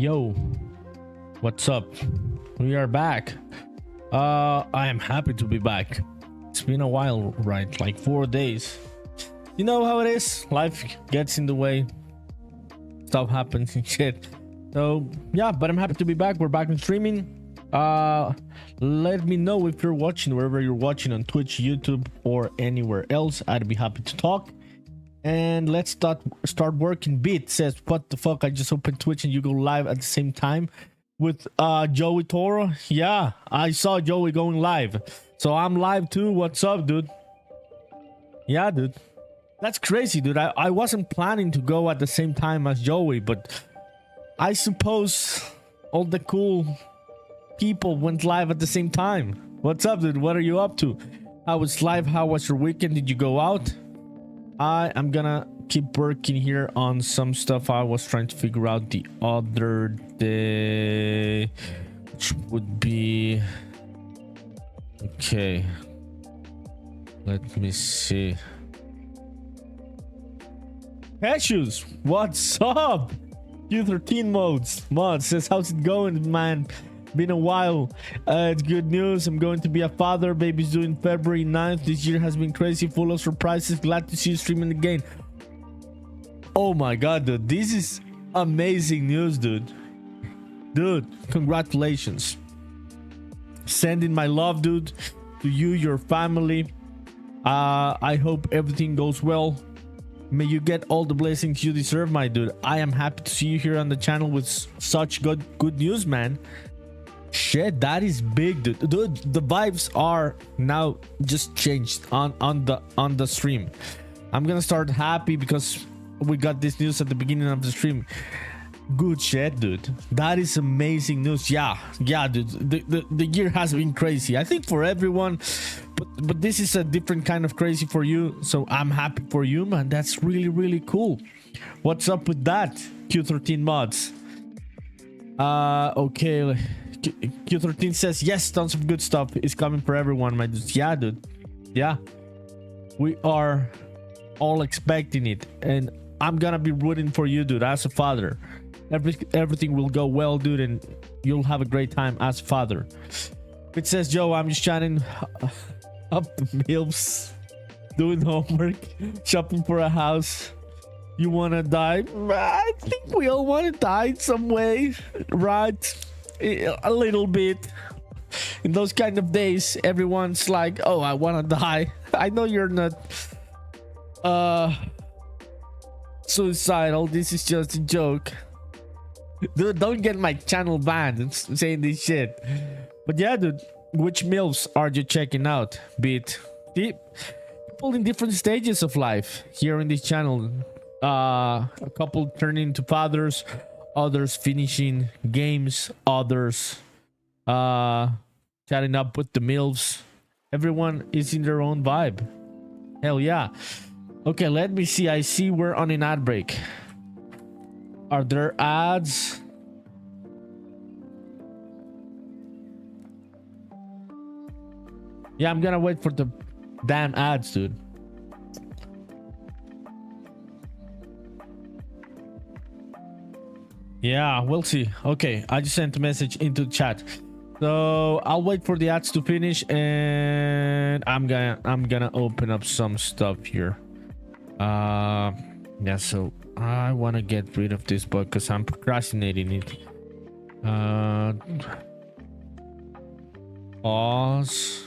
Yo, what's up? We are back. I am happy to be back. It's been a while, right? Like 4 days. You know how it is. Life gets in the way. Stuff happens and shit. So yeah, but I'm happy to be back. We're back in streaming. Let me know if you're watching wherever you're watching, on Twitch, YouTube, or anywhere else. I'd be happy to talk. And let's start working. Beat says, what the fuck? I just opened Twitch and you go live at the same time with Joey Toro. Yeah, I saw Joey going live, so I'm live too. What's up, dude? Yeah, dude, that's crazy, dude. I wasn't planning to go at the same time as Joey, but I suppose all the cool people went live at the same time. What's up, dude? What are you up to? How was live? How was your weekend? Did you go out? I am gonna keep working here on some stuff I was trying to figure out the other day, which would be okay. Let me see. Cashews, what's up? U13 mod says, how's it going, man? Been a while. It's good news. I'm going to be a father. Baby's due in February 9th. This year has been crazy, full of surprises. Glad to see you streaming again. Oh my god, dude, this is amazing news, dude. Dude, congratulations. Sending my love, dude, to you, your family. I hope everything goes well. May you get all the blessings you deserve, my dude. I am happy to see you here on the channel with such good news, man. Shit, that is big, dude. Dude, the vibes are now just changed on the stream. I'm gonna start happy because we got this news at the beginning of the stream. Good shit, dude. That is amazing news. Yeah, dude. The year has been crazy, I think, for everyone, but this is a different kind of crazy for you, so I'm happy for you, man. That's really cool. What's up with that, Q13 mods? Okay, Q13 says, yes, tons of good stuff is coming for everyone, my dude. Yeah, dude. Yeah, we are all expecting it, and I'm gonna be rooting for you, dude. As a father, everything will go well, dude, and you'll have a great time as a father. It says, Joe, I'm just chatting up the milfs, doing homework, shopping for a house. You wanna die? I think we all wanna die in some way, right? A little bit. In those kind of days, everyone's like, oh, I wanna die. I know you're not suicidal. This is just a joke. Dude, don't get my channel banned saying this shit. But yeah, dude, which milfs are you checking out? Beat people in different stages of life here in this channel. A couple turning into fathers, others finishing games, others chatting up with the milfs. Everyone is in their own vibe. Hell yeah. Okay, let me see. I see we're on an ad break. Are there ads? Yeah, I'm gonna wait for the damn ads, dude. Yeah, we'll see. Okay, I just sent a message into the chat, so I'll wait for the ads to finish, and I'm gonna open up some stuff here. Yeah, so I want to get rid of this book because I'm procrastinating it. Pause.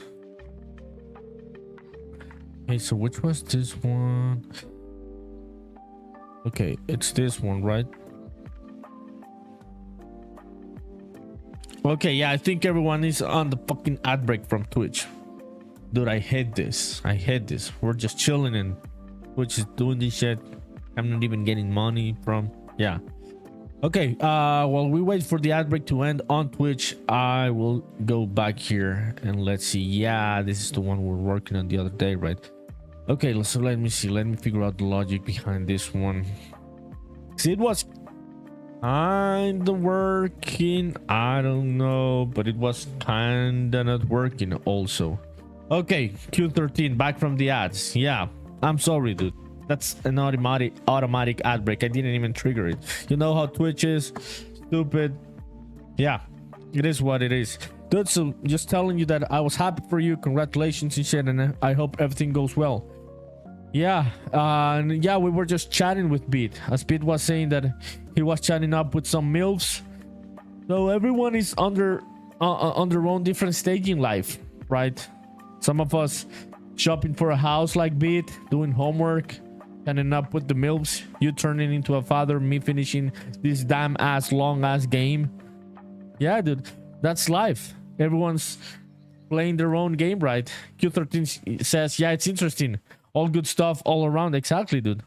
Okay, so which was this one? Okay, it's this one, right? Okay, yeah, I think everyone is on the fucking ad break from Twitch. Dude, I hate this. I hate this. We're just chilling and Twitch is doing this shit. I'm not even getting money from. Yeah. Okay, while we wait for the ad break to end on Twitch, I will go back here and let's see. Yeah, this is the one we're working on the other day, right? Okay, so let me see. Let me figure out the logic behind this one. See, it was kinda working. I don't know, but it was kinda not working also. Okay, Q13, back from the ads. Yeah, I'm sorry, dude. That's an automatic ad break. I didn't even trigger it. You know how Twitch is. stupid. Yeah, it is what it is, dude. So just telling you that I was happy for you. Congratulations and shit, and I hope everything goes well. Yeah, and yeah, we were just chatting with Beat, as Beat was saying that he was chatting up with some MILFs. So everyone is on their own different stage in life, right? Some of us shopping for a house like Beat, doing homework, ending up with the MILFs, you turning into a father, me finishing this damn ass long ass game. Yeah, dude, that's life. Everyone's playing their own game, right? Q13 says, yeah, it's interesting. All good stuff all around. Exactly, dude.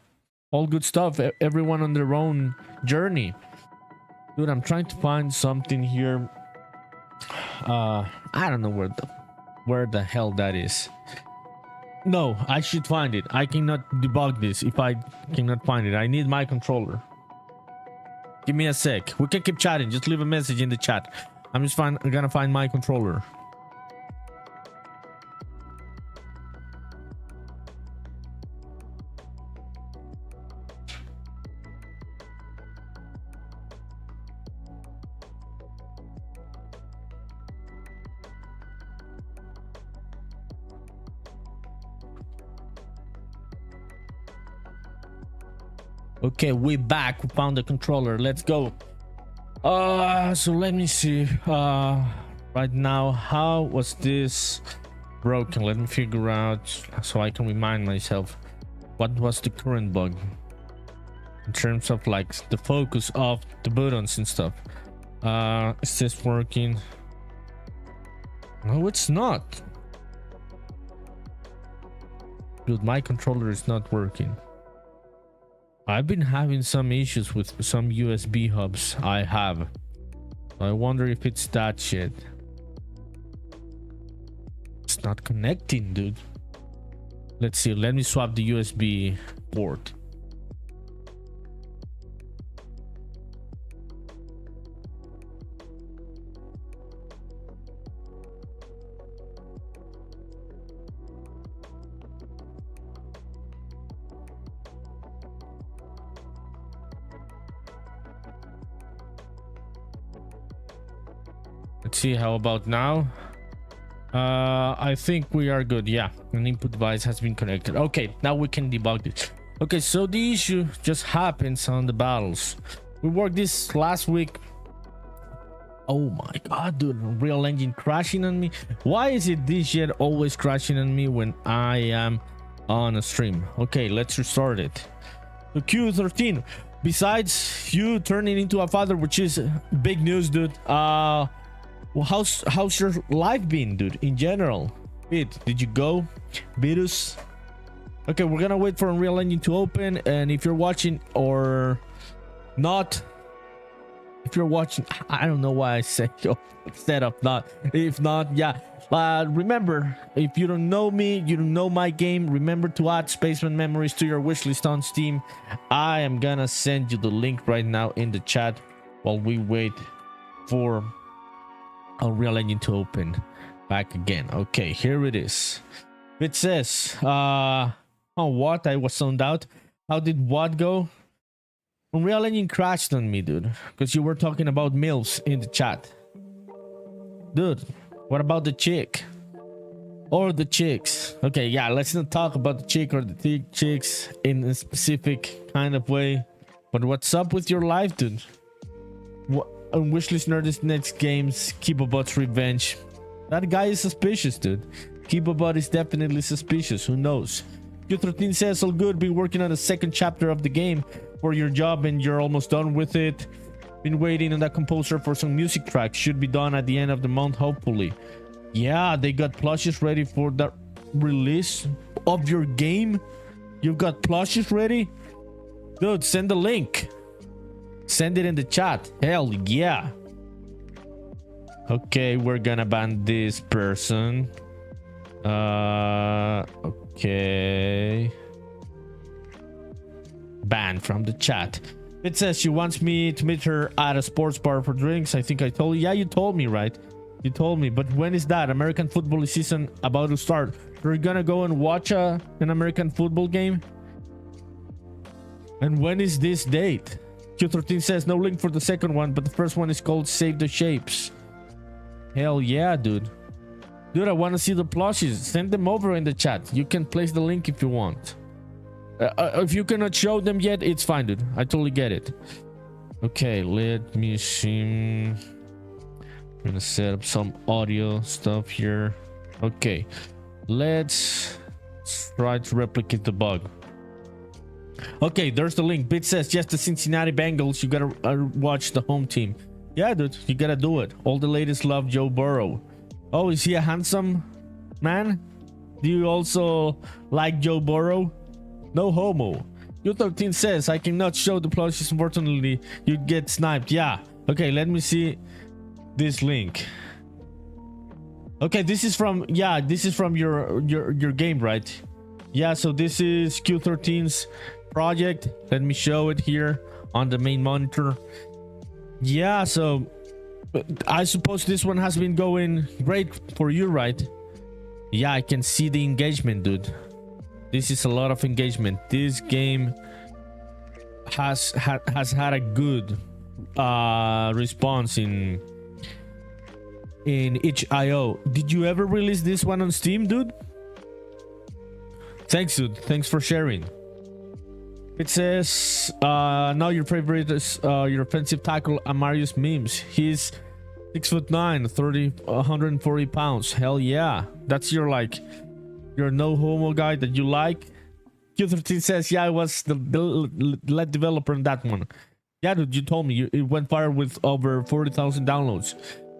All good stuff. Everyone on their own journey. Dude, I'm trying to find something here. I don't know where the hell that is. No, I should find it. I cannot debug this if I cannot find it. I need my controller. Give me a sec. We can keep chatting. Just leave a message in the chat. I'm gonna find my controller. Okay, we back. We found the controller. Let's go. So let me see. Right now, how was this broken? Let me figure out so I can remind myself what was the current bug in terms of like the focus of the buttons and stuff. Is this working? No, it's not. Dude, my controller is not working. I've been having some issues with some USB hubs I have. I wonder if it's that shit. It's not connecting, dude. Let's see. Let me swap the USB port. Let's see, how about now? I think we are good. Yeah, an input device has been connected. Okay, now we can debug this. Okay, so the issue just happens on the battles. We worked this last week. Oh my god, dude, Unreal Engine crashing on me. Why is it this shit always crashing on me when I am on a stream? Okay, let's restart it. So Q13, besides you turning into a father, which is big news, dude, well, how's your life been, dude, in general? Did you go? Virus? Okay, we're gonna wait for Unreal Engine to open, and if you're watching or not, if you're watching, I don't know why I say set up not. If not, yeah. Remember, if you don't know me, you don't know my game, remember to add Spaceman Memories to your wishlist on Steam. I am gonna send you the link right now in the chat while we wait for Unreal Engine to open back again. Okay, here it is. It says, oh, what? I was zoned out. How did what go? Unreal Engine crashed on me, dude, because you were talking about MILFs in the chat. Dude, what about the chick? Or the chicks? Okay, yeah, let's not talk about the chick or the chicks in a specific kind of way. But what's up with your life, dude? What? On Wishlist Nerdist next games, Keepabot's revenge. That guy is suspicious, dude. Keepabot is definitely suspicious. Who knows? Q13 says, all good. Been working on the second chapter of the game for your job and you're almost done with it. Been waiting on that composer for some music tracks. Should be done at the end of the month, hopefully. Yeah, they got plushes ready for the release of your game. You've got plushes ready? Dude, send the link. Send it in the chat. Hell yeah. Okay, we're gonna ban this person. Okay. Ban from the chat. It says she wants me to meet her at a sports bar for drinks. I think I told you. Yeah, you told me, right? You told me. But when is that? American football season about to start. We're gonna go and watch an American football game? And when is this date? Q13 says no link for the second one, but the first one is called Save the Shapes. Hell yeah, dude. Dude, I want to see the plushies. Send them over in the chat. You can place the link if you want. If you cannot show them yet, it's fine, dude. I totally get it. Okay, let me see. I'm gonna set up some audio stuff here. Okay, let's try to replicate the bug. Okay, there's the link. Bit says, yes, the Cincinnati Bengals. You gotta watch the home team. Yeah, dude, you gotta do it. All the ladies love Joe Burrow. Oh, is he a handsome man? Do you also like Joe Burrow? No homo. U13 says, I cannot show the plushies. Unfortunately, you'd get sniped. Yeah. Okay, let me see this link. Okay, this is from, yeah, this is from your game, right? Yeah, so this is Q13's project. Let me show it here on the main monitor. Yeah, so I suppose this one has been going great for you, right? Yeah, I can see the engagement, dude. This is a lot of engagement. This game has had a good response in itch.io. Did you ever release this one on Steam, dude? Thanks, dude. Thanks for sharing. It says now your favorite is your offensive tackle Amarius Mims. He's 6'9", 140 pounds. Hell yeah. That's your your no homo guy that you like. Q13 says, yeah, I was the lead developer in that one. Yeah, dude, you told me it went viral with over 40,000 downloads.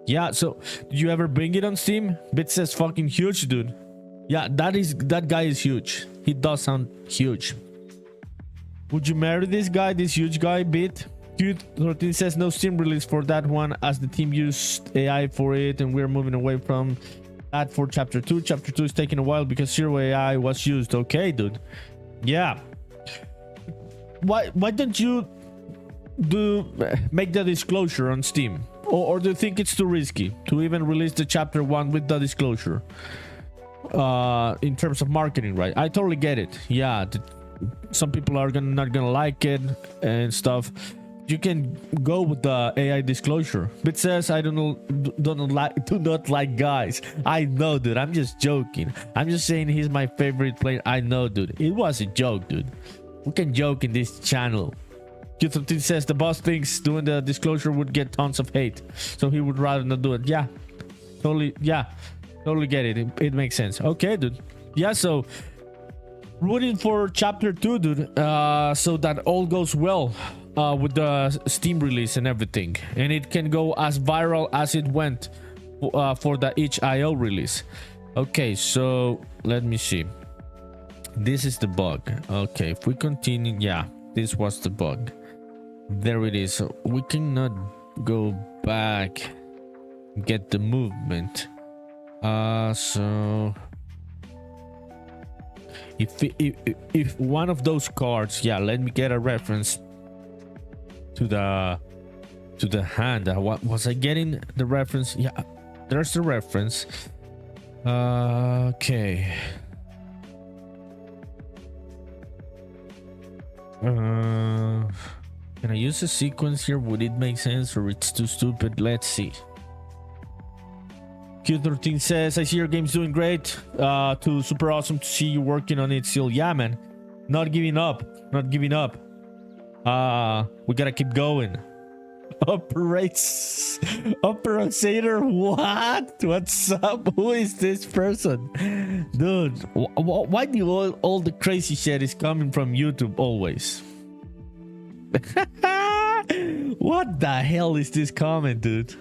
Yeah, so did you ever bring it on Steam? Bit says fucking huge, dude. Yeah, that guy is huge. He does sound huge. Would you marry this guy, this huge guy, Bit? Q13 says no Steam release for that one as the team used AI for it and we're moving away from that for chapter 2. Chapter 2 is taking a while because zero AI was used. Okay, dude. Yeah. Why don't you make the disclosure on Steam? Or do you think it's too risky to even release the chapter 1 with the disclosure? In terms of marketing, right? I totally get it. Yeah, some people are not gonna like it and stuff. You can go with the AI disclosure. Bit says I do not like guys. I know, dude. I'm just joking. I'm just saying he's my favorite player. I know, dude. It was a joke, dude. We can joke in this channel. Q13 says the boss thinks doing the disclosure would get tons of hate, so he would rather not do it. Yeah, totally. Yeah, totally get it. It makes sense. Okay, dude. Yeah, so rooting for chapter 2, dude. So that all goes well. With the Steam release and everything, and it can go as viral as it went for the itch.io release. Okay, so let me see. This is the bug. Okay, if we continue, yeah, this was the bug. There it is. So we cannot go back, get the movement. So if one of those cards, yeah, let me get a reference to the hand. What was I getting the reference? Yeah, there's the reference. Okay. Can I use a sequence here? Would it make sense or it's too stupid? Let's see. Q13 says, I see your game's doing great. Too super awesome to see you working on it still. Yeah, man. Not giving up. Not giving up. We gotta keep going. Operator, what? What's up? Who is this person? Dude, why do all the crazy shit is coming from YouTube always? What the hell is this comment, dude?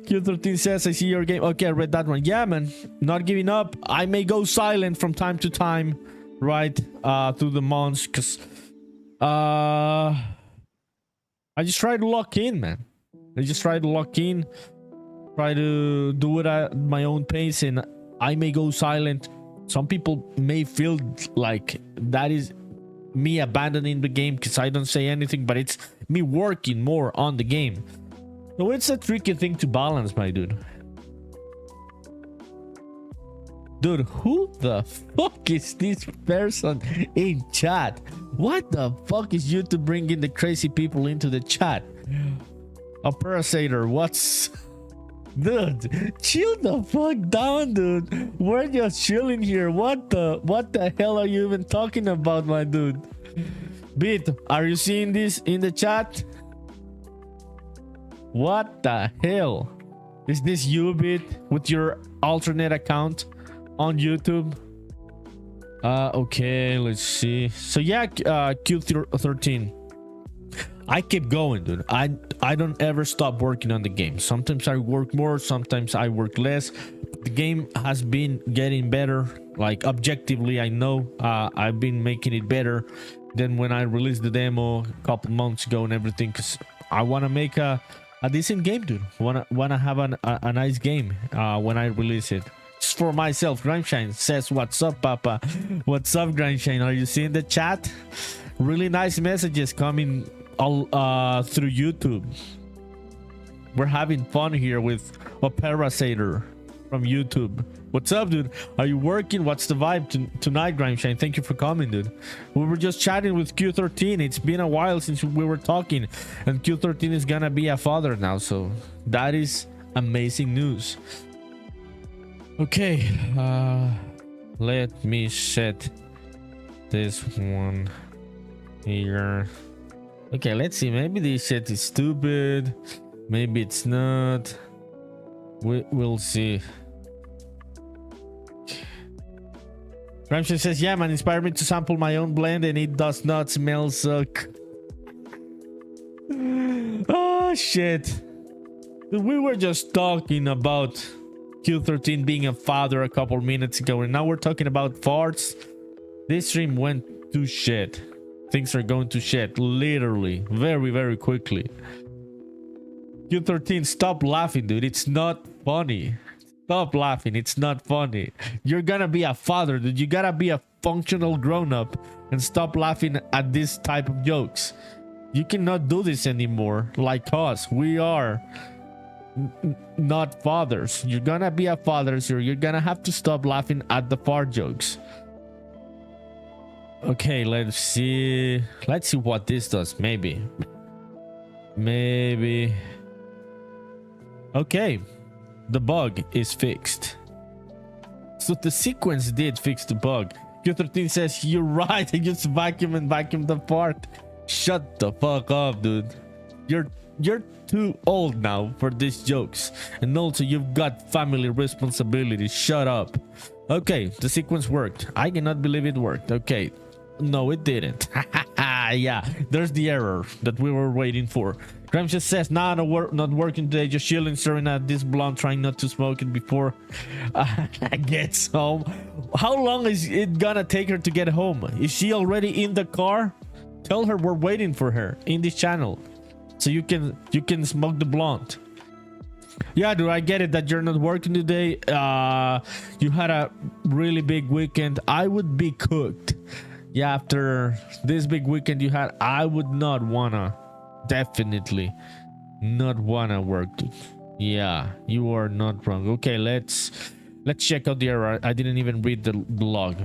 Q13 says, I see your game. Okay, I read that one. Yeah, man. Not giving up. I may go silent from time to time, right? Through the months, because I just try to lock in, man. I just try to lock in, try to do it at my own pace, and I may go silent. Some people may feel like that is me abandoning the game because I don't say anything, but it's me working more on the game. So it's a tricky thing to balance, my dude. Dude, who the fuck is this person in chat? What the fuck is YouTube bringing the crazy people into the chat? A parasiter, what's... Dude, chill the fuck down, dude. We're just chilling here. What the hell are you even talking about, my dude? Beat, are you seeing this in the chat? What the hell? Is this you, Beat, with your alternate account on YouTube? Okay, let's see. So yeah, Q13. I keep going, dude. I don't ever stop working on the game. Sometimes I work more, sometimes I work less. The game has been getting better. Like objectively, I know I've been making it better than when I released the demo a couple months ago and everything. Cause I want to make a decent game, dude. Wanna have a nice game when I release it. Just for myself. Grimeshine says, "What's up, Papa?" What's up, Grimeshine? Are you seeing the chat? Really nice messages coming all through YouTube. We're having fun here with a parasiter from YouTube. What's up, dude? Are you working? What's the vibe tonight, Grimeshine? Thank you for coming, dude. We were just chatting with Q13. It's been a while since we were talking, and Q13 is gonna be a father now, so that is amazing news. Okay, let me set this one here. Okay, let's see. Maybe this shit is stupid. Maybe it's not. We'll see. Ramsey says, "Yeah, man, inspired me to sample my own blend, and it does not smell suck." Oh shit! We were just talking about Q13 being a father a couple minutes ago, and now we're talking about farts. This stream went to shit. Things are going to shit, literally, very, very quickly. Q13, stop laughing, dude. It's not funny. Stop laughing. It's not funny. You're gonna be a father, dude. You gotta be a functional grown-up and stop laughing at this type of jokes. You cannot do this anymore like us. We are not fathers. You're gonna be a father, so you're gonna have to stop laughing at the fart jokes. Okay, let's see what this does. Maybe okay, the bug is fixed. So the sequence did fix the bug. Q13 says, "You're right, I just vacuum the fart." Shut the fuck up, dude. You're too old now for these jokes, and also you've got family responsibilities. Shut up. Okay, the sequence worked. I cannot believe it worked. Okay, no, it didn't. Yeah, there's the error that we were waiting for. Grimes just says, "Nah, not working today, just chilling, staring at this blunt, trying not to smoke it before I gets home." How long is it gonna take her to get home? Is she already in the car? Tell her we're waiting for her in this channel, so you can smoke the blunt. Yeah, dude, I get it that you're not working today. You had a really big weekend. I would be cooked. Yeah, after this big weekend you had, I would not wanna, definitely not wanna work, dude. Yeah, you are not wrong. Okay, let's check out the error. I didn't even read the log.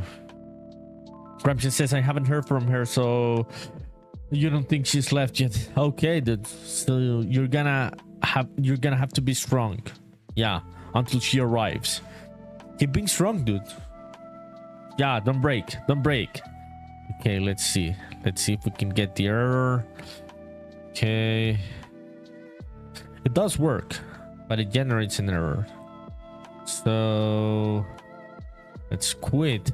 Gramsci says, "I haven't heard from her, so you don't think she's left yet." Okay, dude. So you're gonna have to be strong. Yeah, until she arrives. Keep being strong, dude. Yeah, don't break. Okay, let's see if we can get the error. Okay, it does work, but it generates an error. So let's quit.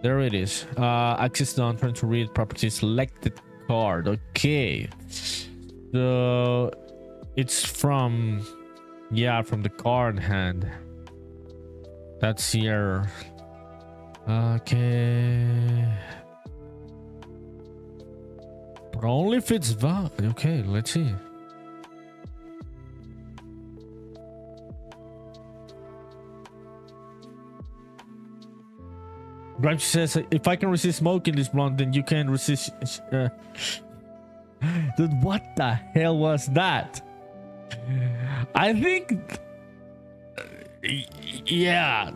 There it is. Access done. Trying to read properties. Selected card. Okay, so it's from the card hand. That's the error. Okay, but only if it's valid. Okay, let's see. Grimes says, "If I can resist smoking this blunt, then you can resist." Dude, what the hell was that? I think, yeah,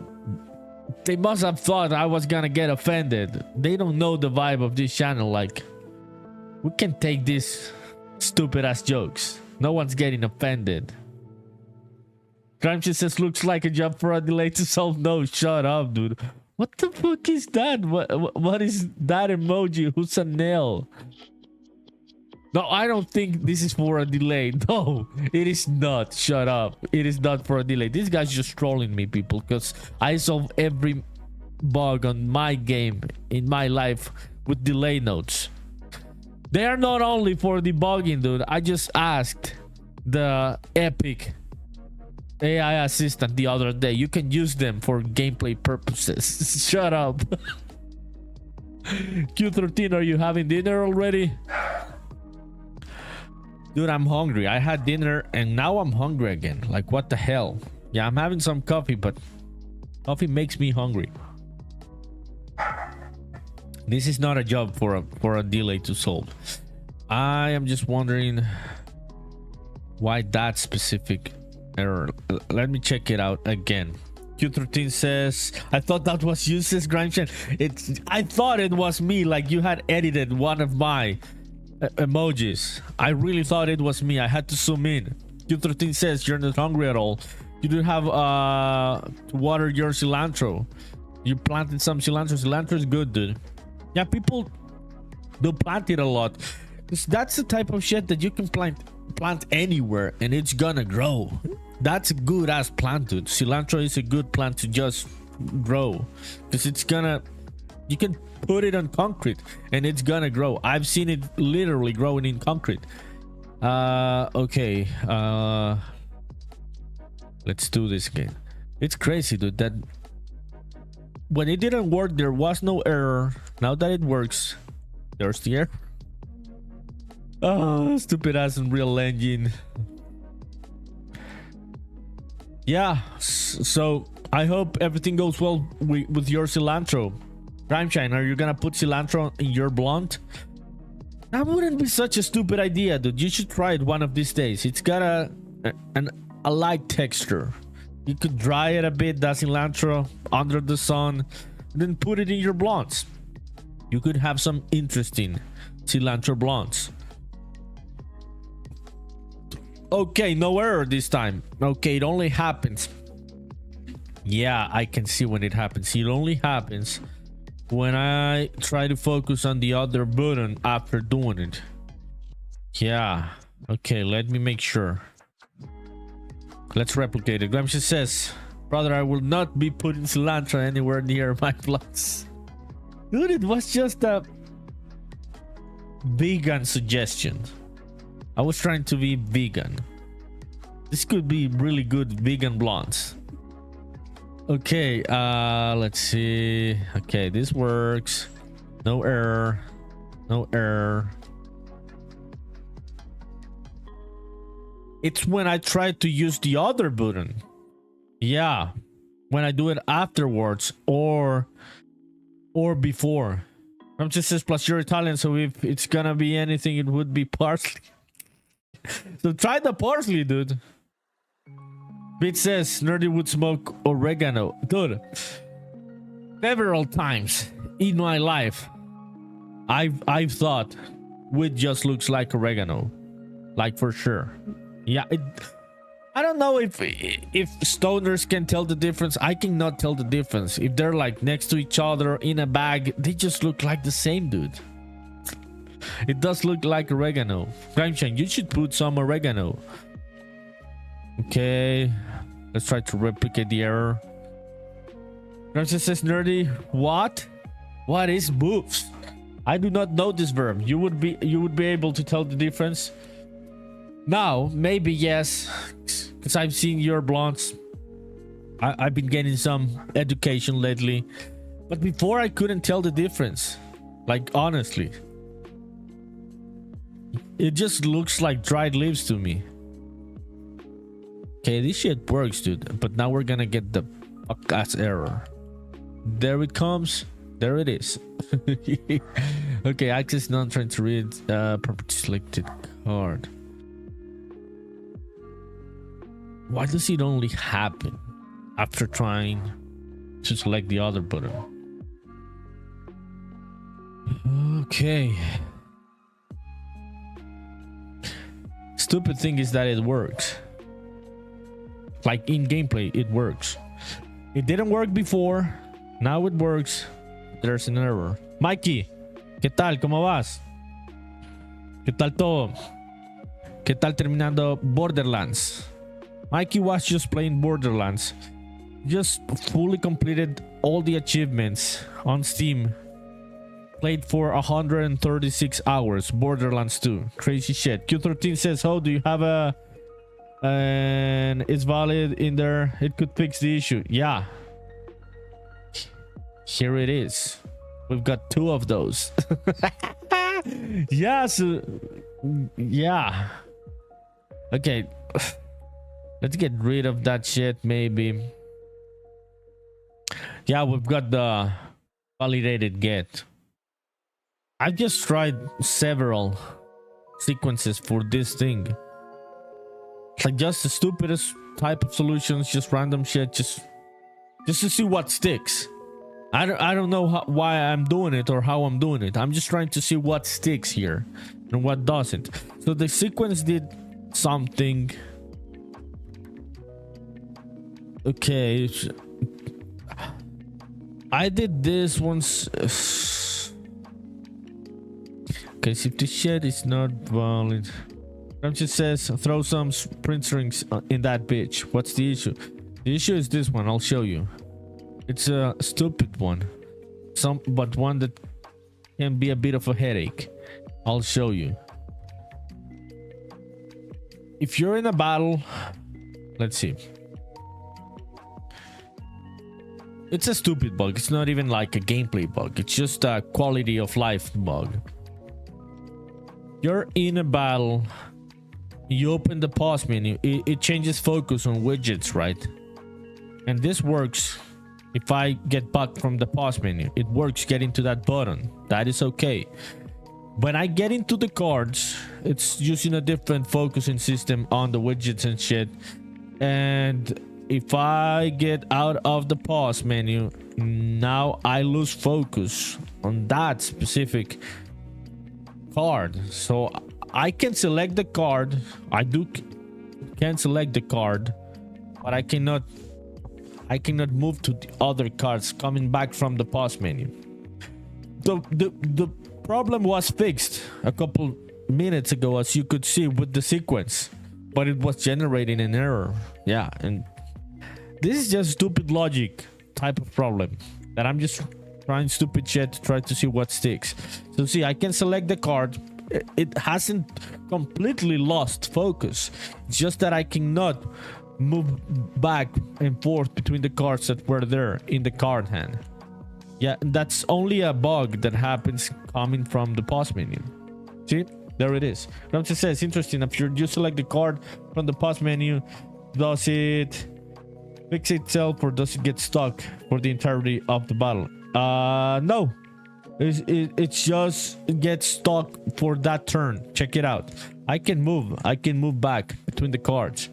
They must have thought I was gonna get offended. They don't know the vibe of this channel. Like, we can take these stupid ass jokes. No one's getting offended. Gramsci says, looks like a job for a delay to solve. No, shut up, dude. What the fuck is that? What is that emoji? Who's a nail? No, I don't think this is for a delay. No, it is not. Shut up. It is not for a delay. This guy's just trolling me, people, because I solve every bug on my game in my life with delay notes. They are not only for debugging, dude. I just asked the Epic AI assistant the other day. You can use them for gameplay purposes. Shut up. Q13, are you having dinner already? Dude, I'm hungry. I had dinner and now I'm hungry again. Like, what the hell? Yeah, I'm having some coffee, but coffee makes me hungry. This is not a job for a delay to solve. I am just wondering why that specific error. Let me check it out again. Q13 says, I thought that was you, says Grimeshan. I thought it was me, like you had edited one of my emojis. I really thought it was me. I had to zoom in. Q13 says, you're not hungry at all. You do have to water your cilantro. You planted some cilantro. Cilantro is good, dude. Yeah, people do plant it a lot. That's the type of shit that you can plant anywhere and it's gonna grow. That's a good ass plant, dude. Cilantro is a good plant to just grow because it's gonna, you can put it on concrete and it's gonna grow. I've seen it literally growing in concrete. Okay, let's do this again. It's crazy, dude, that when it didn't work there was no error. Now that it works, there's the error. Oh, stupid ass Unreal Engine. Yeah, so I hope everything goes well with your cilantro. Primeshine, are you gonna put cilantro in your blunt? That wouldn't be such a stupid idea, dude. You should try it one of these days. It's got a light texture. You could dry it a bit, that cilantro, under the sun, then put it in your blunts. You could have some interesting cilantro blunts. Okay, no error this time. Okay, it only happens. Yeah, I can see when it happens. It only happens when I try to focus on the other button after doing it. Yeah. Okay, let me make sure. Let's replicate it. Gramsci says, brother, I will not be putting cilantro anywhere near my blunts. Dude, it was just a vegan suggestion. I was trying to be vegan. This could be really good vegan blunts. Okay, let's see. Okay, this works. No error. No error. It's when I try to use the other button. Yeah, when I do it afterwards or before. I'm just says, plus you're Italian, so if it's gonna be anything, it would be parsley. So try the parsley, dude. Bit says Nerdy would smoke oregano. Dude, several times in my life I've thought weed just looks like oregano. Like, for sure. Yeah, I don't know if stoners can tell the difference. I cannot tell the difference. If they're like next to each other in a bag, they just look like the same, dude. It does look like oregano. Grimeshine, you should put some oregano. Okay, let's try to replicate the error. Grimeshine says, Nerdy, what is moves? I do not know this verb. You would be able to tell the difference. Now, maybe yes, because I've seen your blunts. I've been getting some education lately, but before I couldn't tell the difference. Like, honestly, it just looks like dried leaves to me. Okay, this shit works, dude. But now we're gonna get the fuck ass error. There it comes. There it is. Okay, access none, trying to read property selected card. Why does it only happen after trying to select the other button. Okay. Stupid thing is that it works. Like in gameplay, it works. It didn't work before. Now it works. There's an error. Mikey, ¿qué tal? ¿Cómo vas? ¿Qué tal todo? ¿Qué tal terminando Borderlands? Mikey was just playing Borderlands. Just fully completed all the achievements on Steam. Played for 136 hours. Borderlands 2. Crazy shit. Q13 says, oh, do you have a... and it's valid in there. It could fix the issue. Yeah. Here it is. We've got 2 of those. Yeah, so... yeah. Okay. Let's get rid of that shit, maybe. Yeah, we've got the validated get. I've just tried several sequences for this thing. Like just the stupidest type of solutions, just random shit, just to see what sticks. I don't know why I'm doing it or how I'm doing it. I'm just trying to see what sticks here and what doesn't. So the sequence did something. Okay. I did this once. Okay, see if the shit is not valid. Ramsey says, throw some print strings in that bitch. What's the issue? The issue is this one. I'll show you. It's a stupid one. But one that can be a bit of a headache. I'll show you. If you're in a battle, let's see. It's a stupid bug. It's not even like a gameplay bug. It's just a quality of life bug. You're in a battle. You open the pause menu. It changes focus on widgets, right? And this works. If I get back from the pause menu, it works getting to that button. That is okay. When I get into the cards, it's using a different focusing system on the widgets and shit. And if I get out of the pause menu, now I lose focus on that specific card. So I can select the card. I can select the card, but I cannot move to the other cards coming back from the pause menu. The problem was fixed a couple minutes ago, as you could see with the sequence, but it was generating an error. Yeah, and this is just stupid logic type of problem that I'm just trying stupid shit to try to see what sticks. So see, I can select the card. It hasn't completely lost focus. It's just that I cannot move back and forth between the cards that were there in the card hand. Yeah, that's only a bug that happens coming from the pause menu. See, there it is. Ramsey says, interesting. If you select the card from the pause menu, does it fix itself or does it get stuck for the entirety of the battle? No. It just gets stuck for that turn. Check it out. I can move back between the cards.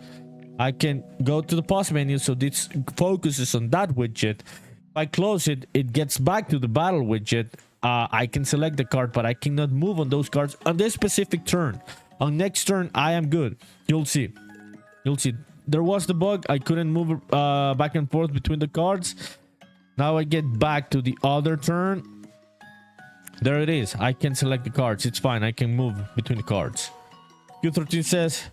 I can go to the pause menu, so this focuses on that widget. If I close it, it gets back to the battle widget. I can select the card, but I cannot move on those cards on this specific turn. On next turn, I am good. You'll see. There was the bug. I couldn't move back and forth between the cards. Now I get back to the other turn. There it is. I can select the cards. It's fine. I can move between the cards. Q13 says,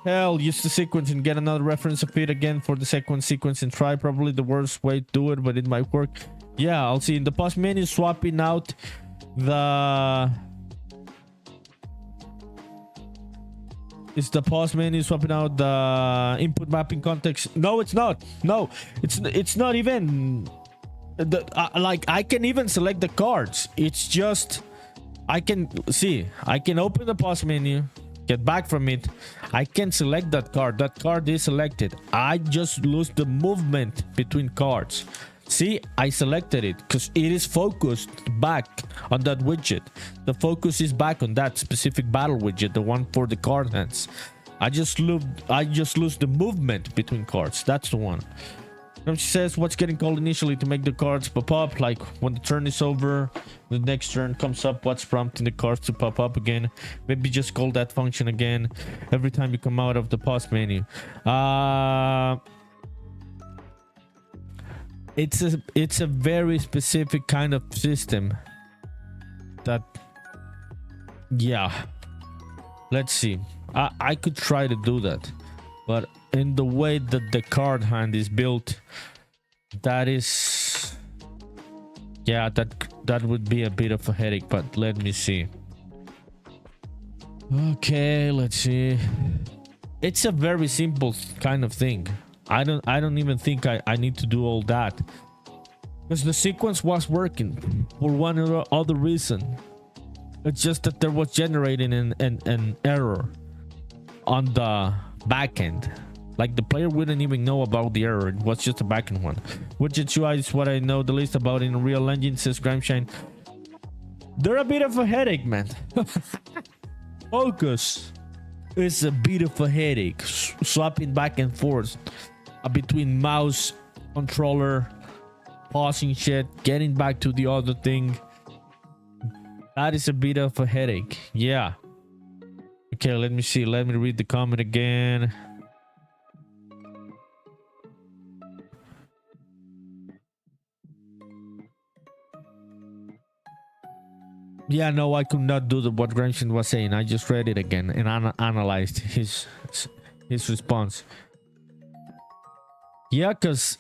hell, use the sequence and get another reference of it again for the second sequence and try. Probably the worst way to do it, but it might work. Yeah, I'll see. In the pause menu, swapping out the... Is the pause menu swapping out the input mapping context? No, it's not. No, it's not even... like I can even select the cards. It's just I can open the pause menu, get back from it. I can select that card is selected. I just lose the movement between cards. See, I selected it because it is focused back on that widget. The focus is back on that specific battle widget, the one for the card hands. I just lose the movement between cards. That's the one. She says, what's getting called initially to make the cards pop up? Like when the turn is over, the next turn comes up, what's prompting the cards to pop up again? Maybe just call that function again every time you come out of the pause menu. It's a very specific kind of system that, yeah. Let's see. I could try to do that, but in the way that the card hand is built, that is, yeah, that would be a bit of a headache. But let me see. Okay, let's see. It's a very simple kind of thing. I don't even think I need to do all that, because the sequence was working for one or other reason. It's just that there was generating an error on the backend. Like the player wouldn't even know about the error. It was just a backend one. Widget UI is what I know the least about in Unreal Engine, says Grimeshine. They're a bit of a headache, man. Focus is a bit of a headache. Swapping back and forth between mouse, controller, pausing shit, getting back to the other thing. That is a bit of a headache. Yeah. Okay, let me see. Let me read the comment again. Yeah, no, I could not do what Gramscian was saying. I just read it again and analyzed his response. Yeah, because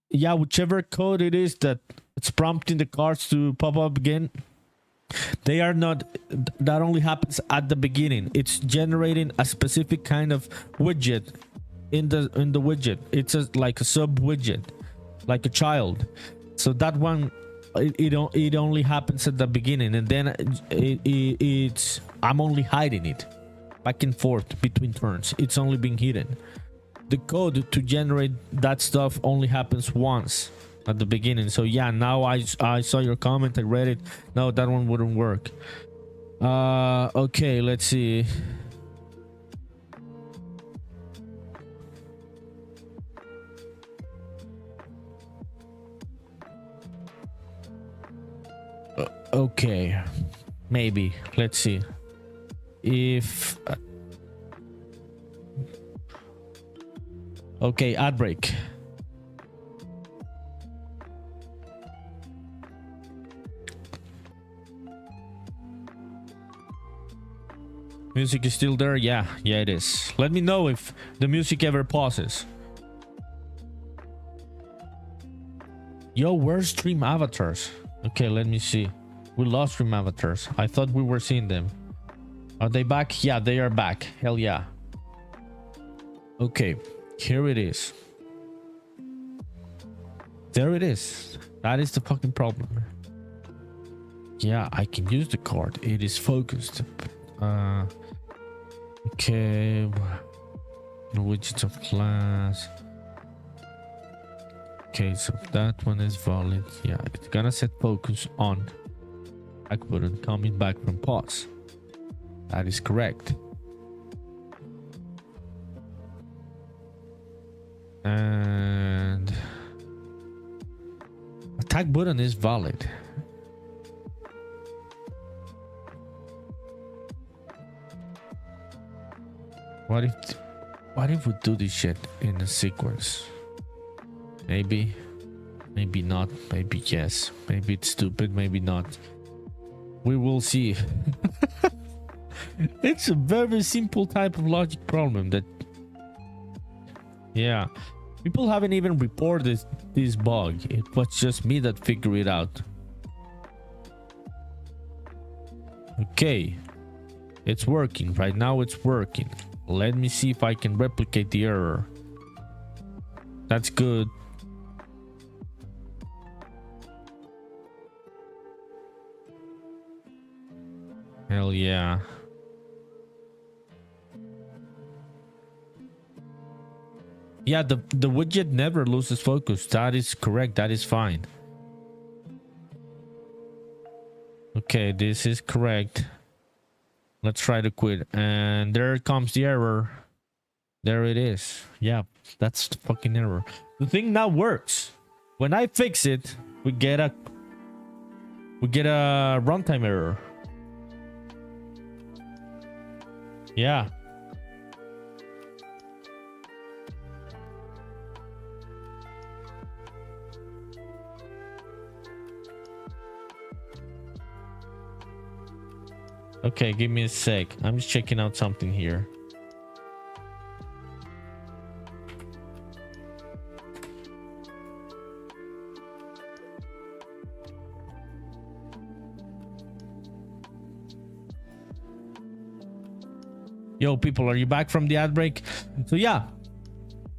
yeah, whichever code it is that it's prompting the cards to pop up again, they are not, that only happens at the beginning. It's generating a specific kind of widget in the widget. It's like a sub widget, like a child. So that one, it only happens at the beginning, and then it's I'm only hiding it back and forth between turns. It's only being hidden. The code to generate that stuff only happens once at the beginning. So yeah, now I saw your comment, I read it. No, that one wouldn't work. Okay, let's see. Okay, maybe. Let's see if okay, ad break. Music is still there. Yeah, it is. Let me know if the music ever pauses. Yo, where's stream avatars? Okay, let me see. We lost stream avatars. I thought we were seeing them. Are they back? Yeah, they are back. Hell yeah. Okay, here it is. There it is. That is the fucking problem. Yeah, I can use the card. It is focused. Okay. Widgets of class. Okay, so that one is valid. Yeah, it's gonna set focus on back button coming back from pause. That is correct. And attack button is valid. What if we do this shit in a sequence? Maybe not, maybe yes, maybe it's stupid, maybe not. We will see. It's a very simple type of logic problem that, yeah, people haven't even reported this bug. It was just me that figured it out. Okay, it's working right now. It's working. Let me see if I can replicate the error. That's good. Hell yeah. Yeah, the widget never loses focus. That is correct. That is fine. Okay, this is correct. Let's try to quit. And there comes the error. There it is. Yeah, that's the fucking error. The thing now works. When I fix it, we get a runtime error. Yeah. Okay, give me a sec. I'm just checking out something here. Yo, people, are you back from the ad break? So yeah,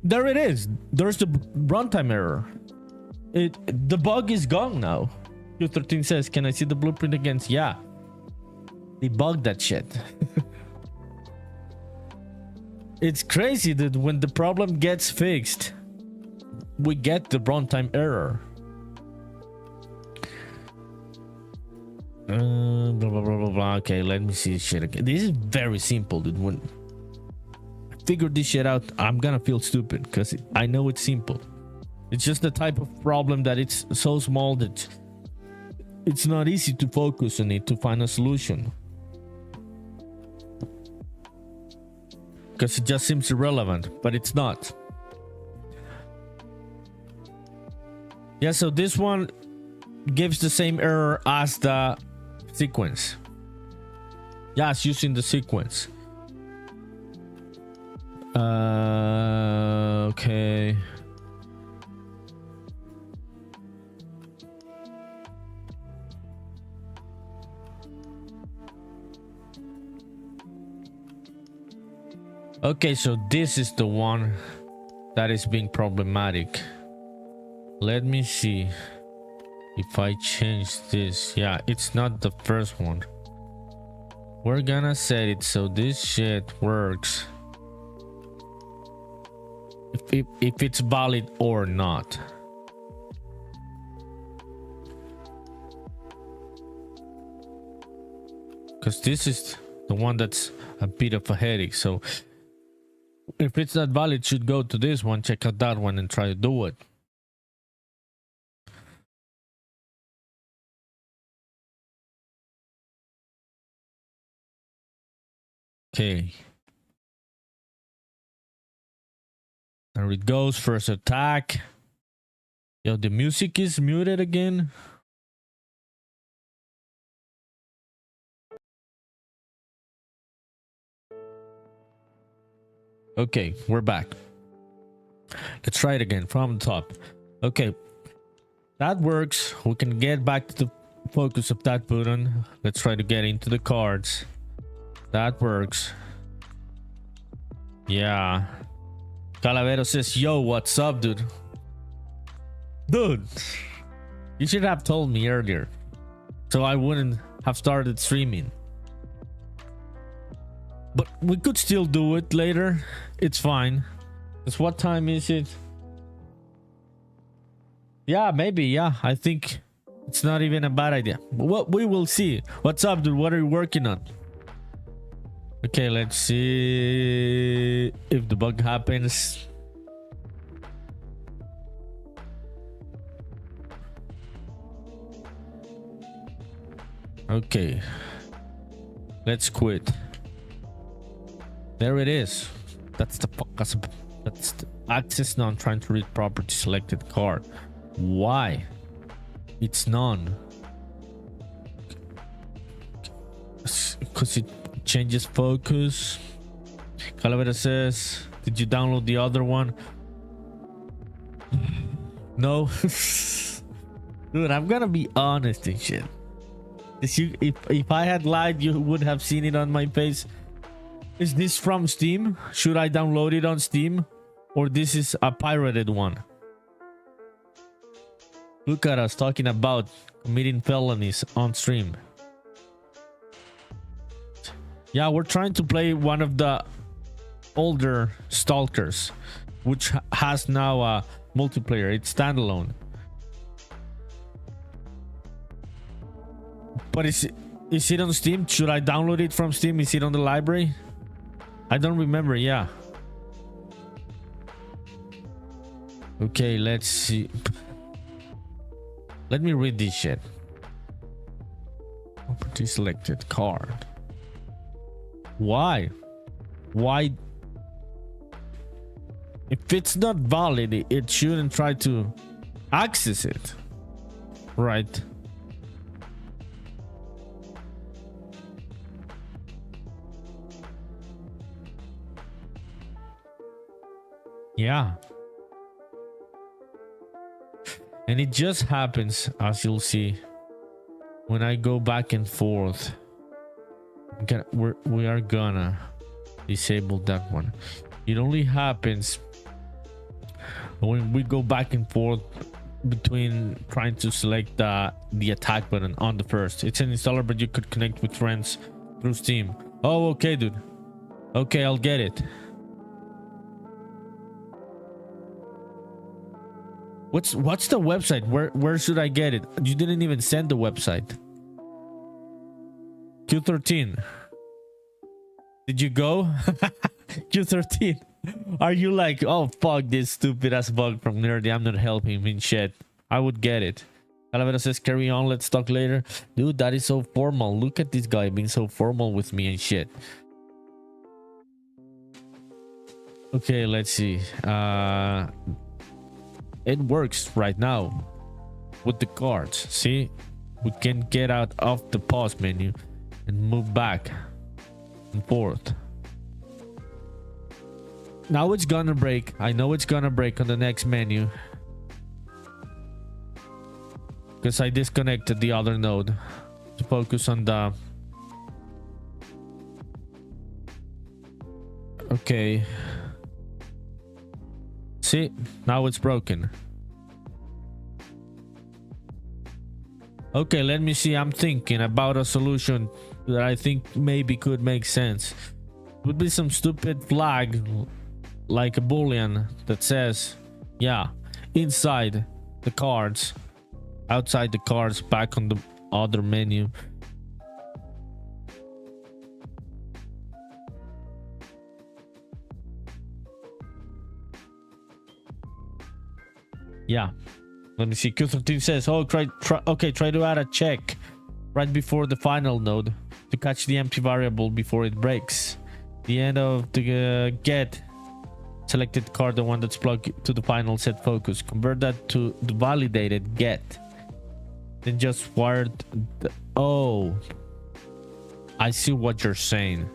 there it is. There's the runtime error. The bug is gone now. Q13 says, can I see the blueprint again? Yeah. They bugged that shit. It's crazy that when the problem gets fixed, we get the runtime error. Blah, blah, blah, blah, blah. Okay, let me see this shit again. This is very simple, dude. When I figure this shit out, I'm gonna feel stupid because I know it's simple. It's just the type of problem that it's so small that it's not easy to focus on it to find a solution. Because it just seems irrelevant, but it's not. Yeah, so this one gives the same error as the sequence. Yeah, it's using the sequence. Okay. Okay, so this is the one that is being problematic. Let me see if I change this. Yeah, it's not the first one. We're gonna set it so this shit works. If it's valid or not. Because this is the one that's a bit of a headache. So if it's not valid, should go to this one, check out that one and try to do it. Okay. There it goes, first attack. Yo, the music is muted again. Okay, we're back. Let's try it again from the top. Okay, that works. We can get back to the focus of that button. Let's try to get into the cards. That works. Yeah. Calavero says, yo, what's up, dude? Dude, you should have told me earlier, so I wouldn't have started streaming. But we could still do it later. It's fine. Because what time is it? Yeah, maybe. Yeah, I think it's not even a bad idea. Well, we will see. What's up, dude? What are you working on? Okay, let's see if the bug happens. Okay. Let's quit. There it is. That's the access none trying to read property selected card. Why? It's none. Because it changes focus. Calavera says, did you download the other one? No. Dude, I'm gonna be honest and shit. If I had lied, you would have seen it on my face. Is this from Steam? Should I download it on Steam? Or this is a pirated one? Look at us talking about committing felonies on stream. Yeah, we're trying to play one of the older Stalkers, which has now a multiplayer. It's standalone. But is it on Steam? Should I download it from Steam? Is it on the library? I don't remember. Yeah. Okay, let's see. Let me read this shit. Property selected card. Why? Why? If it's not valid, it shouldn't try to access it. Right. Yeah. And it just happens, as you'll see, when I go back and forth. We are gonna disable that one. It only happens when we go back and forth between trying to select the attack button on the first. It's an installer, but you could connect with friends through Steam. Oh, okay, dude. Okay, I'll get it. What's the website? Where should I get it? You didn't even send the website. Q13. Did you go? Q13. Are you like, oh fuck this stupid ass bug from Nerdy, I'm not helping him in shit? I would get it. Calavera says carry on, let's talk later. Dude, that is so formal. Look at this guy being so formal with me and shit. Okay, let's see. It works right now with the cards. See, we can get out of the pause menu and move back and forth. Now it's gonna break. I know it's gonna break on the next menu because I disconnected the other node to focus on the... Okay. See, now it's broken. Okay, let me see. I'm thinking about a solution that I think maybe could make sense. Would be some stupid flag like a boolean that says, yeah, inside the cards, outside the cards, back on the other menu. Yeah, let me see. Q13 says, oh, try to add a check right before the final node to catch the empty variable before it breaks. The end of the get selected card, the one that's plugged to the final set focus. Convert that to the validated get. Then just wired the... Oh, I see what you're saying.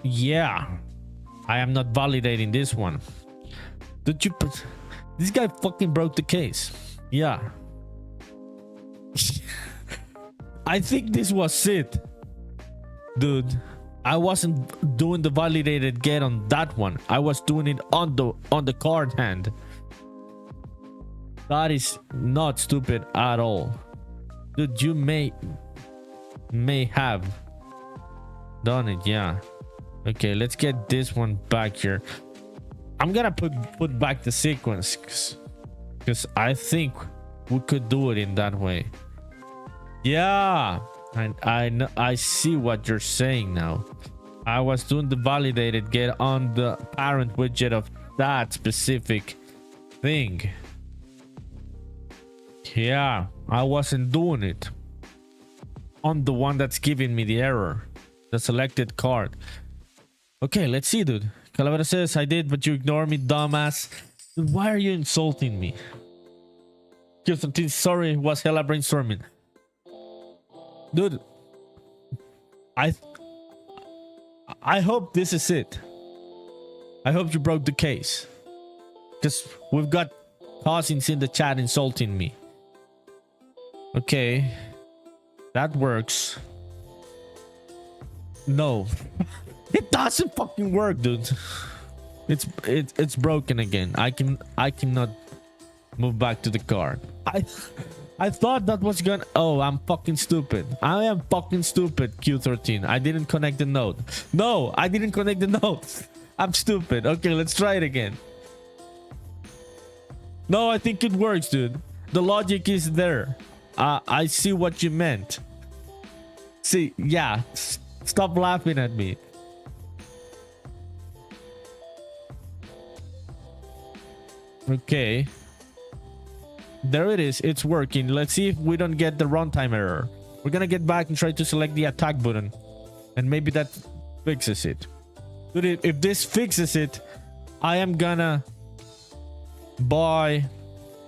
Yeah, I am not validating this one. Did you put... This guy fucking broke the case. Yeah. I think this was it, dude. I wasn't doing the validated get on that one. I was doing it on the card hand. That is not stupid at all, dude. You may have done it. Yeah. Okay, let's get this one back here. I'm gonna put back the sequence because I think we could do it in that way. Yeah, I see what you're saying now. I was doing the validated get on the parent widget of that specific thing. Yeah, I wasn't doing it on the one that's giving me the error, the selected card. Okay, let's see, dude. Calavera says I did, but you ignore me, dumbass. Dude, why are you insulting me? Sorry, it was hella brainstorming. Dude, I hope this is it. I hope you broke the case, because we've got cousins in the chat insulting me. Okay, that works. No, it doesn't fucking work, dude. It's broken again. I cannot move back to the card. I thought that was gonna... Oh, I'm fucking stupid. I am fucking stupid, Q13. I didn't connect the node. No, I didn't connect the node. I'm stupid. Okay, let's try it again. No, I think it works, dude. The logic is there. I see what you meant. See, yeah. Stop laughing at me. Okay. There it is. It's working. Let's see if we don't get the runtime error. We're gonna get back and try to select the attack button. And maybe that fixes it. But if this fixes it, I am gonna buy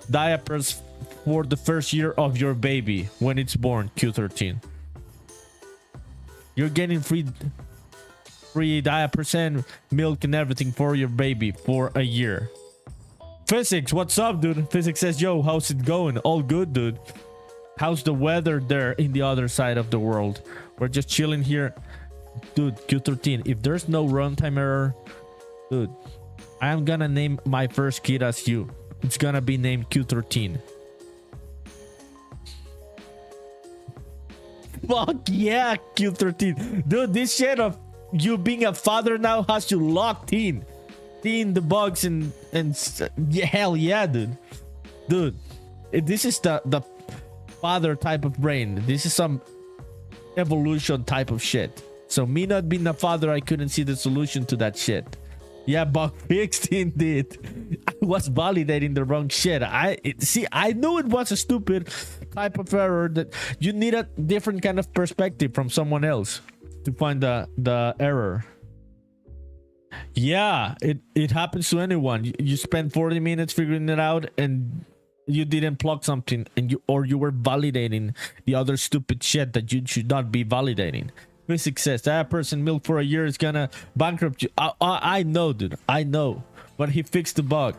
diapers for the first year of your baby when it's born, Q13. You're getting free diapers and milk and everything for your baby for a year. Physics, what's up, dude? Physics says, yo, how's it going? All good, dude. How's the weather there in the other side of the world? We're just chilling here. Dude, Q13, if there's no runtime error, dude, I am gonna name my first kid as you. It's gonna be named Q13. Fuck yeah, Q13. Dude, this shit of you being a father now has you locked in. Seeing the bugs and yeah, hell yeah, dude. This is the father type of brain. This is some evolution type of shit. So me not being a father, I couldn't see the solution to that shit. Yeah, bug fixed indeed. I was validating the wrong shit. I knew it was a stupid type of error that you need a different kind of perspective from someone else to find the error. Yeah, it happens to anyone. You spend 40 minutes figuring it out and you didn't plug something and you were validating the other stupid shit that you should not be validating. Physics says that person milk for a year is gonna bankrupt you. I know, dude. I know. But he fixed the bug.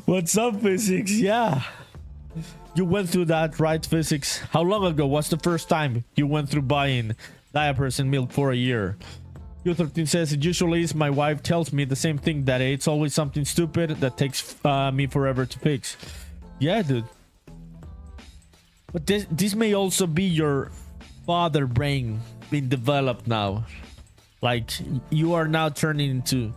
What's up, Physics? Yeah. You went through that, right, Physics? How long ago was the first time you went through buying diapers and milk for a year? Q13 says it usually is. My wife tells me the same thing, that it's always something stupid that takes me forever to fix. Yeah, dude. But this may also be your father brain being developed now. Like you are now turning into,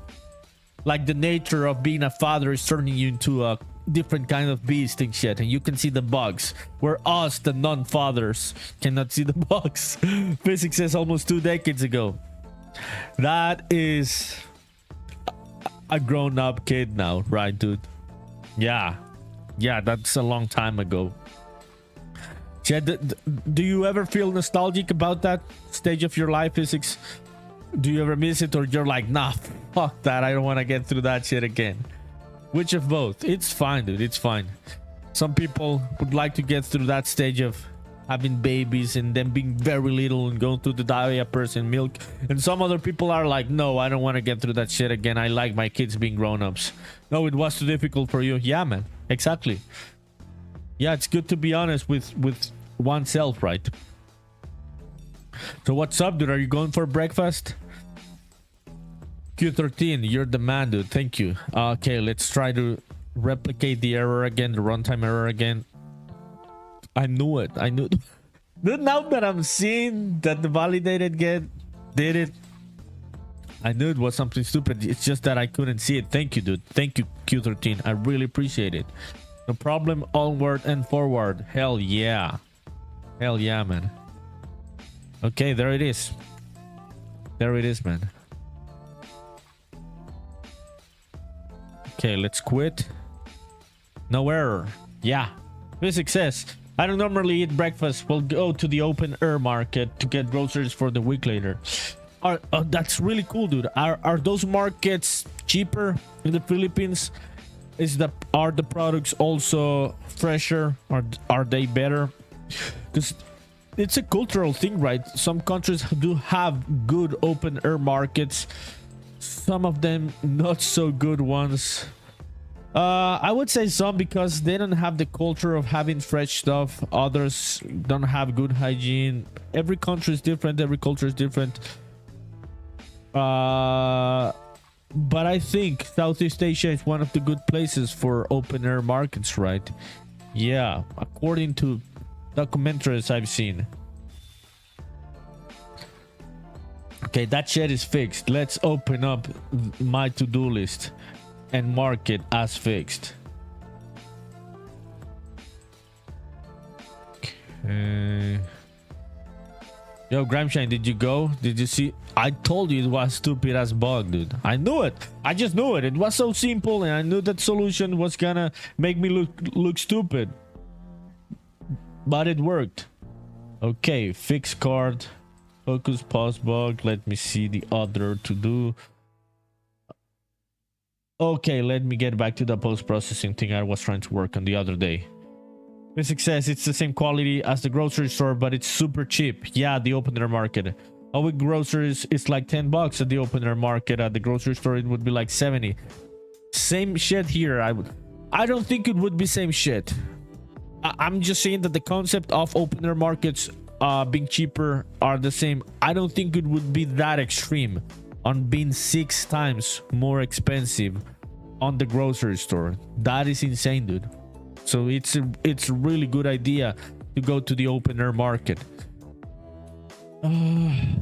like the nature of being a father is turning you into a different kind of beast and shit, and you can see the bugs where us, the non-fathers, cannot see the bugs. Physics says almost 2 decades ago. That is a grown-up kid now, right, dude? Yeah, that's a long time ago. Yeah, do you ever feel nostalgic about that stage of your life, Physics? Do you ever miss it, or you're like, nah, fuck that, I don't want to get through that shit again? Which of both? It's fine, dude, it's fine. Some people would like to get through that stage of having babies and then being very little and going through the diapers and milk, and some other people are like, no, I don't want to get through that shit again. I like my kids being grown-ups. No, it was too difficult for you. Yeah, man, exactly. Yeah, it's good to be honest with oneself, right? So what's up, dude? Are you going for breakfast? Q13, you're the man, dude. Thank you. Okay, let's try to replicate the error again, the runtime error again. I knew it. Dude, now that I'm seeing that the validated get did it, I knew it was something stupid. It's just that I couldn't see it. Thank you, dude. Thank you, Q13. I really appreciate it. No problem. Onward and forward. Hell yeah. Hell yeah, man. Okay, there it is. There it is, man. Okay, let's quit. No error. Yeah. Physics says, I don't normally eat breakfast. We'll go to the open air market to get groceries for the week later. That's really cool, dude. Are those markets cheaper in the Philippines? Are the products also fresher? Are they better? Because it's a cultural thing, right? Some countries do have good open air markets. Some of them not so good ones. I would say some because they don't have the culture of having fresh stuff. Others don't have good hygiene. Every country is different. Every culture is different. But I think Southeast Asia is one of the good places for open air markets, right? Yeah, according to documentaries I've seen. Okay, that shit is fixed. Let's open up my to-do list and mark it as fixed. Okay. Yo, Gramshine, did you go? Did you see? I told you it was stupid as bug, dude. I knew it. I just knew it. It was so simple, and I knew that solution was gonna make me look stupid. But it worked. Okay, fix card. Focus pause bug. Let me see the other to do. Okay, let me get back to the post-processing thing I was trying to work on the other day. Basic says it's the same quality as the grocery store, but it's super cheap. Yeah, the open air market. Oh, with groceries, it's like $10 at the open air market. At the grocery store, it would be like 70. Same shit here. I don't think it would be same shit. I'm just saying that the concept of open air markets being cheaper are the same. I don't think it would be that extreme on being 6 times more expensive on the grocery store. That is insane, dude. So it's a really good idea to go to the open air market.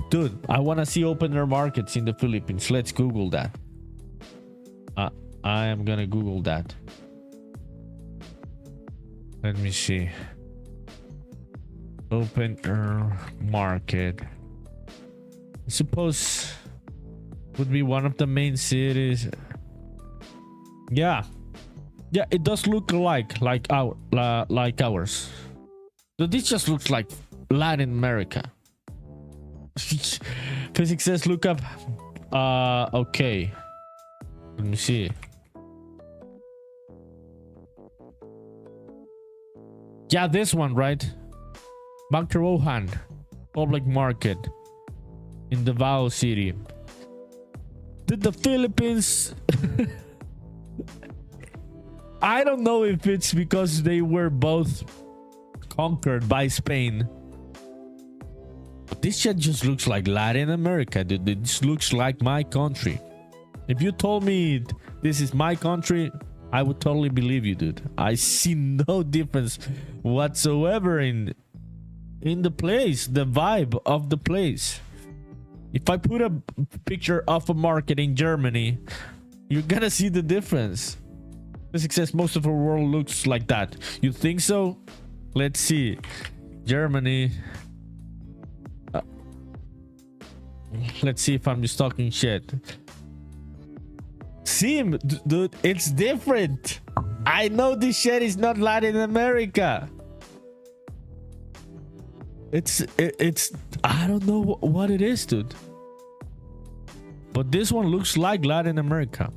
Dude, I want to see open air markets in the Philippines. Let's Google that. I am gonna Google that. Let me see. Open air market. I suppose would be one of the main cities. Yeah, it does look like ours. So this just looks like Latin America. Physics says look up. Okay, let me see. Yeah, this one, right? Bangkarohan public market in Davao City. Did the Philippines I don't know if it's because they were both conquered by Spain. But this shit just looks like Latin America, dude. It just looks like my country. If you told me this is my country, I would totally believe you, dude. I see no difference whatsoever in the place, the vibe of the place. If I put a picture of a market in Germany, you're gonna see the difference. Physics says most of the world looks like that. You think so? Let's see. Germany. Let's see if I'm just talking shit. See, dude, it's different. I know this shit is not Latin America. It's I don't know what it is, dude. But this one looks like Latin America.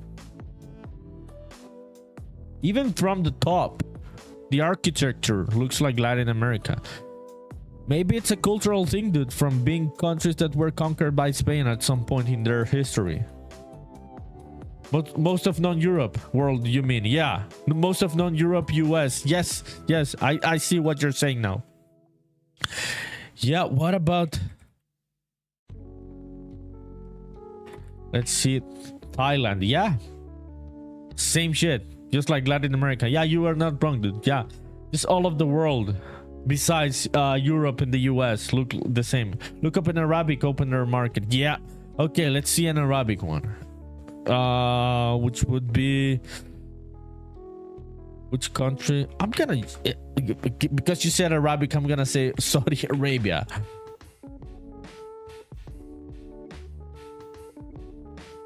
Even from the top, the architecture looks like Latin America. Maybe it's a cultural thing, dude, from being countries that were conquered by Spain at some point in their history. But most of non-Europe world, you mean? Yeah, most of non-Europe, US. Yes, I see what you're saying now. Yeah, what about... Let's see, Thailand. Yeah, same shit. Just like Latin America. Yeah, you are not wrong, dude. Yeah, just all of the world besides Europe and the US look the same. Look up an Arabic open air market. Yeah, okay, let's see an Arabic one. Which would be... Which country? I'm gonna... Because you said Arabic, I'm gonna say Saudi Arabia.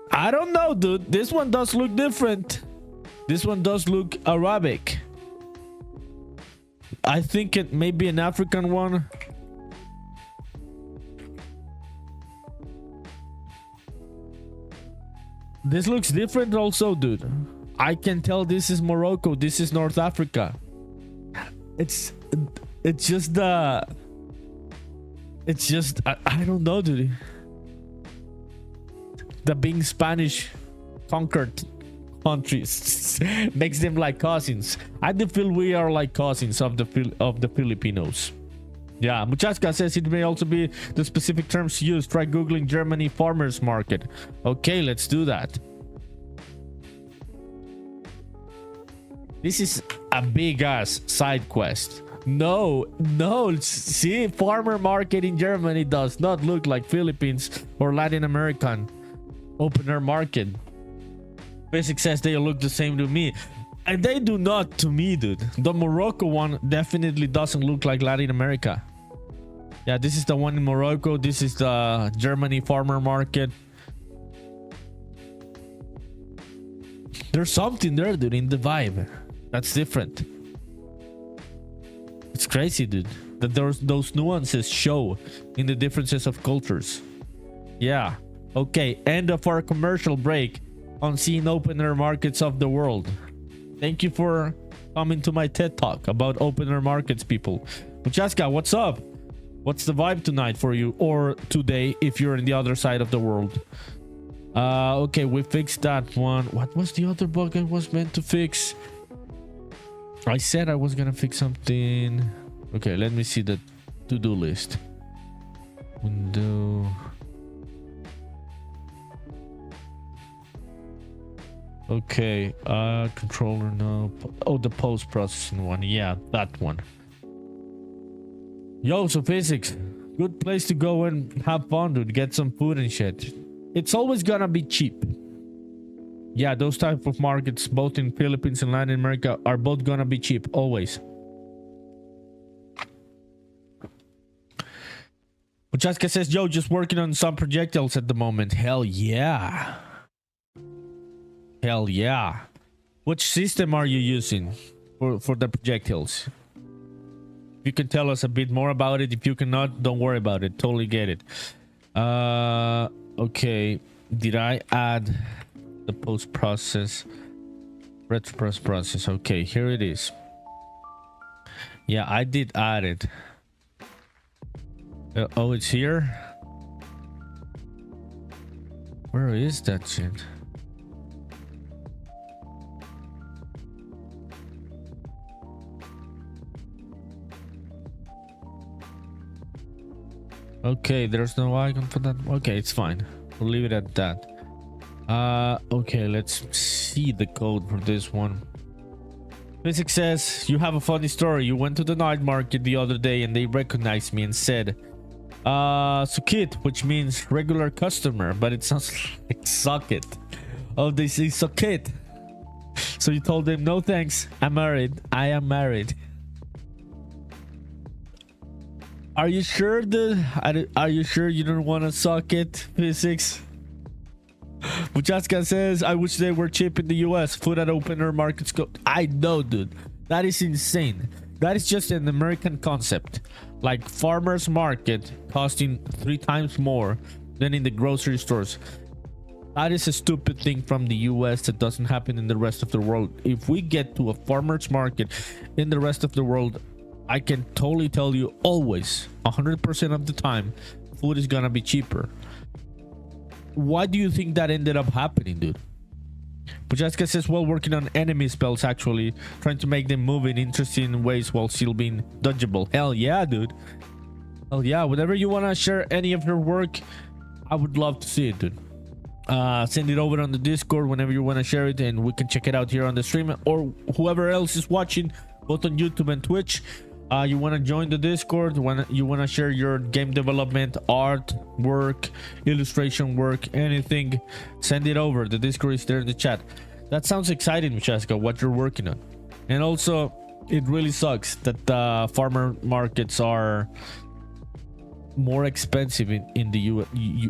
I don't know, dude. This one does look different. This one does look Arabic. I think it may be an African one. This looks different also, dude. I can tell this is Morocco. This is North Africa. It's just I don't know, dude. The being Spanish conquered countries makes them like cousins. I do feel we are like cousins of the Filipinos. Yeah, Muchaska says it may also be the specific terms used. Try googling Germany farmers market. Okay, let's do that. This is a big ass side quest. No, see, farmer market in Germany does not look like Philippines or Latin American open air market. Basic says they look the same to me, and they do not to me, dude. The Morocco one definitely doesn't look like Latin America. Yeah, this is the one in Morocco. This is the Germany farmer market. There's something there, dude, in the vibe that's different. It's crazy, dude, that those nuances show in the differences of cultures. Yeah. Okay, end of our commercial break on seeing open air markets of the world. Thank you for coming to my TED Talk about open air markets, people. Muchaska, what's up? What's the vibe tonight for you, or today if you're in the other side of the world? Okay, we fixed that one. What was the other bug I was meant to fix? I said I was gonna fix something. Okay, let me see the to-do list. Window. Okay, controller, no. Oh, the post-processing one. Yeah, that one. Yo, so physics. Good place to go and have fun, dude. Get some food and shit. It's always gonna be cheap. Yeah, those type of markets, both in Philippines and Latin America, are both gonna be cheap, always. Muchaska says, yo, just working on some projectiles at the moment. Hell yeah. Hell yeah. Which system are you using for the projectiles? If you can tell us a bit more about it. If you cannot, don't worry about it. Totally get it. Okay. Did I add the post process? Retro process. Okay, here it is. Yeah, I did add it. Oh, it's here. Where is that shit? Okay, there's no icon for that. Okay, it's fine. We'll leave it at that. Okay, let's see the code for this one. Physics says, you have a funny story. You went to the night market the other day and they recognized me and said, Sukit, which means regular customer, but it sounds like socket. Oh, they say Sukit. So you told them, no thanks, I'm married. I am married. Are you sure, dude? Are you sure you don't want to suck it, Physics? Muchaska says, I wish they were cheap in the US. Food at open air markets go. I know, dude. That is insane. That is just an American concept. Like farmers market costing 3 times more than in the grocery stores. That is a stupid thing from the US that doesn't happen in the rest of the world. If we get to a farmers market in the rest of the world, I can totally tell you always, 100% of the time, food is gonna be cheaper. Why do you think that ended up happening, dude? Pujaska says, well, working on enemy spells, actually. Trying to make them move in interesting ways while still being dodgeable. Hell yeah, dude. Hell yeah. Whenever you want to share any of your work, I would love to see it, dude. Send it over on the Discord whenever you want to share it, and we can check it out here on the stream, or whoever else is watching, both on YouTube and Twitch. You want to join the Discord, when you want to share your game development, art, work, illustration work, anything, send it over. The Discord is there in the chat. That sounds exciting, Michaska, what you're working on. And also, it really sucks that the farmer markets are more expensive in the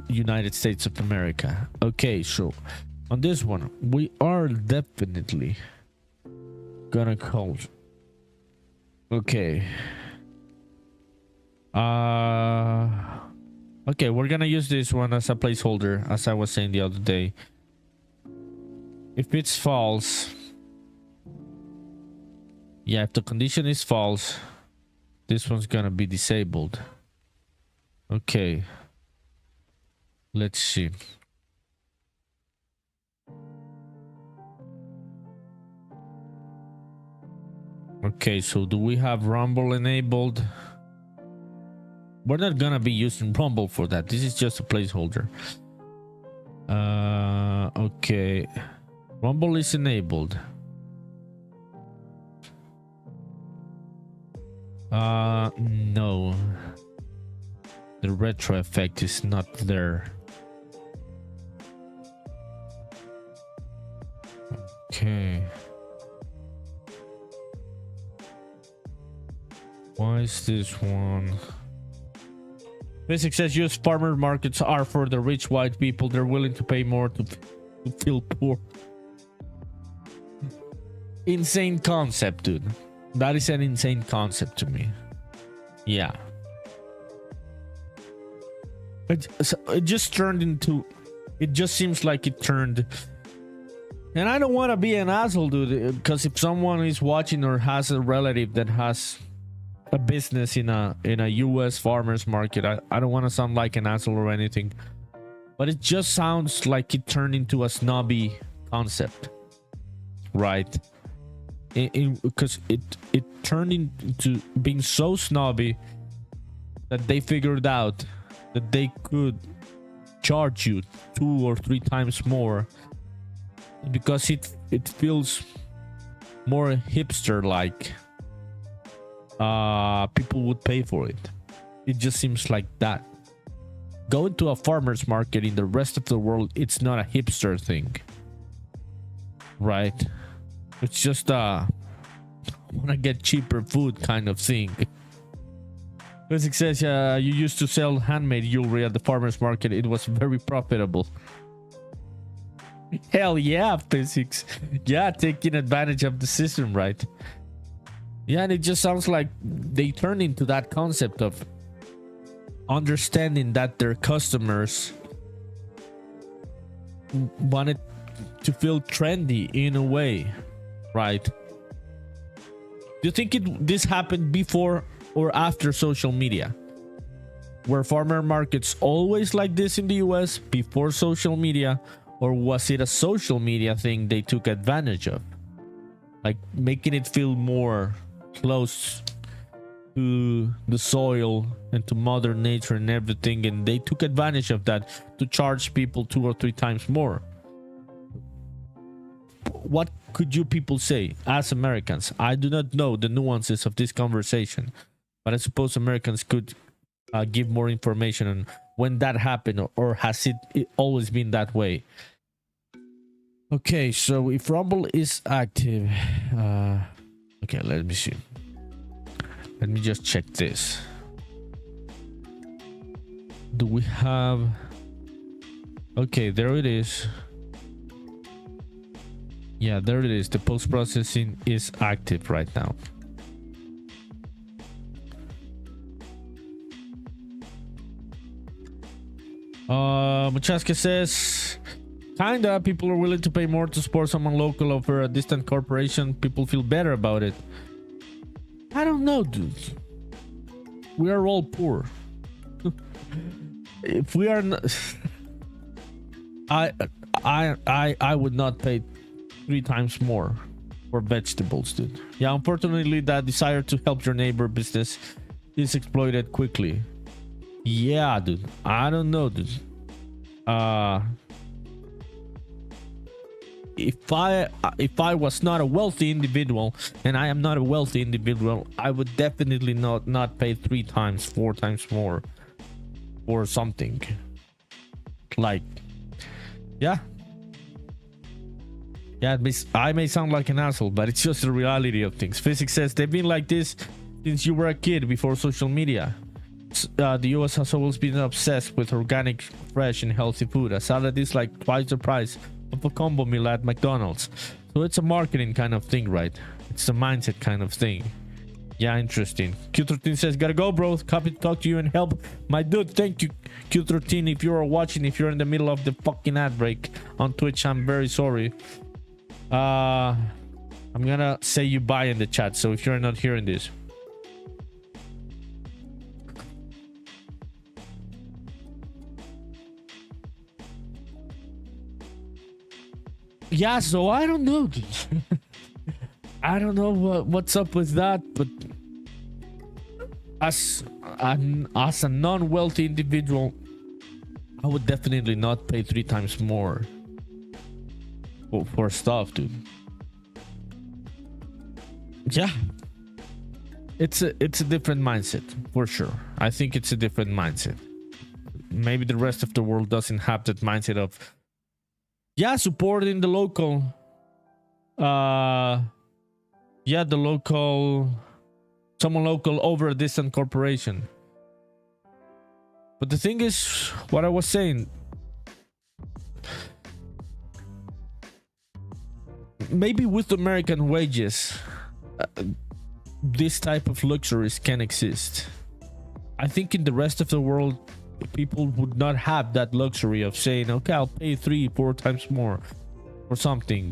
United States of America. Okay, so on this one, we are definitely gonna call. Okay. Okay, we're gonna use this one as a placeholder, as I was saying the other day. If it's false, yeah, if the condition is false, this one's gonna be disabled. Okay. Let's see. Okay, so do we have Rumble enabled? We're not gonna be using Rumble for that. This is just a placeholder. Okay. Rumble is enabled. No. The retro effect is not there. Okay. Why is this one? Physics says US farmer markets are for the rich white people. They're willing to pay more to feel poor. Insane concept, dude. That is an insane concept to me. Yeah. It just turned into... It just seems like it turned... And I don't want to be an asshole, dude, because if someone is watching or has a relative that has a business in a US farmers market, I don't want to sound like an asshole or anything, but it just sounds like it turned into a snobby concept, right? Because it turned into being so snobby that they figured out that they could charge you 2 or 3 times more because it feels more hipster like. People would pay for it. It just seems like that. Going to a farmer's market in the rest of the world, it's not a hipster thing, right? It's just wanna get cheaper food kind of thing. Physics says you used to sell handmade jewelry at the farmer's market. It was very profitable. Hell yeah, Physics. Yeah, taking advantage of the system, right? Yeah, and it just sounds like they turned into that concept of understanding that their customers wanted to feel trendy in a way, right? Do you think this happened before or after social media? Were farmer markets always like this in the US before social media, or was it a social media thing they took advantage of? Like making it feel more close to the soil and to mother nature and everything, and they took advantage of that to charge people 2 or 3 times more. What could you people say as Americans? I do not know the nuances of this conversation, but I suppose Americans could give more information on when that happened, or has it always been that way? Okay, so if Rumble is active, okay, let me see. Let me just check this. Do we have... Okay, there it is. Yeah, there it is. The post-processing is active right now. Machaska says, kinda, people are willing to pay more to support someone local over a distant corporation. People feel better about it. I don't know, dude. We are all poor. If we are not... I would not pay 3 times more for vegetables, dude. Yeah, unfortunately, that desire to help your neighbor business is exploited quickly. Yeah, dude. I don't know, dude. If I was not a wealthy individual, and I am not a wealthy individual, I would definitely not pay 3 times, 4 times more for something. Like, yeah. Yeah, I may sound like an asshole, but it's just the reality of things. Physics says they've been like this since you were a kid, before social media. The US has always been obsessed with organic, fresh, and healthy food. A salad is like twice the price of a combo meal at McDonald's. So it's a marketing kind of thing, right? It's a mindset kind of thing. Yeah, interesting. Q13 says, gotta go, bro. Happy to talk to you and help. My dude, thank you, Q13. If you're watching, if you're in the middle of the fucking ad break on Twitch, I'm very sorry. I'm gonna say you bye in the chat, so if you're not hearing this. Yeah, so I don't know. I don't know what's up with that, but as a non-wealthy individual, I would definitely not pay 3 times more for stuff, dude. Yeah, it's a different mindset for sure. I think it's a different mindset. Maybe the rest of the world doesn't have that mindset of, yeah, supporting the local, yeah, the local, someone local over a distant corporation. But the thing is, what I was saying, maybe with American wages, this type of luxuries can exist. I think in the rest of the world, people would not have that luxury of saying, okay, I'll pay 3-4 times more for something,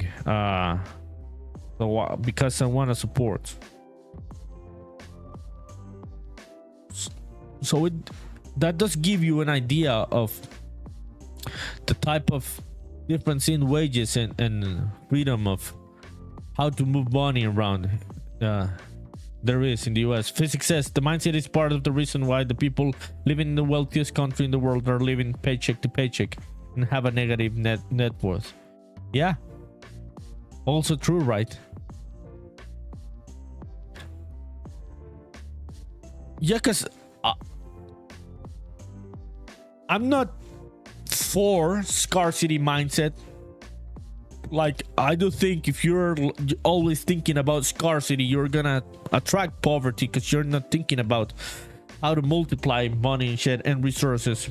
because I want to support. So that does give you an idea of the type of difference in wages and freedom of how to move money around there is in the US. Physics says the mindset is part of the reason why the people living in the wealthiest country in the world are living paycheck to paycheck and have a negative net worth. Yeah, also true, right? Yeah, because I'm not for scarcity mindset. Like, I do think if you're always thinking about scarcity, you're gonna attract poverty, because you're not thinking about how to multiply money and shit and resources.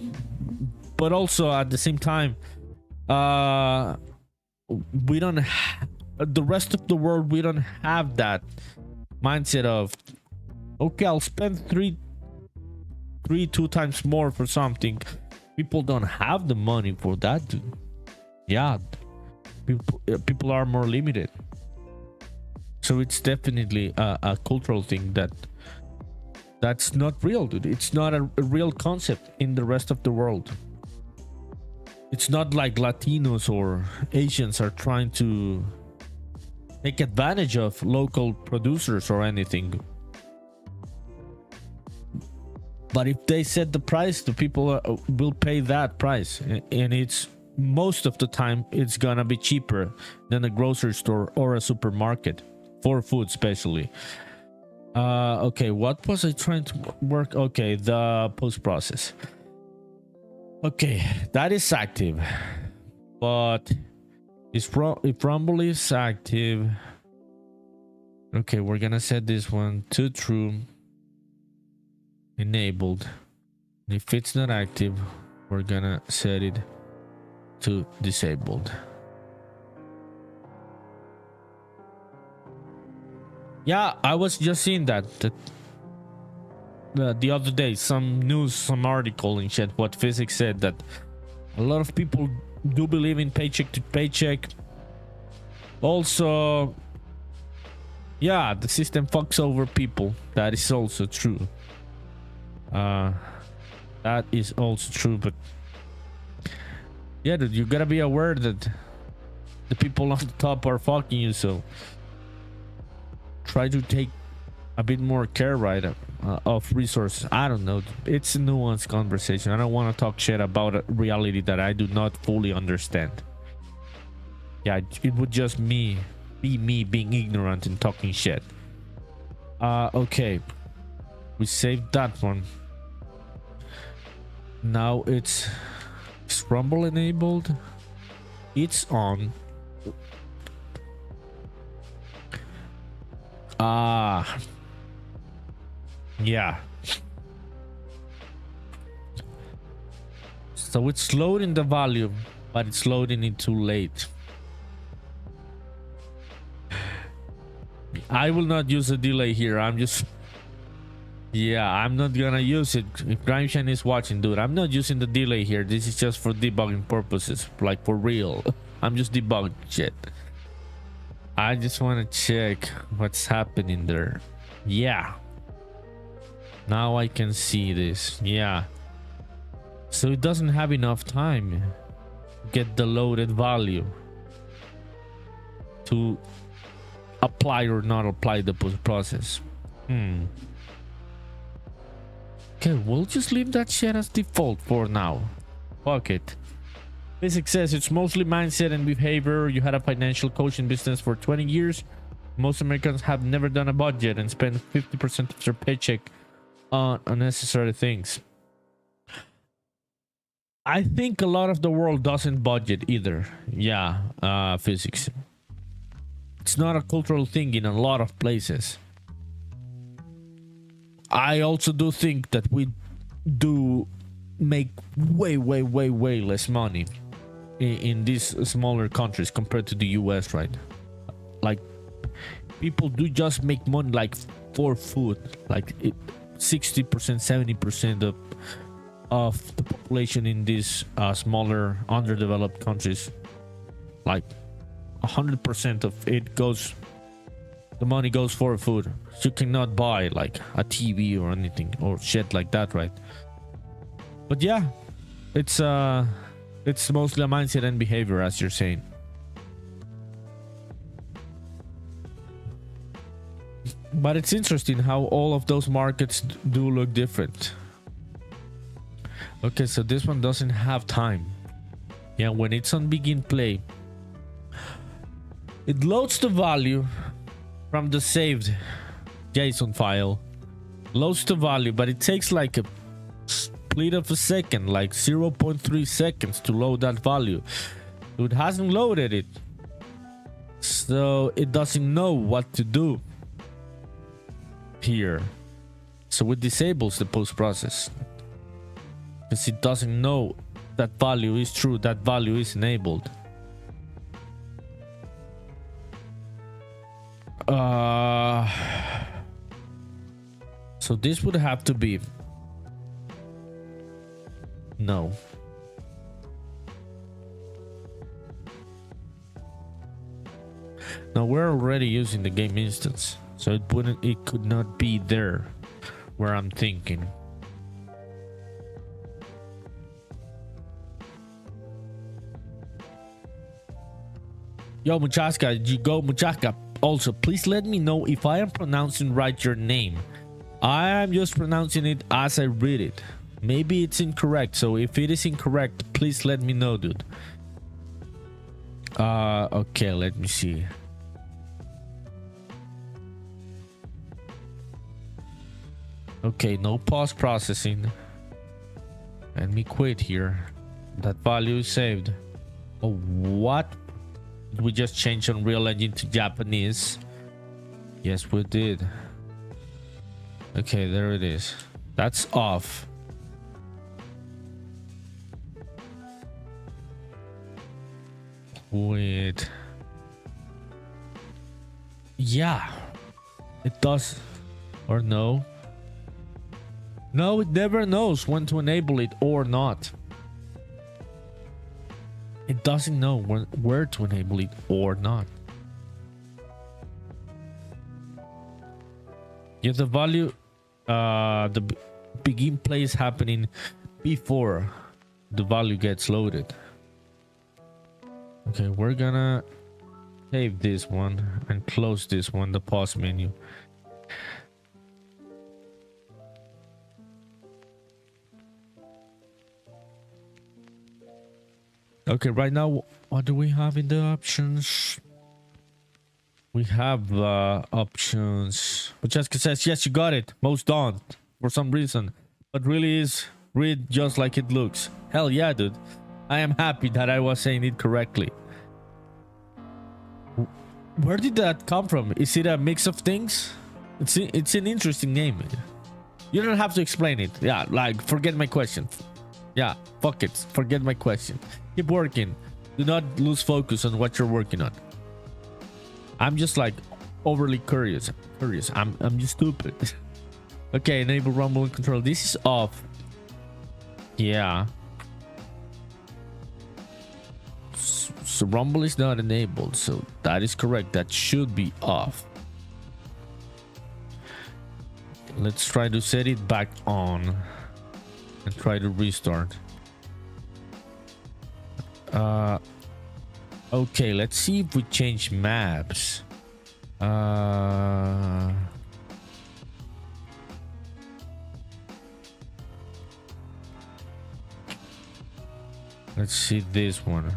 But also at the same time, we don't the rest of the world, we don't have that mindset of, okay, I'll spend two times more for something. People don't have the money for that, dude. Yeah, people are more limited. So it's definitely a cultural thing that's not real, dude. It's not a real concept in the rest of the world. It's not like Latinos or Asians are trying to take advantage of local producers or anything. But if they set the price, the people will pay that price, and it's most of the time it's gonna be cheaper than a grocery store or a supermarket for food, especially. Okay, what was I trying to work? Okay, the post process. Okay, that is active, but if Rumble is active, okay, we're gonna set this one to true, enabled. If it's not active, we're gonna set it to disabled. Yeah, I was just seeing that the other day, some article and shit, what physics said, that a lot of people do believe in paycheck to paycheck. Also, yeah, the system fucks over people. That is also true. That is also true, but yeah, dude, you gotta be aware that the people on the top are fucking you, so try to take a bit more care, right, of resources. I don't know, it's a nuanced conversation. I don't want to talk shit about a reality that I do not fully understand. Yeah, it would just be me being ignorant and talking shit. Okay, we saved that one. Now it's Rumble enabled. It's on. Yeah. So it's loading the volume, but it's loading it too late. I will not use a delay here. I'm not gonna use it. If Grimeshine is watching, dude, I'm not using the delay here. This is just for debugging purposes, like for real. I'm just debugging shit. I just want to check what's happening there. Yeah, now I can see this. Yeah, so it doesn't have enough time to get the loaded value to apply or not apply the post process. Okay, we'll just leave that shit as default for now. Fuck it. Physics says it's mostly mindset and behavior. You had a financial coaching business for 20 years. Most Americans have never done a budget and spend 50% of their paycheck on unnecessary things. I think a lot of the world doesn't budget either. Yeah, physics. It's not a cultural thing in a lot of places. I also do think that we do make way less money in these smaller countries compared to the US, right? Like, people do just make money like for food, like 60%, 70% of the population in these smaller underdeveloped countries, like 100% of it goes, the money goes for food. So you cannot buy like a TV or anything or shit like that, right? But yeah, it's mostly a mindset and behavior, as you're saying. But it's interesting how all of those markets do look different. Okay, so this one doesn't have time. Yeah, when it's on begin play, it loads the value from the saved JSON file. Loads the value, but it takes like a split of a second, like 0.3 seconds to load that value. So it hasn't loaded it. So it doesn't know what to do here. So it disables the post process. Because it doesn't know that value is true, that value is enabled. So this would have to be no. Now we're already using the game instance, so it could not be there where I'm thinking. Yo, Muchaska, you go, Muchaska. Also, please let me know if I am pronouncing right your name. I am just pronouncing it as I read it. Maybe it's incorrect, so if it is incorrect, please let me know, dude. Okay, let me see. Okay, no pause processing. Let me quit here. That value is saved. Oh, what? We just changed Unreal Engine to Japanese. Yes, we did. Okay, there it is. That's off. Wait. Yeah, it does. Or no? No, it never knows when to enable it or not. It doesn't know where to enable it or not. Yeah, the value, the begin play is happening before the value gets loaded. Okay, we're gonna save this one and close this one, the pause menu. Okay, right now, what do we have in the options? We have options. But Jessica says, yes, you got it. Most don't for some reason. But really is read just like it looks. Hell yeah, dude. I am happy that I was saying it correctly. Where did that come from? Is it a mix of things? It's an interesting name. You don't have to explain it. Yeah, like, forget my question. Yeah, fuck it. Forget my question. Keep working. Do not lose focus on what you're working on. I'm just like overly curious. I'm just stupid. Okay, enable rumble and control. This is off. Yeah. So rumble is not enabled. So that is correct. That should be off. Let's try to set it back on and try to restart. Okay, let's see if we change maps. Let's see this one.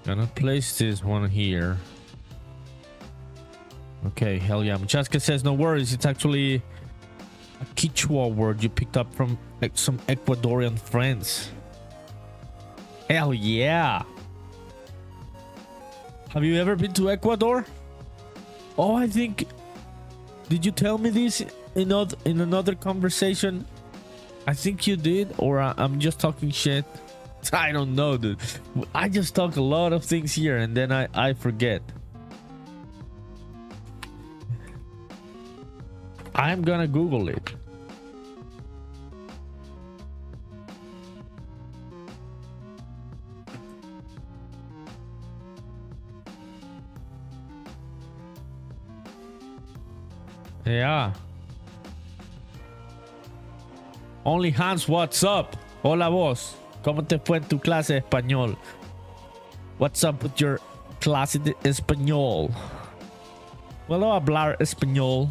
Gonna place this one here. Okay, hell yeah. Muchaska says no worries, it's actually a Quechua word you picked up from some Ecuadorian friends. Hell yeah. Have you ever been to Ecuador? Oh, I think, did you tell me this in another conversation? I think you did, or I'm just talking shit. I don't know, dude. I just talk a lot of things here and then I forget. I'm gonna Google it. Yeah. Only Hans, what's up? Hola vos. ¿Cómo te fue en tu clase de español? What's up with your clase de español? ¿Puedo hablar español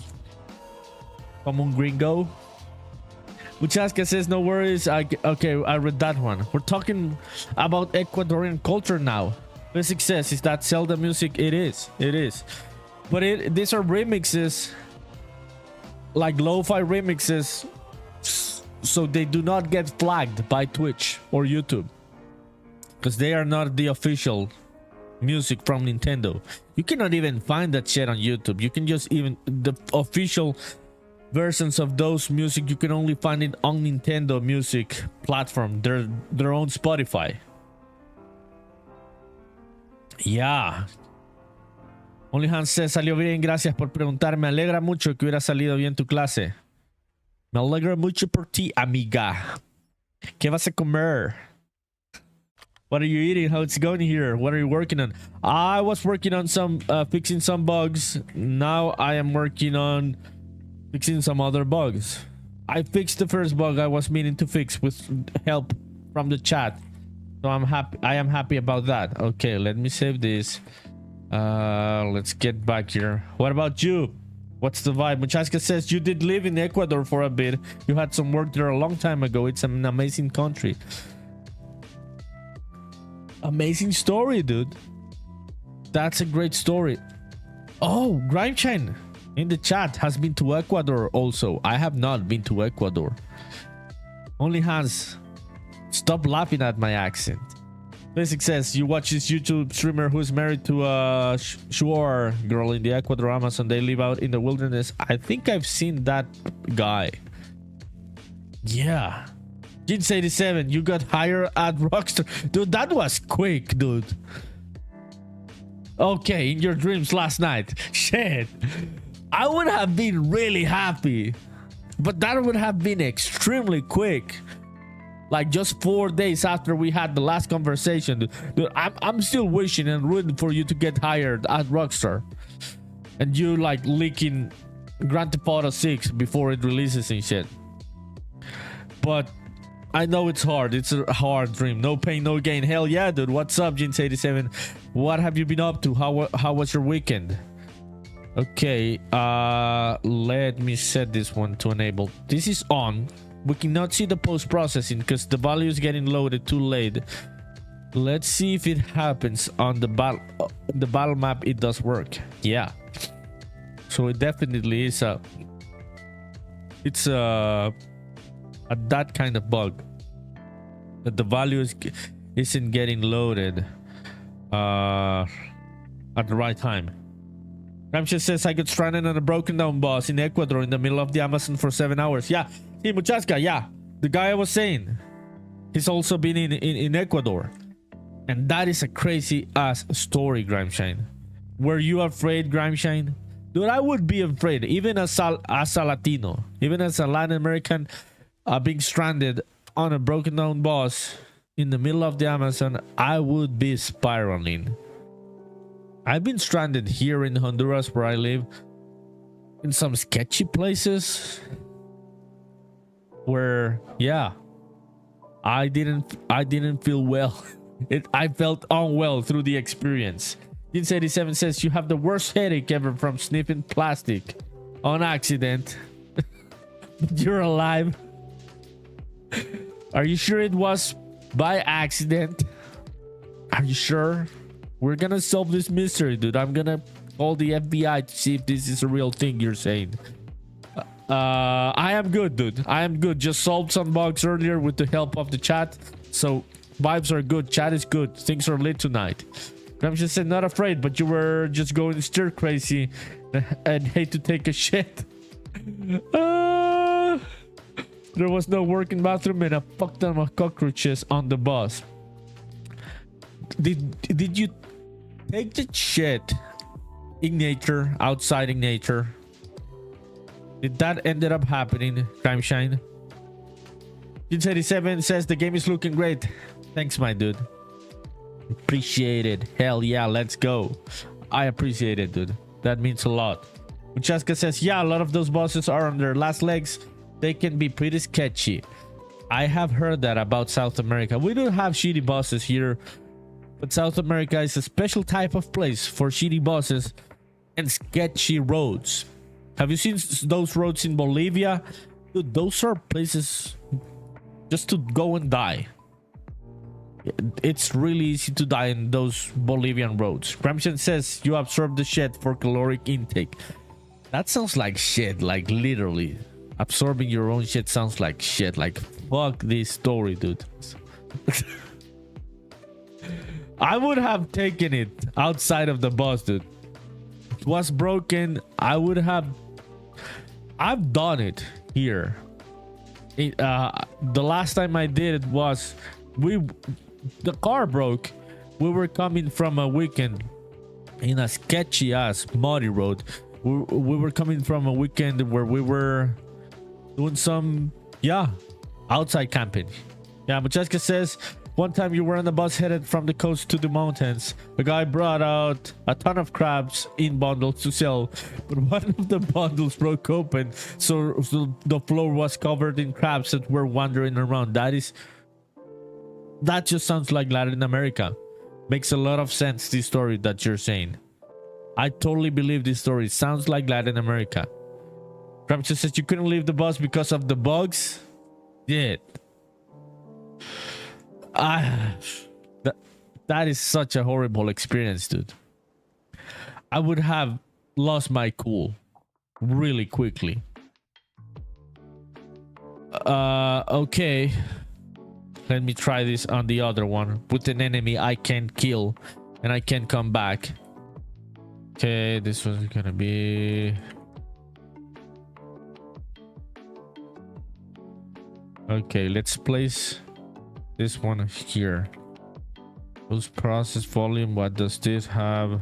como un gringo? Muchas gracias, no worries. Okay, I read that one. We're talking about Ecuadorian culture now. The success is that Zelda music. It is. But these are remixes, like lo-fi remixes, so they do not get flagged by Twitch or YouTube, because they are not the official music from Nintendo. You cannot even find that shit on YouTube. You can just even the official versions of those music, you can only find it on Nintendo music platform, their own Spotify. Yeah. Only Hans says, salió bien, gracias por preguntar. Me alegra mucho que hubiera salido bien tu clase. Me alegra mucho por ti, amiga. ¿Qué vas a comer? What are you eating? How it's going here? What are you working on? I was working on some fixing some bugs. Now I am working on fixing some other bugs. I fixed the first bug I was meaning to fix with help from the chat. So I'm happy. I am happy about that. Okay, let me save this. Let's get back here. What about you? What's the vibe? Muchaska says you did live in Ecuador for a bit. You had some work there a long time ago. It's an amazing country. Amazing story, dude. That's a great story. Oh, Grimeshine in the chat has been to Ecuador also. I have not been to Ecuador. Only Hans, stop laughing at my accent. Basic says you watch this YouTube streamer who's married to a Shuar girl in the Ecuador Amazon. They live out in the wilderness. I think I've seen that guy. Yeah. Jins87, you got hired at Rockstar. Dude, that was quick, dude. Okay, in your dreams last night. Shit. I would have been really happy, but that would have been extremely quick. Like just 4 days after we had the last conversation. Dude, I'm still wishing and rooting for you to get hired at Rockstar. And you like leaking Grand Theft Auto 6 before it releases and shit. But I know it's hard. It's a hard dream. No pain, no gain. Hell yeah, dude. What's up, Jins87? What have you been up to? How was your weekend? Okay, let me set this one to enable. This is on. We cannot see the post-processing because the value is getting loaded too late. Let's see if it happens on the battle map. It does work. Yeah. So it definitely is a that kind of bug that the value isn't getting loaded at the right time. Ramsha says I got stranded on a broken down bus in Ecuador in the middle of the Amazon for 7 hours. Yeah, hey, Muchaska, yeah, the guy I was saying, he's also been in Ecuador, and that is a crazy ass story. Grimeshine, were you afraid, Grimeshine? Dude, I would be afraid, even as a Latino, even as a Latin American, being stranded on a broken down bus in the middle of the Amazon. I would be spiraling. I've been stranded here in Honduras where I live in some sketchy places where, yeah, I didn't feel well. I felt unwell through the experience. Jins87 says you have the worst headache ever from sniffing plastic on accident. But you're alive. Are you sure it was by accident? Are you sure? We're gonna solve this mystery, dude. I'm gonna call the FBI to see if this is a real thing you're saying. I am good, dude. I am good. Just solved some bugs earlier with the help of the chat. So vibes are good. Chat is good. Things are lit tonight. I'm just said not afraid, but you were just going stir crazy and hate to take a shit. There was no working bathroom and a fuck ton of cockroaches on the bus. Did you take the shit in nature, outside in nature? Did that ended up happening, Crime Shine? Jin87 says the game is looking great. Thanks, my dude. Appreciate it. Hell yeah, let's go. I appreciate it, dude. That means a lot. Uchaska says, yeah, a lot of those bosses are on their last legs. They can be pretty sketchy. I have heard that about South America. We don't have shitty bosses here, but South America is a special type of place for shitty bosses and sketchy roads. Have you seen those roads in Bolivia? Dude, those are places just to go and die. It's really easy to die in those Bolivian roads. Cramshan says you absorb the shit for caloric intake. That sounds like shit, like literally. Absorbing your own shit sounds like shit. Like, fuck this story, dude. I would have taken it outside of the bus, dude. It was broken. I've done it here. The last time I did it was the car broke. We were coming from a weekend in a sketchy ass muddy road. We were coming from a weekend where we were doing some outside camping. Yeah, Macheska says one time you were on the bus headed from the coast to the mountains. The guy brought out a ton of crabs in bundles to sell, but one of the bundles broke open, so the floor was covered in crabs that were wandering around. That just sounds like Latin America. Makes a lot of sense, this story that you're saying. I totally believe this story. Sounds like Latin America. Ramsey says you couldn't leave the bus because of the bugs. Yeah. That is such a horrible experience, dude. I would have lost my cool really quickly. Okay. Let me try this on the other one. With an enemy I can kill and I can come back. Okay, this one's gonna be... Okay, let's place this one here. Those process volume, what does this have?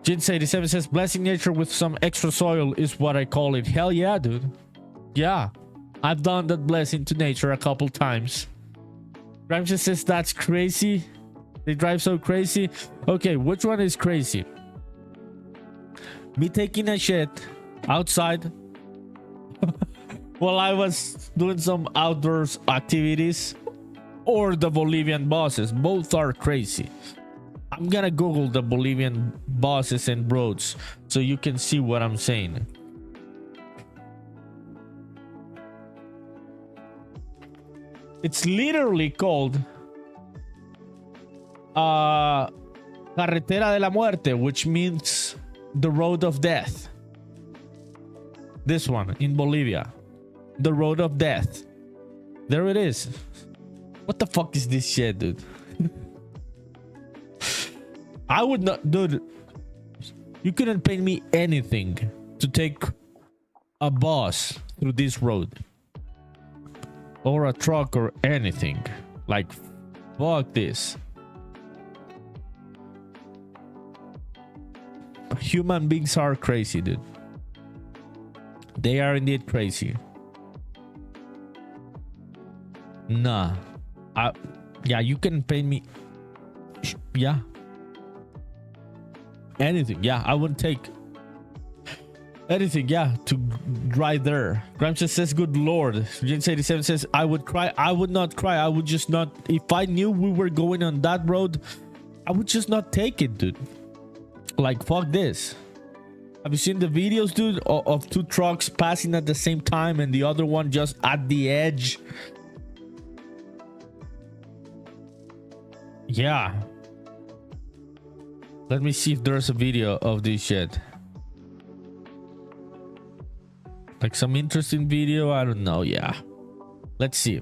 Jins87 says blessing nature with some extra soil is what I call it. Hell yeah, dude. Yeah, I've done that blessing to nature a couple times. Ramsey says that's crazy. They drive so crazy. Okay, which one is crazy? Me taking a shit outside while I was doing some outdoors activities, or the Bolivian bosses. Both are crazy. I'm gonna Google the Bolivian bosses and roads so you can see what I'm saying. It's literally called Carretera de la Muerte, which means the road of death. This one in Bolivia, the road of death. There it is. What the fuck is this shit, dude? I would not, dude. You couldn't pay me anything to take a bus through this road or a truck or anything. Like, fuck this. Human beings are crazy, dude. They are indeed crazy. Nah. Yeah, you can pay me. Yeah. Anything. Yeah, I wouldn't take anything. Yeah, to drive there. Gramsci says, good lord. Jins87 says, I would cry. I would not cry. I would just not. If I knew we were going on that road, I would just not take it, dude. Like, fuck this. Have you seen the videos, dude, of two trucks passing at the same time and the other one just at the edge? Yeah. Let me see if there's a video of this shit. Like some interesting video, I don't know. Yeah. Let's see.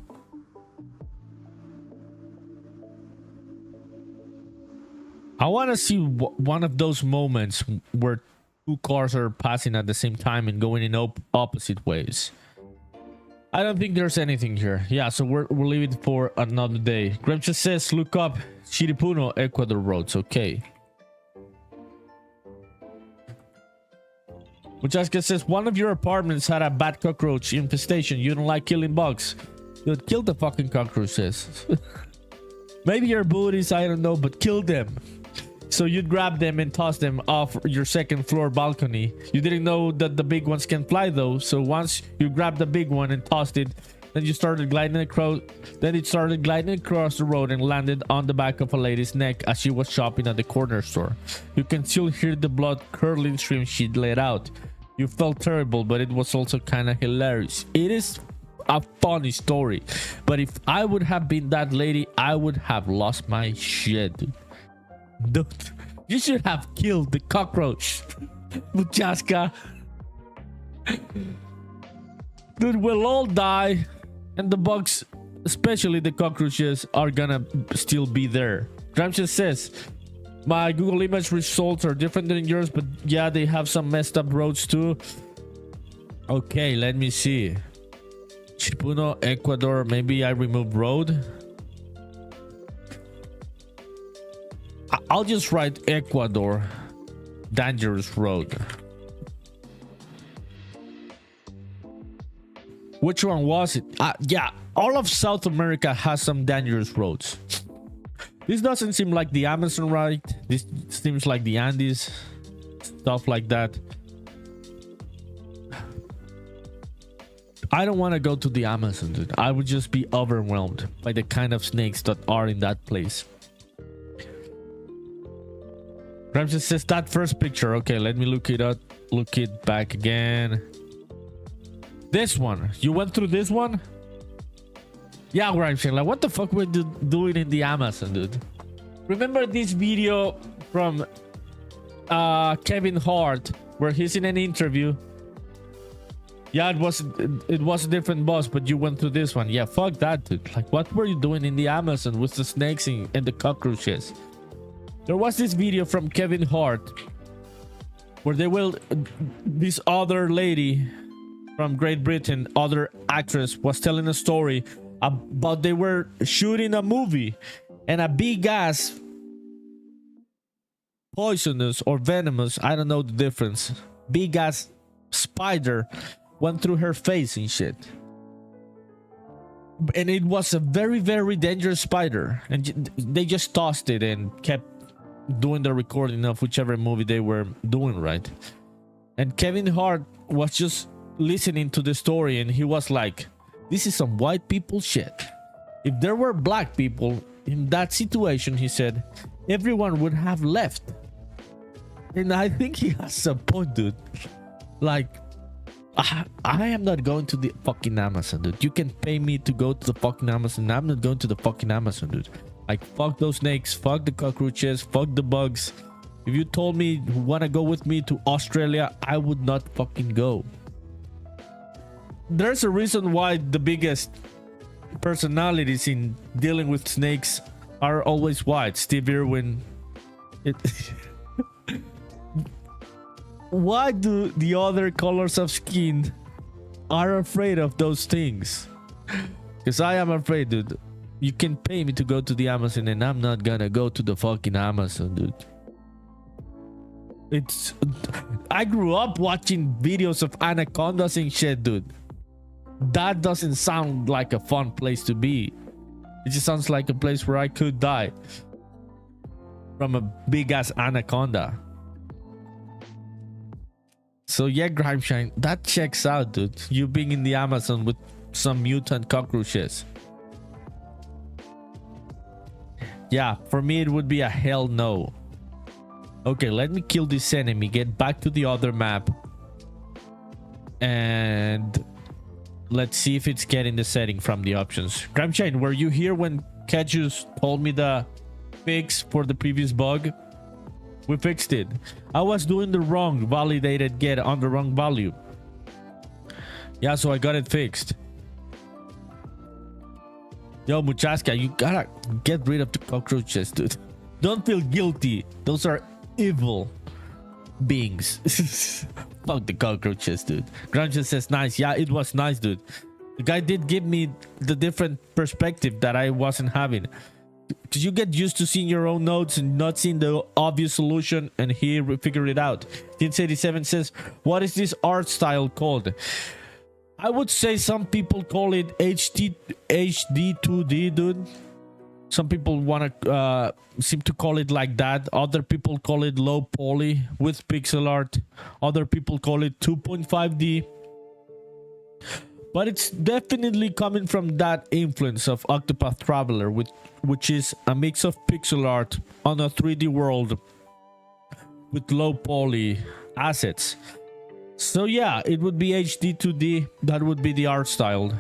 I want to see one of those moments where two cars are passing at the same time and going in opposite ways. I don't think there's anything here. Yeah, so we'll leave it for another day. Gramsha says, look up Chiripuno, Ecuador roads. Okay. Muchaska says, one of your apartments had a bad cockroach infestation. You don't like killing bugs. Dude, kill the fucking cockroaches. Maybe your booties, I don't know, but kill them. So you'd grab them and toss them off your second floor balcony. You didn't know that the big ones can fly though. So once you grabbed the big one and tossed it, then it started gliding across the road and landed on the back of a lady's neck as she was shopping at the corner store. You can still hear the blood curdling scream she let out. You felt terrible, but it was also kind of hilarious. It is a funny story, but if I would have been that lady, I would have lost my shit, dude. Dude, you should have killed the cockroach. Muchaska. Dude, we'll all die, and the bugs, especially the cockroaches, are gonna still be there. Gramsci says, my Google image results are different than yours, but yeah, they have some messed up roads too. Okay, let me see. Chipuno, Ecuador. Maybe I remove road. I'll just write Ecuador. Dangerous road. Which one was it? Yeah, all of South America has some dangerous roads. This doesn't seem like the Amazon, right? This seems like the Andes. Stuff like that. I don't want to go to the Amazon, dude. I would just be overwhelmed by the kind of snakes that are in that place. Ramses says that first picture. Okay, let me look it up. Look it back again. This one. You went through this one? Yeah, Ramses. Like, what the fuck were you doing in the Amazon, dude? Remember this video from Kevin Hart where he's in an interview? Yeah, it was a different boss, but you went through this one. Yeah, fuck that, dude. Like, what were you doing in the Amazon with the snakes and the cockroaches? There was this video from Kevin Hart where this other lady from Great Britain, other actress, was telling a story about they were shooting a movie and a big ass poisonous or venomous, I don't know the difference, big ass spider went through her face and shit. And it was a very, very dangerous spider. And they just tossed it and kept doing the recording of whichever movie they were doing, right? And Kevin Hart was just listening to the story and he was like, this is some white people shit. If there were black people in that situation, he said, everyone would have left. And I think he has a point, dude. Like, I am not going to the fucking Amazon, dude. You can pay me to go to the fucking Amazon. I'm not going to the fucking Amazon, dude. Like, fuck those snakes, fuck the cockroaches, fuck the bugs. If you told me you want to go with me to Australia, I would not fucking go. There's a reason why the biggest personalities in dealing with snakes are always white. Steve Irwin. Why do the other colors of skin are afraid of those things? Because I am afraid, dude. You can pay me to go to the Amazon and I'm not gonna go to the fucking Amazon, dude. I grew up watching videos of anacondas and shit, dude. That doesn't sound like a fun place to be. It just sounds like a place where I could die from a big ass anaconda. So yeah, Grimeshine, that checks out, dude. You being in the Amazon with some mutant cockroaches. Yeah, for me it would be a hell no. Okay, let me kill this enemy, get back to the other map, and let's see if it's getting the setting from the options. Gramshine, were you here when Kajus told me the fix for the previous bug? We fixed it. I was doing the wrong validated get on the wrong value. Yeah, so I got it fixed. Yo, Muchaska, you gotta get rid of the cockroaches, dude. Don't feel guilty. Those are evil beings. Fuck the cockroaches, dude. Grunge says nice. Yeah, it was nice, dude. The guy did give me the different perspective that I wasn't having. Because you get used to seeing your own notes and not seeing the obvious solution, and he figured it out. Teens87 says, what is this art style called? I would say some people call it HD2D, dude. Some people want to seem to call it like that. Other people call it low poly with pixel art. Other people call it 2.5D. But it's definitely coming from that influence of Octopath Traveler, which is a mix of pixel art on a 3D world with low poly assets. So yeah, it would be HD2D. That would be the art style,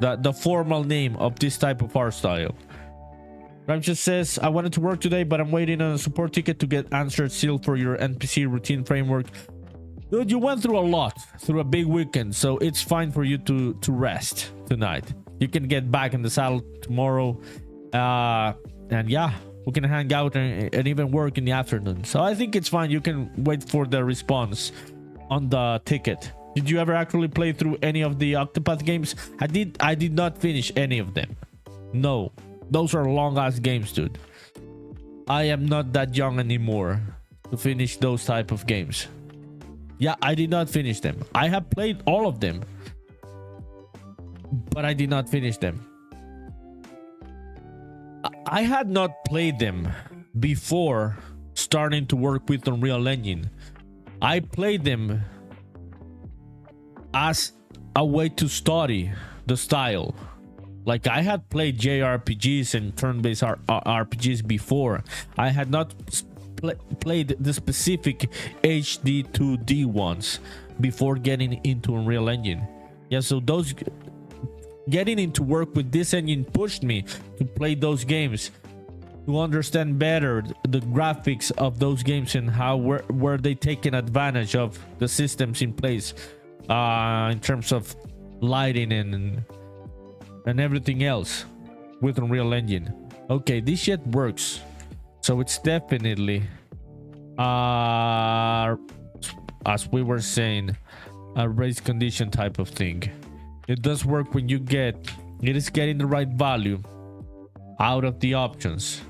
the formal name of this type of art style. Ram just says, I wanted to work today, but I'm waiting on a support ticket to get answered still for your NPC routine framework. Dude, you went through a lot, through a big weekend, so it's fine for you to rest tonight. You can get back in the saddle tomorrow, and yeah, we can hang out and even work in the afternoon. So I think it's fine. You can wait for the response on the ticket. Did you ever actually play through any of the Octopath games? I did not finish any of them. No, those are long-ass games, dude. I am not that young anymore to finish those type of games. Yeah, I did not finish them. I have played all of them, but I did not finish them. I had not played them before starting to work with Unreal Engine. I played them as a way to study the style. Like, I had played JRPGs and turn-based RPGs before. I had not played the specific HD2D ones before getting into Unreal Engine. Yeah, so those getting into work with this engine pushed me to play those games, to understand better the graphics of those games and how were they taking advantage of the systems in place in terms of lighting and everything else with Unreal Engine. Okay, this shit works. So it's definitely, as we were saying, a race condition type of thing. It does work when it is getting the right value out of the options.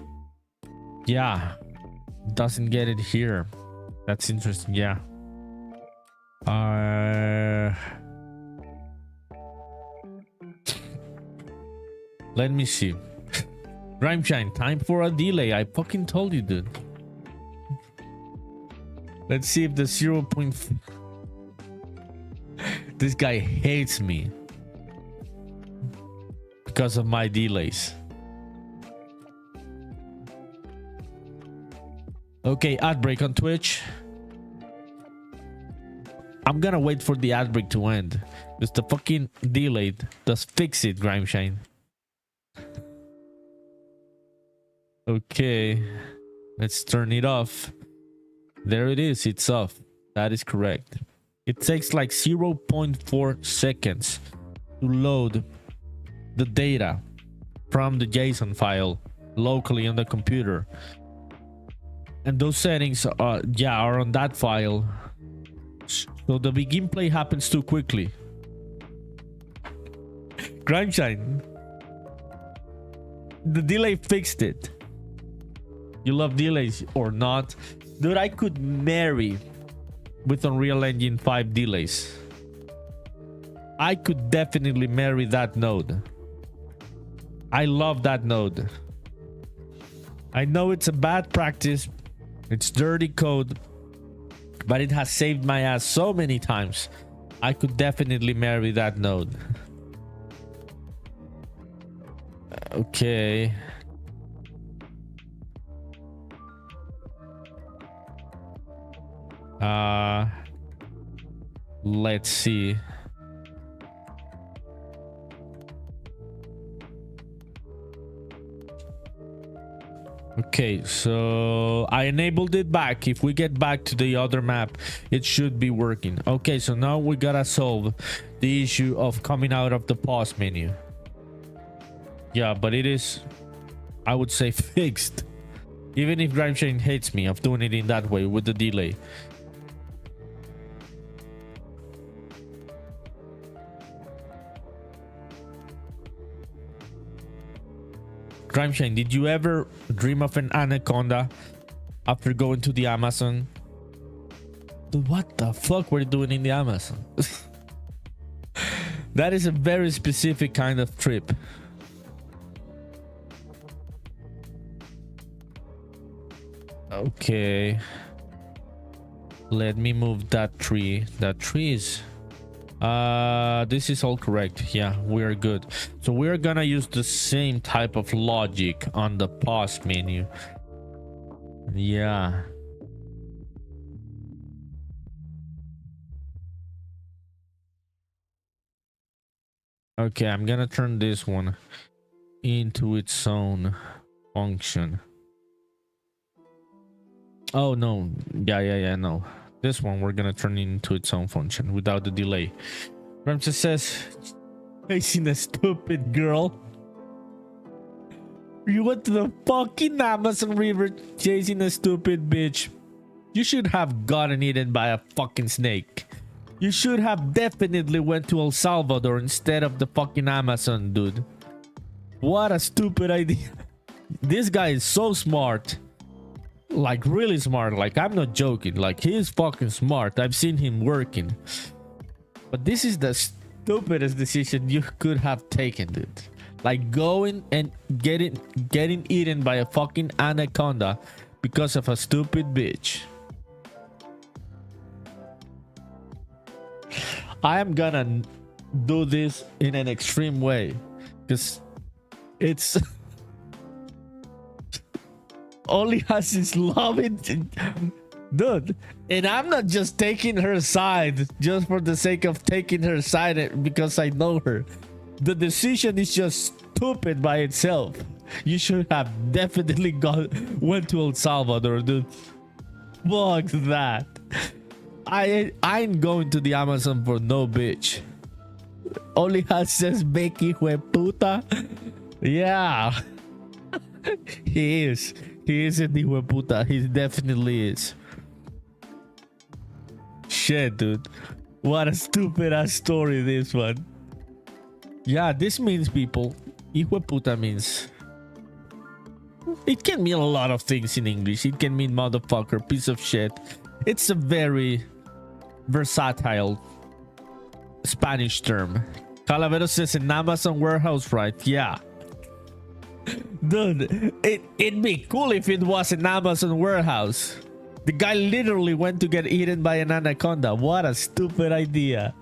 Yeah, doesn't get it here. That's interesting. Yeah. Let me see. Grimeshine, time for a delay. I fucking told you, dude. Let's see if the 0. This guy hates me because of my delays. Okay, ad break on Twitch. I'm gonna wait for the ad break to end. It's the fucking delayed. Just fix it, Grimeshine. Okay, let's turn it off. There it is, it's off. That is correct. It takes like 0.4 seconds to load the data from the JSON file locally on the computer. And those settings are on that file. So the begin play happens too quickly. Grimeshine, the delay fixed it. You love delays or not? Dude, I could marry with Unreal Engine 5 delays. I could definitely marry that node. I love that node. I know it's a bad practice. It's dirty code. But it has saved my ass so many times. I could definitely marry that node. Okay. Let's see. Okay, so I enabled it back. If we get back to the other map, it should be working. Okay, so now we gotta solve the issue of coming out of the pause menu. Yeah, but it is, I would say, fixed. Even if Grimeshine hates me of doing it in that way with the delay. Grimeshine, did you ever dream of an anaconda after going to the Amazon? Dude, what the fuck were you doing in the Amazon? That is a very specific kind of trip. Okay. Let me move that tree. That tree is... this is all correct. Yeah, we're good. So we're gonna use the same type of logic on the pause menu. Yeah. Okay, I'm gonna turn this one into its own function. Oh no, yeah, no. This one we're gonna turn into its own function without the delay. Ramses says, chasing a stupid girl. You went to the fucking Amazon River chasing a stupid bitch. You should have gotten eaten by a fucking snake. You should have definitely went to El Salvador instead of the fucking Amazon, dude. What a stupid idea. This guy is so smart. Like really smart. Like I'm not joking. Like he's fucking smart. I've seen him working. But this is the stupidest decision you could have taken, dude. Like going and getting eaten by a fucking anaconda because of a stupid bitch. I am gonna do this in an extreme way because it's only has his love in, dude. And I'm not just taking her side just for the sake of taking her side because I know her. The decision is just stupid by itself. You should have definitely went to El Salvador, dude. Fuck that. I ain't going to the Amazon for no bitch. Only has says Becky hueputa. Yeah. He is. He is in the hueputa. He definitely is. Shit, dude. What a stupid ass story this one. Yeah, this means people. Hijueputa means... It can mean a lot of things in English. It can mean motherfucker, piece of shit. It's a very versatile Spanish term. Calavero says an Amazon warehouse, right? Yeah. Dude, it'd be cool if it was an Amazon warehouse. The guy literally went to get eaten by an anaconda. What a stupid idea.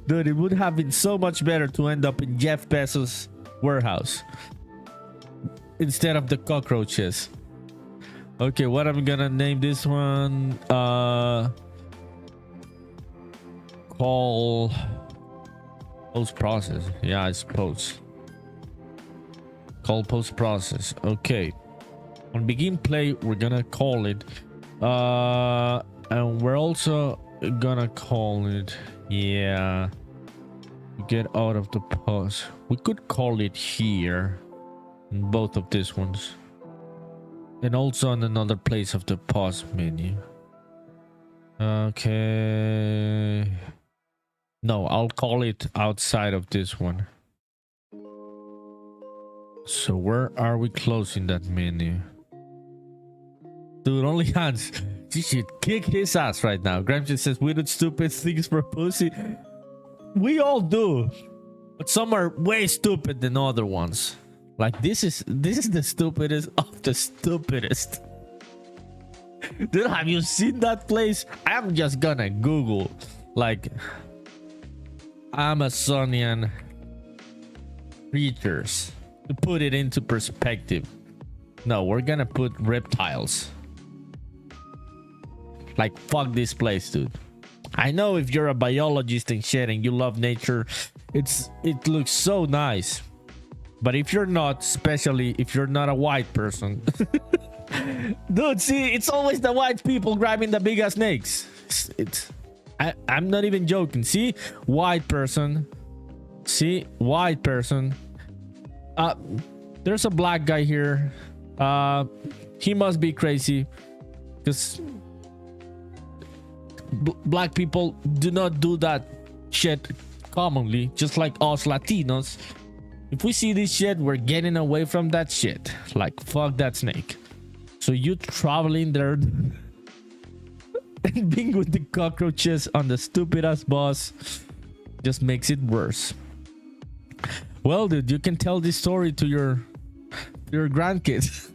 Dude, it would have been so much better to end up in Jeff Bezos' warehouse instead of the cockroaches. Okay, what I'm gonna name this one? Call post process. Yeah, I suppose. Call post process. Okay. On begin play, we're gonna call it. And we're also gonna call it. Yeah. Get out of the pause. We could call it here. In both of these ones. And also in another place of the pause menu. Okay. No, I'll call it outside of this one. So where are we closing that menu? Dude, only Hans. You should kick his ass right now. Gramsci says we do stupid things for pussy. We all do. But some are way stupid than other ones. Like this is the stupidest of the stupidest. Dude, have you seen that place? I'm just gonna Google like Amazonian creatures to put it into perspective. No, we're gonna put reptiles. Like fuck this place, dude. I know if you're a biologist and shit and you love nature, it looks so nice. But if you're not, especially if you're not a white person, dude, see, it's always the white people grabbing the big ass snakes. I'm not even joking. See, white person. See, white person. There's a black guy here. He must be crazy because black people do not do that shit commonly, just like us Latinos. If we see this shit, we're getting away from that shit. Like, fuck that snake. So you traveling there and being with the cockroaches on the stupid ass boss just makes it worse. Well, dude, you can tell this story to your grandkids.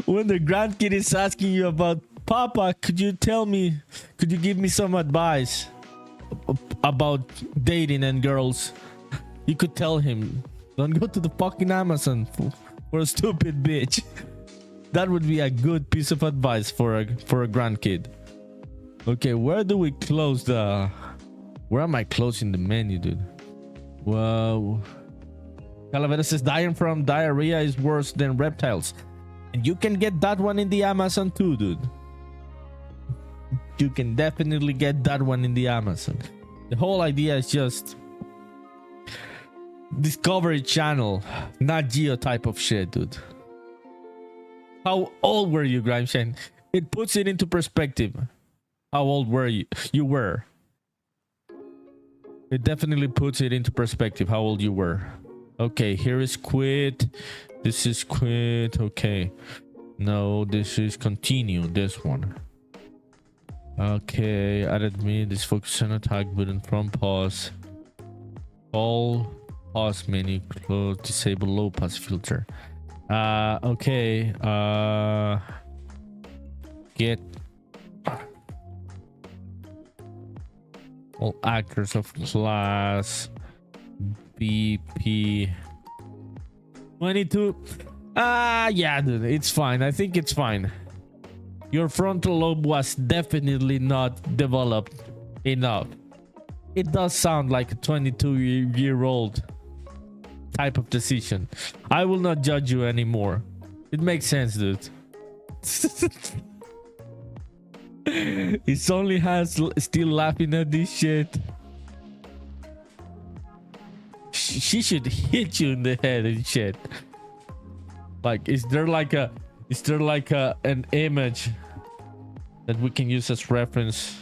When the grandkid is asking you about, Papa, could you give me some advice about dating and girls? You could tell him, don't go to the fucking Amazon for a stupid bitch. That would be a good piece of advice for a grandkid. Okay, where do we close the... Where am I closing the menu, dude? Wow. Calavera says dying from diarrhea is worse than reptiles. And you can get that one in the Amazon too, dude. You can definitely get that one in the Amazon. The whole idea is just Discovery Channel, not Geo type of shit, dude. How old were you, Grimeshine? It puts it into perspective. How old were you? You were. It definitely puts it into perspective how old you were. Okay, here is quit. This is quit. Okay. No, this is continue. This one. Okay, added me. This focus on attack button from pause. All pause menu. Close. Disable low pass filter. Okay. Get all actors of class BP 22. Yeah, dude, it's fine. I think it's fine. Your frontal lobe was definitely not developed enough. It does sound like a 22-year-old type of decision. I will not judge you anymore. It makes sense, dude. It's only has still laughing at this shit. She should hit you in the head and shit. Like, is there like an image that we can use as reference?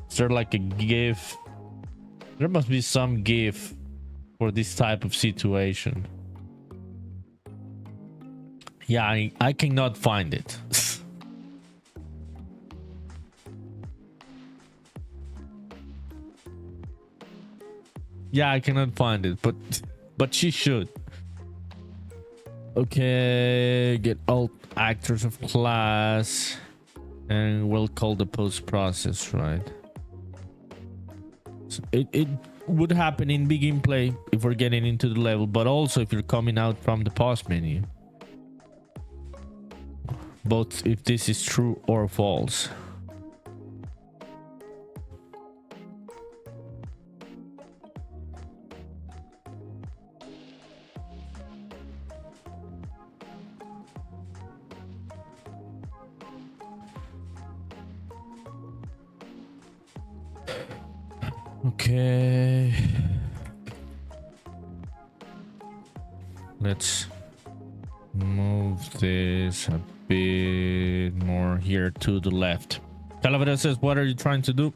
Is there like a GIF? There must be some GIF for this type of situation. Yeah, I cannot find it. Yeah, I cannot find it, but she should. Okay, get all actors of class, and we'll call the post process, right? So it would happen in begin play if we're getting into the level, but also if you're coming out from the pause menu. Both if this is true or false. Okay, let's move this a bit more here to the left. Calavera says, what are you trying to do?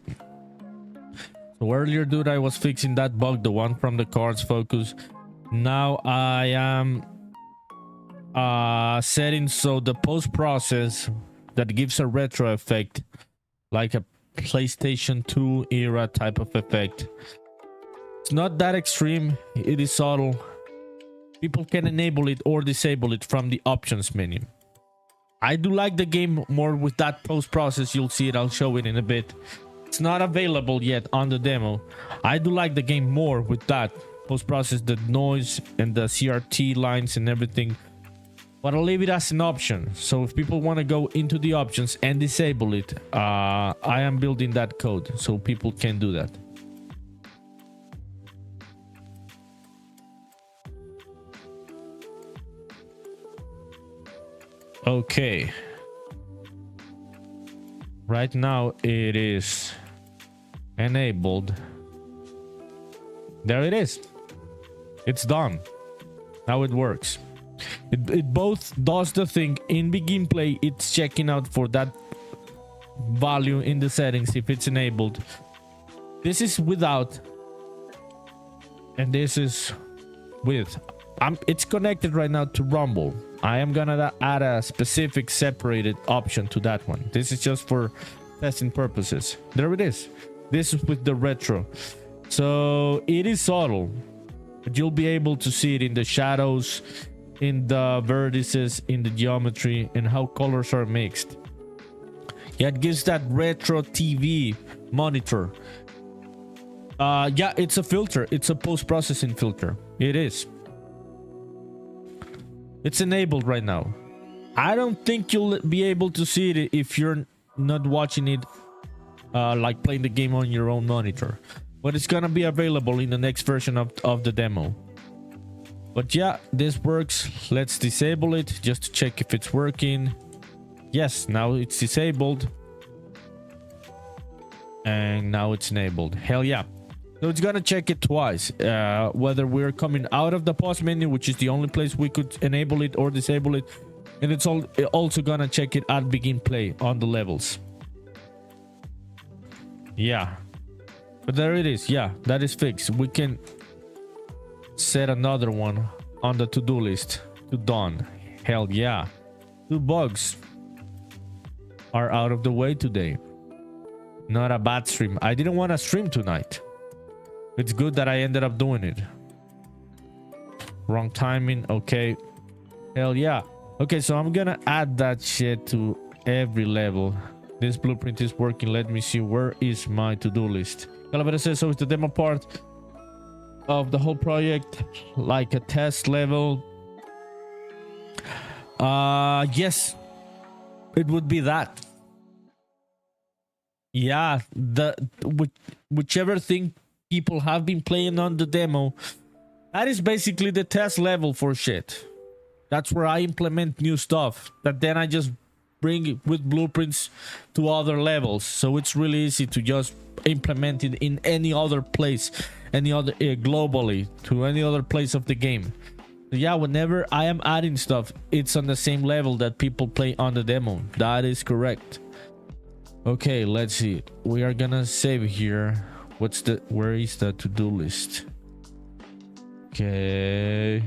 So earlier, dude, I was fixing that bug, the one from the cards focus. Now I am setting so the post process that gives a retro effect, like a PlayStation 2 era type of effect. It's not that extreme, it is subtle. People can enable it or disable it from the options menu. I do like the game more with that post process. You'll see it, I'll show it in a bit. It's not available yet on the demo. I do like the game more with that post process, the noise and the CRT lines and everything. But I'll leave it as an option. So if people want to go into the options and disable it, I am building that code so people can do that. Okay. Right now it is enabled. There it is. It's done. Now it works. It both does the thing in begin play. It's checking out for that value in the settings if it's enabled. This is without, and this is with. It's connected right now to Rumble. I am gonna add a specific separated option to that one. This is just for testing purposes. There it is. This is with the retro. So it is subtle, but you'll be able to see it in the shadows, in the vertices, in the geometry, and how colors are mixed. Yeah, it gives that retro TV monitor. Yeah, it's a filter. It's a post-processing filter. It is. It's enabled right now. I don't think you'll be able to see it if you're not watching it like playing the game on your own monitor, but it's gonna be available in the next version of the demo. But yeah, this works. Let's disable it just to check if it's working. Yes, now it's disabled, and now it's enabled. Hell yeah. So it's gonna check it twice, whether we're coming out of the pause menu, which is the only place we could enable it or disable it, and it's also gonna check it at begin play on the levels. Yeah, but there it is. Yeah, that is fixed. We can set another one on the to-do list to done. Hell yeah. 2 bugs are out of the way today. Not a bad stream. I didn't want to stream tonight. It's good that I ended up doing it. Wrong timing. Okay. Hell yeah. Okay, so I'm gonna add that shit to every level. This blueprint is working. Let me see. Where is my to-do list? Calavera says, so it's the demo part of the whole project, like a test level. Yes. It would be that. Yeah, whichever thing people have been playing on the demo, that is basically the test level for shit. That's where I implement new stuff that then I just bring it with blueprints to other levels. So it's really easy to just implement it in any other place, any other globally to any other place of the game. So yeah, whenever I am adding stuff, it's on the same level that people play on the demo. That is correct. Okay, let's see. We are gonna save here. Where is the to-do list? Okay,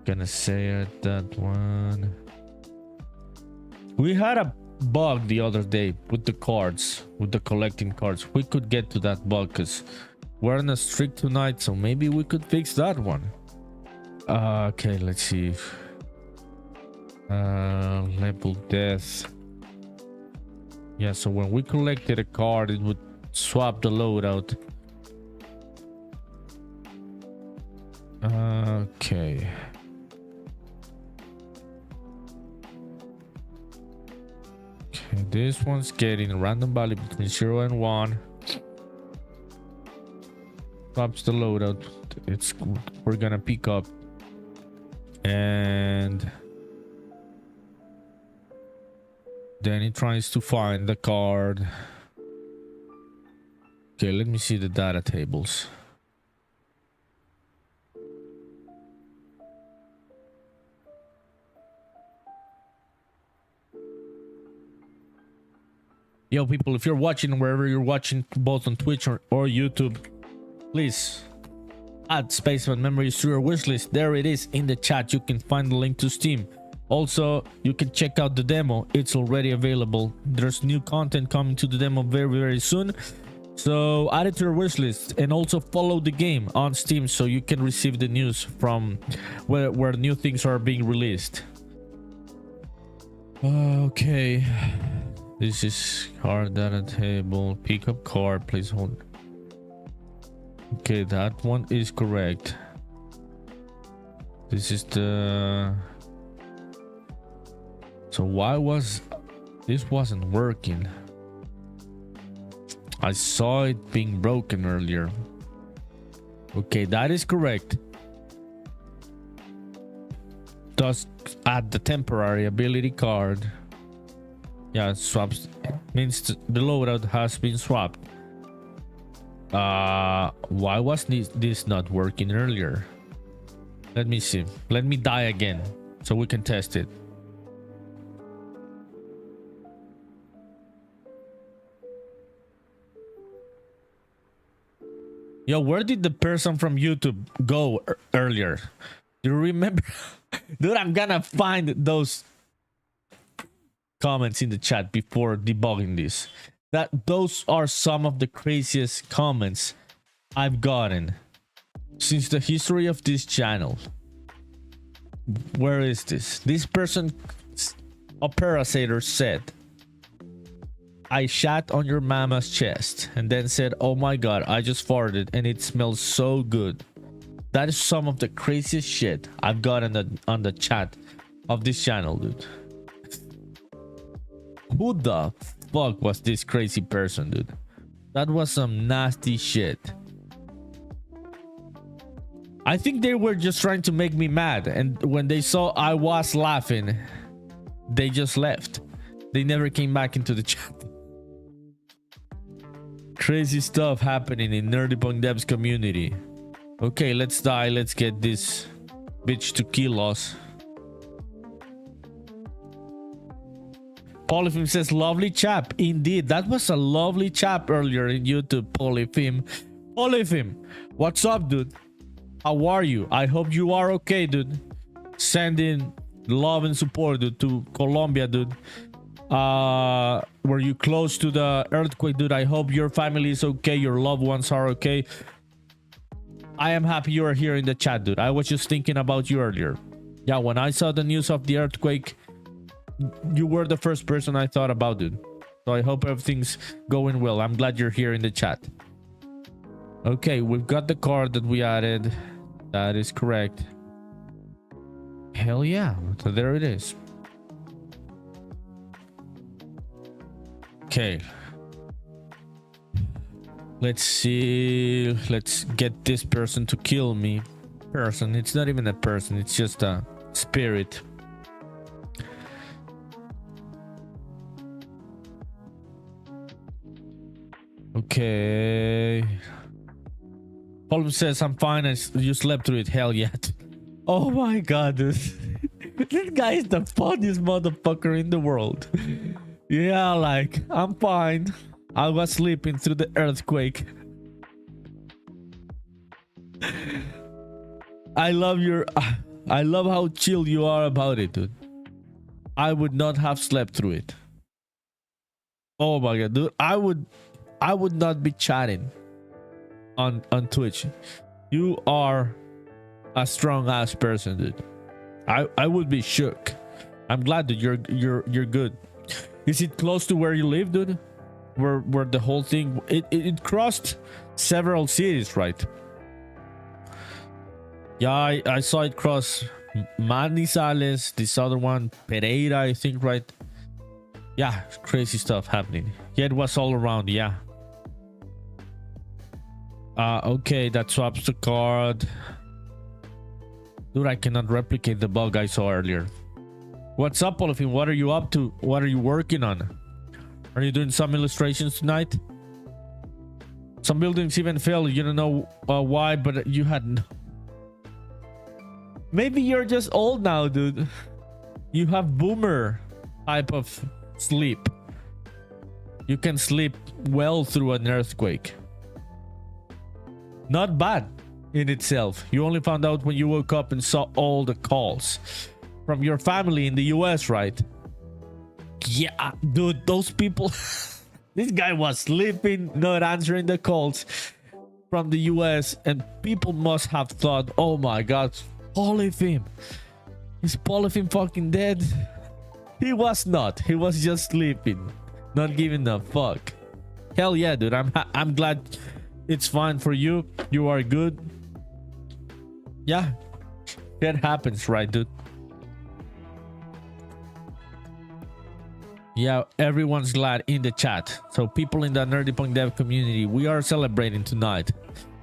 gonna say that one. We had a bug the other day with the cards, with the collecting cards. We could get to that bug because we're on a streak tonight, so maybe we could fix that one. Okay, let's see. Label death. Yeah, so when we collected a card, it would swap the loadout. Okay. Okay, this one's getting a random value between 0 and 1. Swaps the loadout. We're gonna pick up. And then it tries to find the card. Okay, let me see the data tables. Yo, people, if you're watching wherever you're watching, both on Twitch or YouTube, please add Spaceman Memories to your wishlist. There it is in the chat. You can find the link to Steam. Also, you can check out the demo. It's already available. There's new content coming to the demo very, very soon. So add it to your wishlist, and also follow the game on Steam so you can receive the news from where new things are being released. Okay. This is card data table. Pick up card. Please hold. Okay, that one is correct. This is the... So why was... This wasn't working. I saw it being broken earlier. Okay, that is correct. Does add the temporary ability card. Yeah, swaps means the loadout has been swapped. Why was this not working earlier? Let me see. Let me die again so we can test it. Yo, where did the person from YouTube go earlier? Do you remember? Dude, I'm gonna find those comments in the chat before debugging this. Those are some of the craziest comments I've gotten since the history of this channel. Where is this? This person, Opera Satyr, said, I shat on your mama's chest, and then said, oh my god, I just farted and it smells so good. That is some of the craziest shit I've gotten on the chat of this channel, dude. Who the fuck was this crazy person, dude? That was some nasty shit. I think they were just trying to make me mad, and when they saw I was laughing, they just left. They never came back into the chat. Crazy stuff happening in NerdyPunkDev's community. Okay, let's die. Let's get this bitch to kill us. Polyphim says, lovely chap. Indeed, that was a lovely chap earlier in YouTube, Polyphim. Polyphim, what's up, dude? How are you? I hope you are okay, dude. Sending love and support, dude, to Colombia, dude. Were you close to the earthquake, dude? I hope your family is okay, your loved ones are okay. I am happy you are here in the chat, dude. I was just thinking about you earlier. Yeah, when I saw the news of the earthquake, you were the first person I thought about, dude. So I hope everything's going well. I'm glad you're here in the chat. Okay, we've got the card that we added. That is correct. Hell yeah. So there it is. Okay. Let's see. Let's get this person to kill me. Person. It's not even a person. It's just a spirit. Okay. Paul says, I'm fine. You slept through it. Hell yeah. Oh my god, dude. This guy is the funniest motherfucker in the world. Yeah, like, I'm fine. I was sleeping through the earthquake. I love how chill you are about it, dude. I would not have slept through it. Oh my god, dude. I would not be chatting on Twitch. You are a strong ass person, dude. I would be shook. I'm glad that you're good. Is it close to where you live, dude? Where the whole thing it crossed several cities, right? Yeah, I saw it cross Manizales, this other one, Pereira, I think, right? Yeah, crazy stuff happening. Yeah, it was all around, yeah. Okay, that swaps the card. Dude, I cannot replicate the bug I saw earlier. What's up, Olafin? What are you up to? What are you working on? Are you doing some illustrations tonight? Some buildings even fell. You don't know why, but you had no... Maybe you're just old now, dude. You have boomer type of sleep. You can sleep well through an earthquake. Not bad in itself. You only found out when you woke up and saw all the calls from your family in the US, right? Yeah, dude, those people... This guy was sleeping, not answering the calls from the US, and people must have thought, oh my god, Polyphim. Is Polyphim fucking dead? He was not. He was just sleeping, not giving a fuck. Hell yeah, dude. I'm glad it's fine for you. You are good. Yeah, that happens, right, dude? Yeah, everyone's glad in the chat. So people in the NerdyPunkDev community, we are celebrating tonight.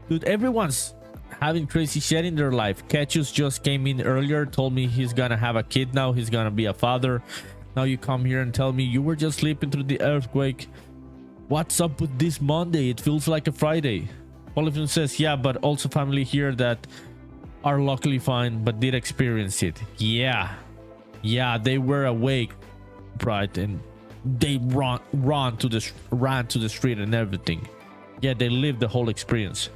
Dude, everyone's having crazy shit in their life. Ketchus just came in earlier, told me he's gonna have a kid now. He's gonna be a father. Now you come here and tell me you were just sleeping through the earthquake. What's up with this Monday? It feels like a Friday. Oliver says, yeah, but also family here that are luckily fine, but did experience it. Yeah, they were awake, right, and they ran to the street and everything. Yeah, they lived the whole experience.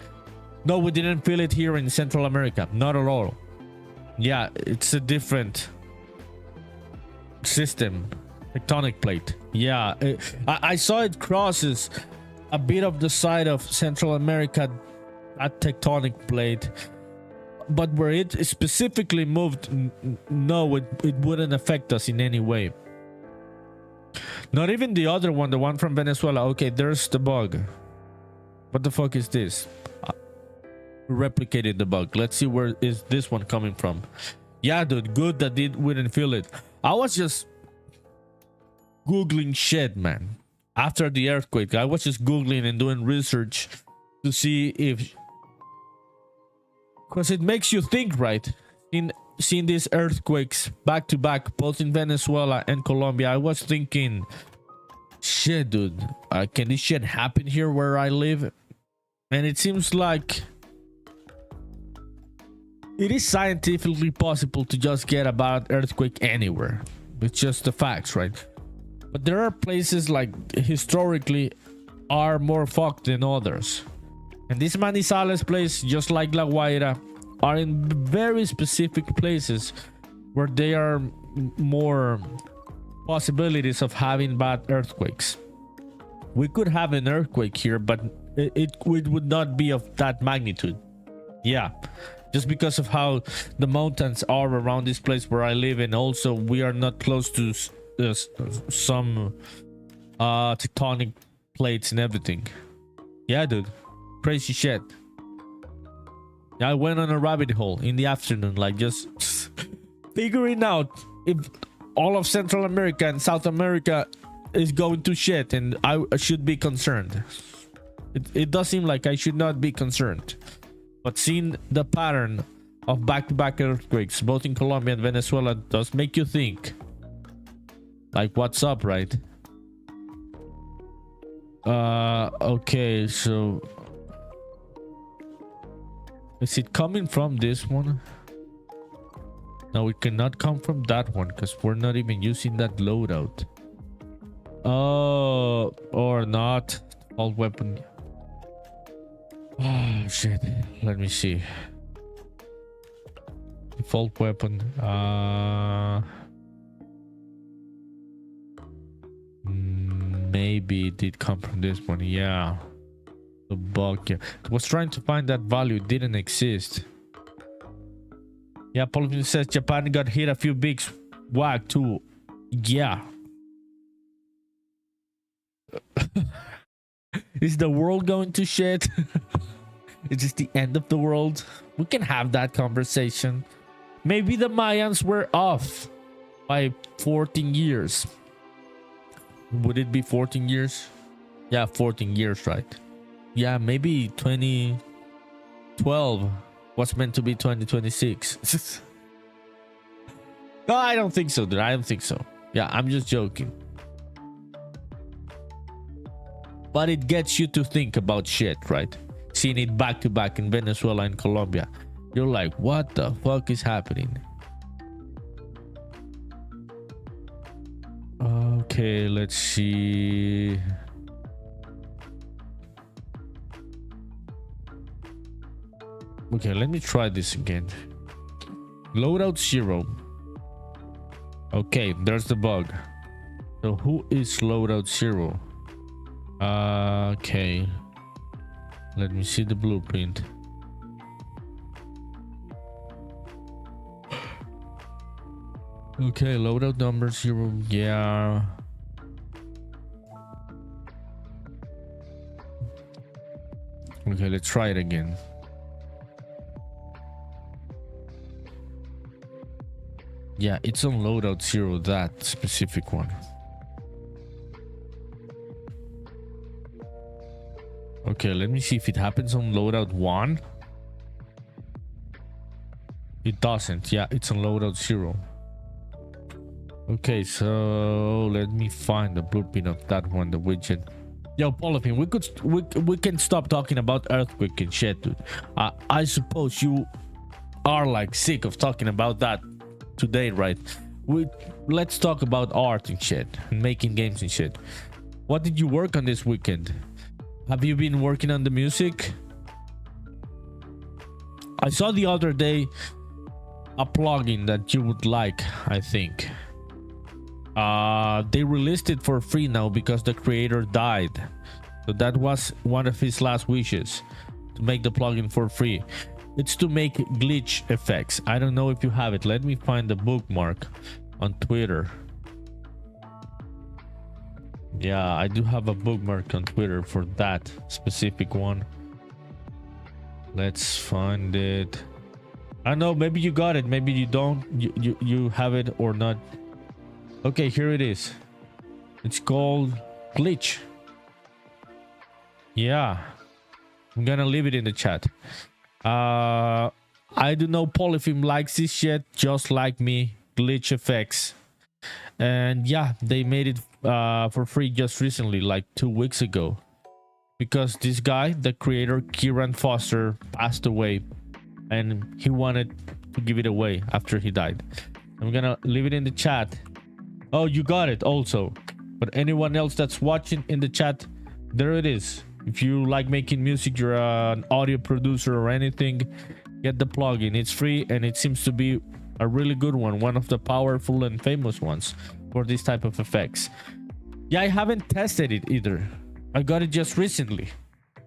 No, we didn't feel it here in Central America, not at all. Yeah, it's a different system, tectonic plate. Yeah, I saw it crosses a bit of the side of Central America, at tectonic plate, but where it specifically moved, no, it wouldn't affect us in any way. Not even the other one, the one from Venezuela. Okay, there's the bug. What the fuck is this? Replicated the bug. Let's see, where is this one coming from? Yeah, dude, good that we didn't feel it. I was just googling shit, man. After the earthquake, I was just googling and doing research to see if, because it makes you think, right? In seeing these earthquakes back to back, both in Venezuela and Colombia, I was thinking, shit, dude, can this shit happen here where I live? And it seems like it is scientifically possible to just get a bad earthquake anywhere. It's just the facts, right? But there are places like historically are more fucked than others. And this Manizales place, just like La Guaira, are in very specific places where there are more possibilities of having bad earthquakes. We could have an earthquake here, but it would not be of that magnitude. Yeah, just because of how the mountains are around this place where I live, and also we are not close to some tectonic plates and everything. Yeah, dude, crazy shit. I went on a rabbit hole in the afternoon, like just figuring out if all of Central America and South America is going to shit, and I should be concerned. It does seem like I should not be concerned, but seeing the pattern of back-to-back earthquakes both in Colombia and Venezuela does make you think, like, what's up, right? Okay, so is it coming from this one? No, it cannot come from that one because we're not even using that loadout. Oh, or not. All weapon. Oh shit, let me see. Default weapon. Maybe it did come from this one. Yeah, the bug. Yeah, I was trying to find that value. It didn't exist. Yeah, Paul says Japan got hit a few big whack too. Yeah. Is the world going to shit? Is this the end of the world? We can have that conversation. Maybe the Mayans were off by 14 years. Would it be 14 years? Yeah, 14 years, right? Yeah, maybe 2012 was meant to be 2026. No, I don't think so, dude. I don't think so. Yeah, I'm just joking. But it gets you to think about shit, right? Seeing it back to back in Venezuela and Colombia. You're like, what the fuck is happening? Okay, let's see. Okay, let me try this again. Loadout 0. Okay, there's the bug. So who is loadout 0? Okay, let me see the blueprint. Okay, loadout number 0. Yeah. Okay, let's try it again. Yeah, it's on loadout 0, that specific one. Okay, let me see if it happens on loadout 1. It doesn't. Yeah, it's on loadout 0. Okay, so let me find the blueprint of that one, the widget. Yo, Polyphene, we can stop talking about earthquake and shit, dude. I suppose you are like sick of talking about that today, right? Let's talk about art and shit, and making games and shit. What did you work on this weekend? Have you been working on the music? I saw the other day a plugin that you would like, I think. They released it for free now because the creator died. So that was one of his last wishes, to make the plugin for free. It's to make glitch effects. I don't know if you have it. Let me find the bookmark on Twitter. Yeah, I do have a bookmark on Twitter for that specific one. Let's find it. I don't know, maybe you got it, maybe you don't. You have it or not. Okay, here it is. It's called Glitch. Yeah, I'm gonna leave it in the chat. I do know Polyphim likes this shit just like me. Glitch effects. And yeah, they made it for free just recently, like 2 weeks ago, because this guy, the creator Kieran Foster, passed away and he wanted to give it away after he died. I'm gonna leave it in the chat. Oh, you got it also. But anyone else that's watching in the chat, there it is. If you like making music, you're an audio producer or anything, get the plugin. It's free and it seems to be a really good one of the powerful and famous ones for this type of effects. Yeah, I haven't tested it either. I got it just recently.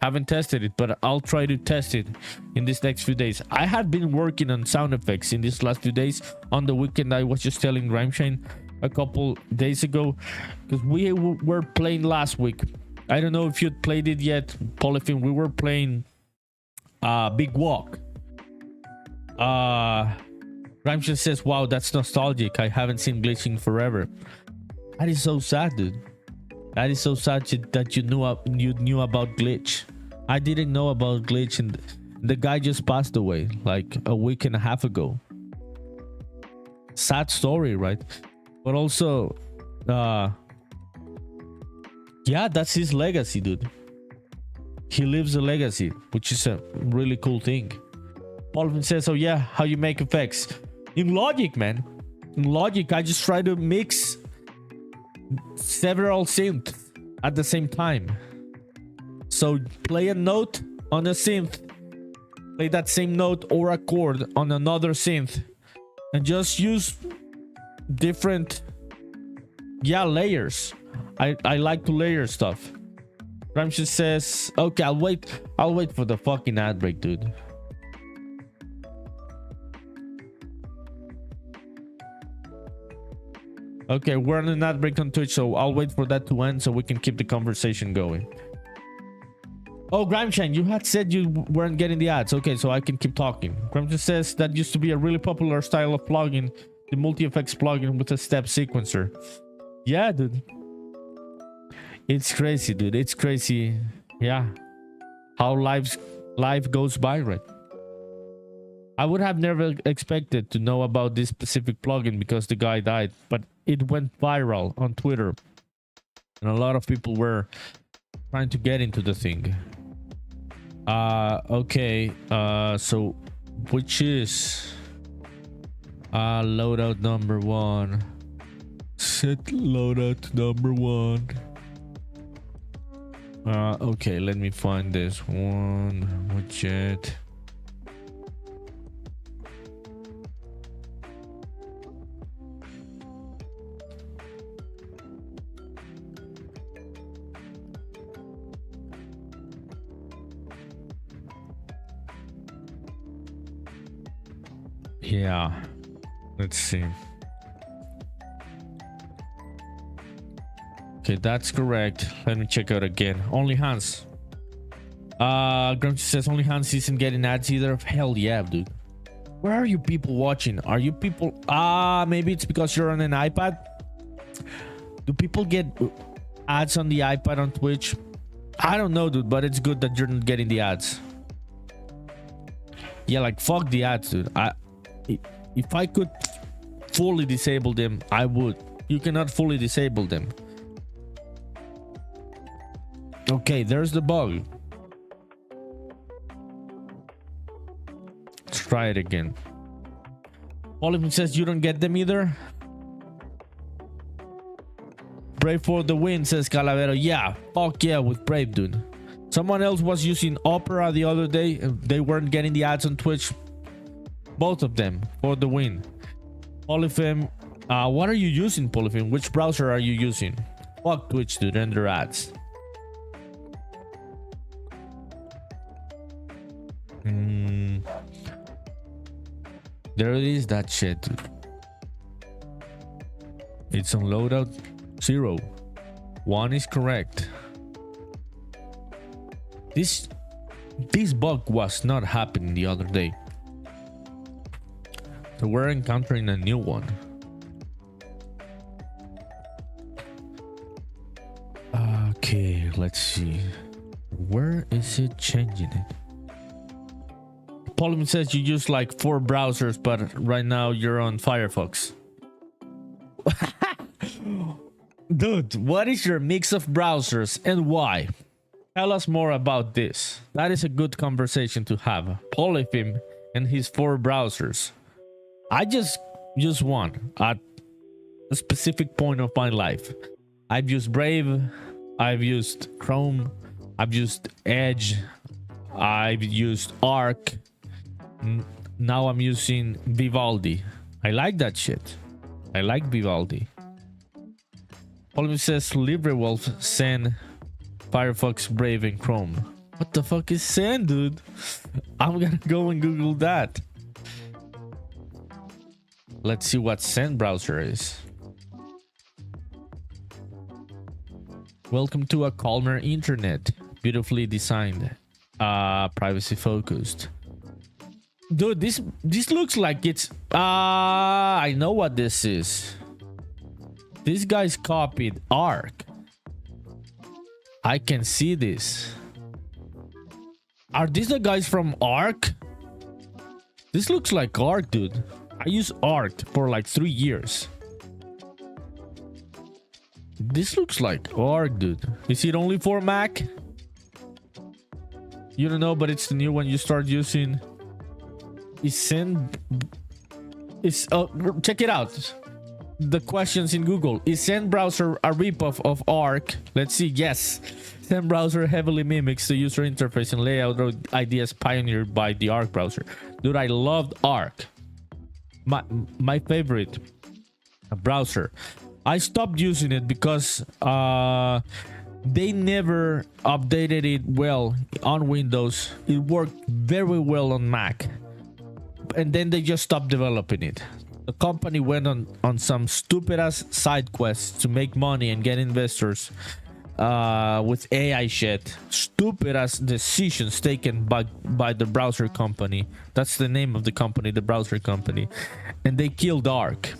Haven't tested it, but I'll try to test it in these next few days. I had been working on sound effects in these last few days. On the weekend, I was just telling Grimeshane a couple days ago, because we were playing last week. I don't know if you'd played it yet, Polyphim. We were playing Big Walk. Grimeshane says, wow, that's nostalgic. I haven't seen glitching forever. That is so sad, dude. That is so sad that you knew about glitch. I didn't know about glitch, and the guy just passed away like a week and a half ago. Sad story, right? But also, yeah, that's his legacy, dude. He lives a legacy, which is a really cool thing. Paulvin says, oh yeah, how you make effects? In Logic, man. In Logic, I just try to mix several synths at the same time. So play a note on a synth, play that same note or a chord on another synth, and just use different layers. I like to layer stuff. Ramsey says, okay, I'll wait for the fucking ad break, dude. Okay, we're on an ad break on Twitch, so I'll wait for that to end so we can keep the conversation going. Oh, Grimeshine, you had said you weren't getting the ads. Okay, so I can keep talking. Grimeshine says that used to be a really popular style of plugin, the multi-effects plugin with a step sequencer. Yeah, dude. It's crazy, dude. It's crazy. Yeah. How life goes by, right? I would have never expected to know about this specific plugin because the guy died, but it went viral on Twitter and a lot of people were trying to get into the thing. Okay, so which is loadout number 1. Set loadout number 1. Okay, let me find this one widget. Yeah, let's see. Okay, that's correct. Let me check out again. Only Hans. Grumpy says only Hans isn't getting ads either. Hell yeah, dude. Where are you people watching? Are you people... maybe it's because you're on an iPad. Do people get ads on the iPad on Twitch? I don't know, dude, but it's good that you're not getting the ads. Yeah, like fuck the ads, dude. If I could fully disable them, I would. You cannot fully disable them. Okay, there's the bug. try it again. Polyphone says you don't get them either. Brave for the win, says Calavero. Yeah, fuck yeah, with Brave, dude. Someone else was using Opera the other day. They weren't getting the ads on Twitch. Both of them for the win. Polyphone, what are you using, Polyphone? Which browser are you using? Fuck Twitch, dude, and their ads. There it is, that shit, dude. It's on loadout 0. 1 is correct. This bug was not happening the other day. So we're encountering a new one. Okay, let's see. Where is it changing it? Polyphone says you use like 4 browsers, but right now you're on Firefox. Dude, what is your mix of browsers and why? Tell us more about this. That is a good conversation to have. Polyphone and his 4 browsers. I just use one at a specific point of my life. I've used Brave, I've used Chrome, I've used Edge, I've used Arc. Now I'm using Vivaldi. I like that shit. I like Vivaldi. Polyphone says LibreWolf, Sen, Firefox, Brave, and Chrome. What the fuck is Sen, dude? I'm gonna go and Google that. Let's see what Sen browser is. Welcome to a calmer internet. Beautifully designed. Privacy focused. Dude, this looks like it's... I know what this is. These guys copied Arc. I can see this. Are these the guys from Arc? This looks like Arc, dude. I used Arc for like 3 years. This looks like Arc, dude. Is it only for Mac? You don't know, but it's the new one you start using. Check it out. The questions in Google. Is Zen browser a ripoff of Arc? Let's see. Yes. Zen browser heavily mimics the user interface and layout ideas pioneered by the Arc browser. Dude, I loved Arc. My favorite browser. I stopped using it because they never updated it well on Windows. It worked very well on Mac. And then they just stopped developing it. The company went on some stupid ass side quests to make money and get investors with AI shit. Stupid ass decisions taken by the browser company. That's the name of the company, the browser company. And they killed Arc.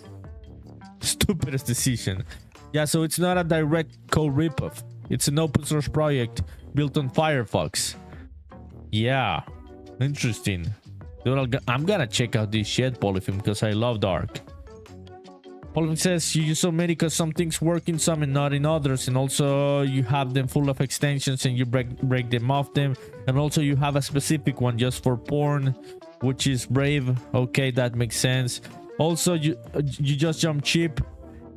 Stupidest decision. Yeah, so it's not a direct code ripoff. It's an open source project built on Firefox. Yeah, interesting. Dude, I'm gonna check out this shit, Polyphone, because I love Arc. Polyphone says you use so many because some things work in some and not in others, and also you have them full of extensions and you break them off them, and also you have a specific one just for porn, which is Brave. Okay, that makes sense. Also, you just jump cheap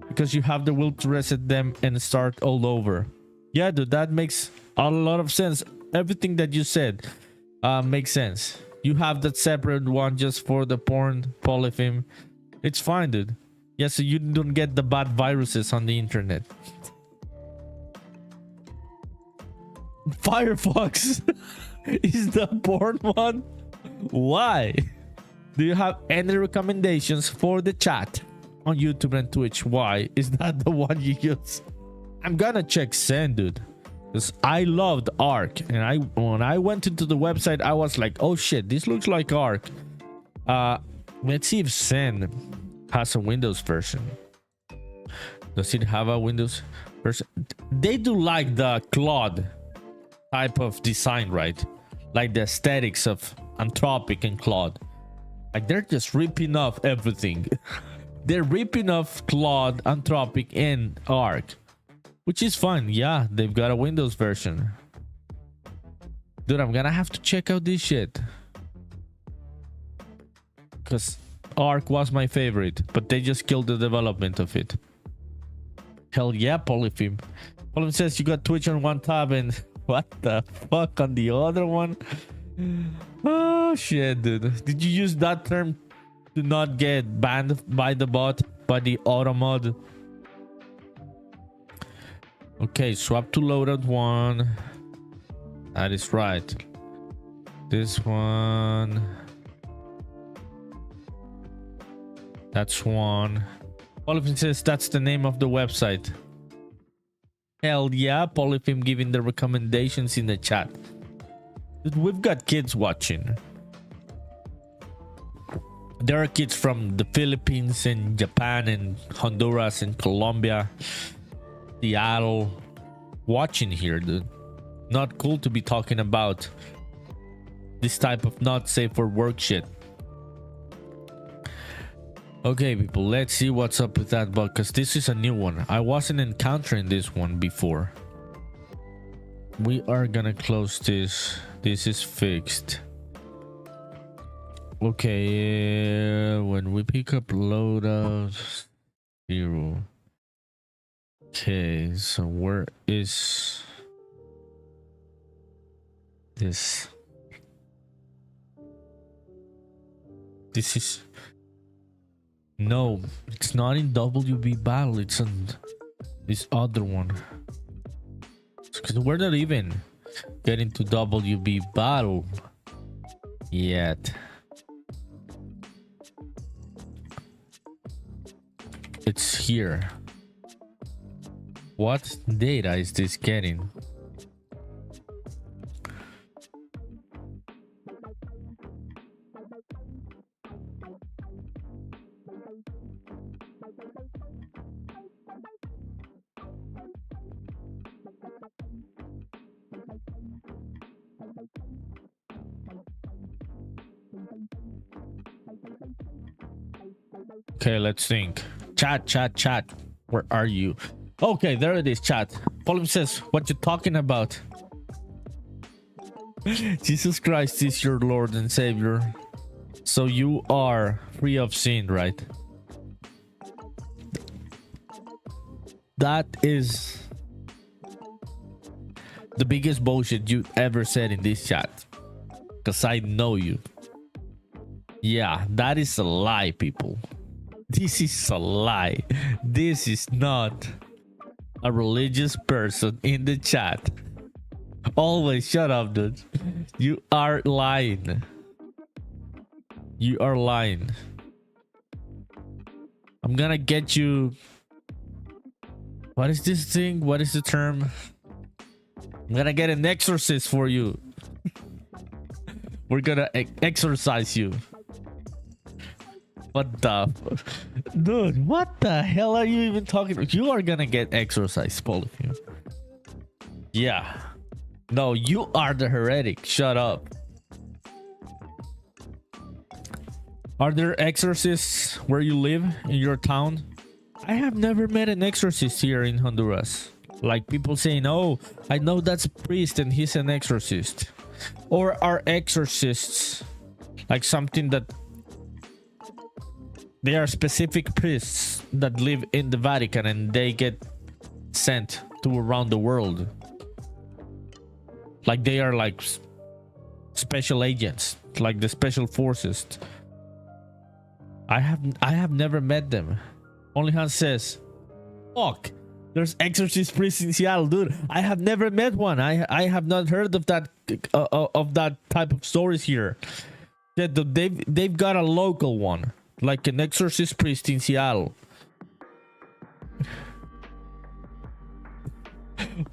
because you have the will to reset them and start all over. Yeah, dude, that makes a lot of sense. Everything that you said makes sense. You have that separate one just for the porn, Polyphone. It's fine, dude. Yeah, so you don't get the bad viruses on the internet. Firefox is the porn one? Why? Do you have any recommendations for the chat on YouTube and Twitch? Why is that the one you use? I'm gonna check Zen, dude. Because I loved Arc, and when I went into the website, I was like, oh shit, this looks like Arc. Let's see if Zen has a Windows version. Does it have a Windows version? They do like the Claude type of design, right? Like the aesthetics of Anthropic and Claude. Like they're just ripping off everything. They're ripping off Claude, Anthropic, and Arc. Which is fun. Yeah, they've got a Windows version. Dude, I'm gonna have to check out this shit. because Ark was my favorite, but they just killed the development of it. Hell yeah, Polyphim. Polyphim says you got Twitch on one tab and what the fuck on the other one? Oh shit, dude. Did you use that term to not get banned by the bot, by the auto mod? Okay, swap to loadout one. That is right. This one. That's one. Polyphim says that's the name of the website. Hell yeah, Polyphim giving the recommendations in the chat. Dude, we've got kids watching. There are kids from the Philippines and Japan and Honduras and Colombia, Seattle, watching here, dude. Not cool to be talking about this type of not safe for work shit. Okay, people, let's see what's up with that bug, because this is a new one. I wasn't encountering this one before. We are gonna close this. This is fixed. Okay, when we pick up loadout 0. Okay, so where is this? This is... No, it's not in WB battle. It's on this other one. Because we're not even getting to WB battle yet. It's here. What data is this getting? Okay, let's think. Chat. Where are you? Okay, there it is, chat. Polyphim says, what you talking about? Jesus Christ is your Lord and Savior. So you are free of sin, right? That is the biggest bullshit you ever said in this chat. Because I know you. Yeah, that is a lie, people. This is a lie. This is not a religious person in the chat. Always shut up, dude. You are lying. You are lying. I'm gonna get you. What is this thing? What is the term? I'm gonna get an exorcist for you. We're gonna exorcise you. What the... Dude, what the hell are you even talking about? You are gonna get exorcised, Polyphim. Yeah. No, you are the heretic. Shut up. Are there exorcists where you live in your town? I have never met an exorcist here in Honduras. Like people saying, oh, I know that's a priest and he's an exorcist. Or are exorcists like something that they are specific priests that live in the Vatican and they get sent to around the world? Like they are like special agents, like the special forces. I have never met them. Only Hans says, fuck, there's exorcist priests in Seattle, dude. I have never met one. I have not heard of that type of stories here. Yeah, they've got a local one, like an exorcist priest in Seattle.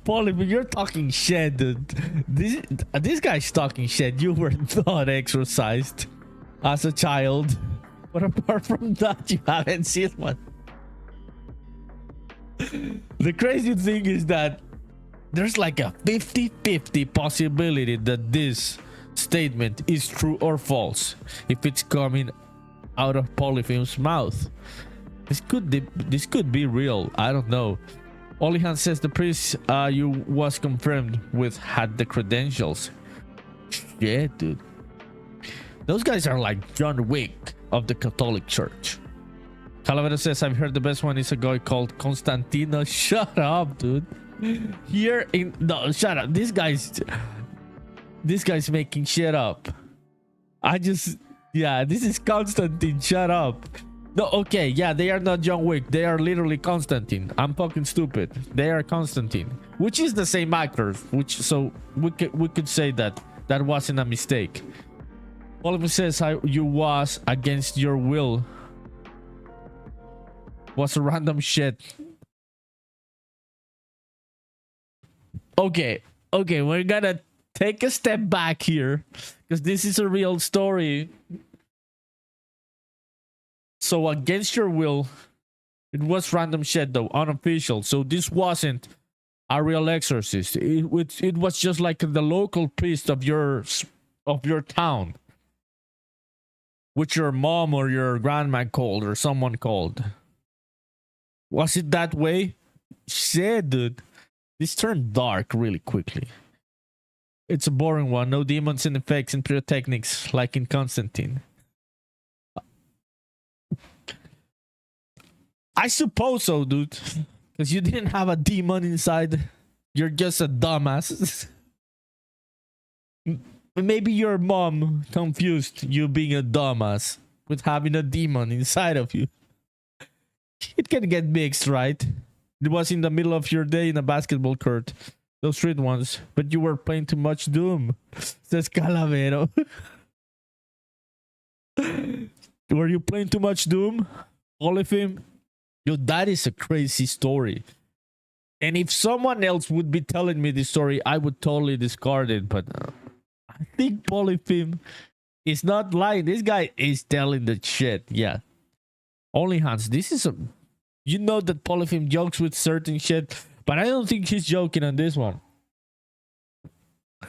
Paulie, but you're talking shit, dude. This guy's talking shit. You were not exorcised as a child. But apart from that, you haven't seen one. The crazy thing is that there's like a 50-50 possibility that this statement is true or false if it's coming out of Polyphim's mouth. This could be real. I don't know. Olihan says the priest you was confirmed with had the credentials. Yeah, dude. Those guys are like John Wick of the Catholic Church. Calavera says, I've heard the best one is a guy called Constantino. Shut up, dude. Here in... No, shut up. This guy's making shit up. Yeah, this is Constantine. Shut up. No, okay, yeah, they are not John Wick. They are literally Constantine. I'm fucking stupid. They are Constantine, which is the same actor. So we could say that wasn't a mistake. Oliver says you was against your will. Was a random shit. Okay, we're gonna take a step back here because this is a real story. So against your will, it was random shit though, unofficial. So this wasn't a real exorcist. It was just like the local priest of your town, which your mom or your grandma called or someone called. Was it that way? Shit, dude. This turned dark really quickly. It's a boring one. No demons and effects and pyrotechnics like in Constantine. I suppose so, dude. Because you didn't have a demon inside. You're just a dumbass. Maybe your mom confused you being a dumbass with having a demon inside of you. It can get mixed, right? It was in the middle of your day in a basketball court. Those street ones. But you were playing too much Doom. Says Calavero. Were you playing too much Doom? All of him? Yo, that is a crazy story. And if someone else would be telling me this story, I would totally discard it. But I think Polyphim is not lying. This guy is telling the shit. Yeah. Only Hans, this is a... You know that Polyphim jokes with certain shit, but I don't think he's joking on this one.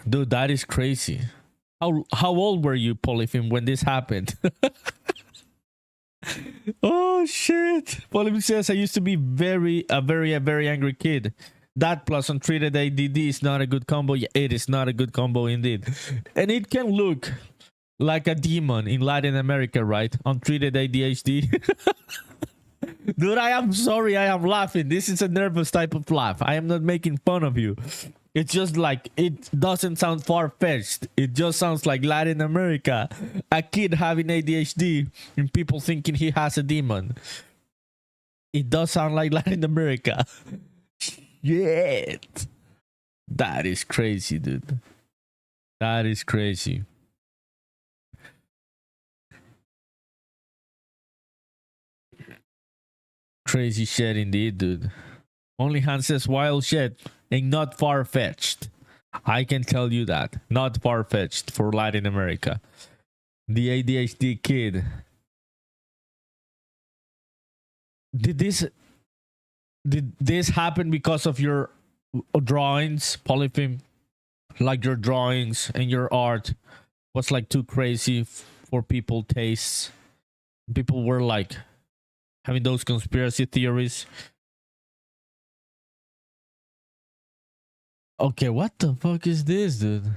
Dude, that is crazy. How old were you, Polyphim, when this happened? Oh shit. Polyphim says I used to be a very angry kid. That plus untreated ADD is not a good combo. Yeah, it is not a good combo indeed. And it can look like a demon in Latin America, right? Untreated ADHD. Dude, I am sorry, I am laughing. This is a nervous type of laugh. I am not making fun of you. It's just like, it doesn't sound far-fetched. It just sounds like Latin America. A kid having ADHD and people thinking he has a demon. It does sound like Latin America. Shit. That is crazy, dude. That is crazy. Crazy shit indeed, dude. Only Hans says wild shit and not far-fetched. I can tell you that. Not far-fetched for Latin America. The ADHD kid. Did this happen because of your drawings, Polyphim? Like your drawings and your art was like too crazy for people's tastes. People were like having those conspiracy theories. Okay, what the fuck is this, dude?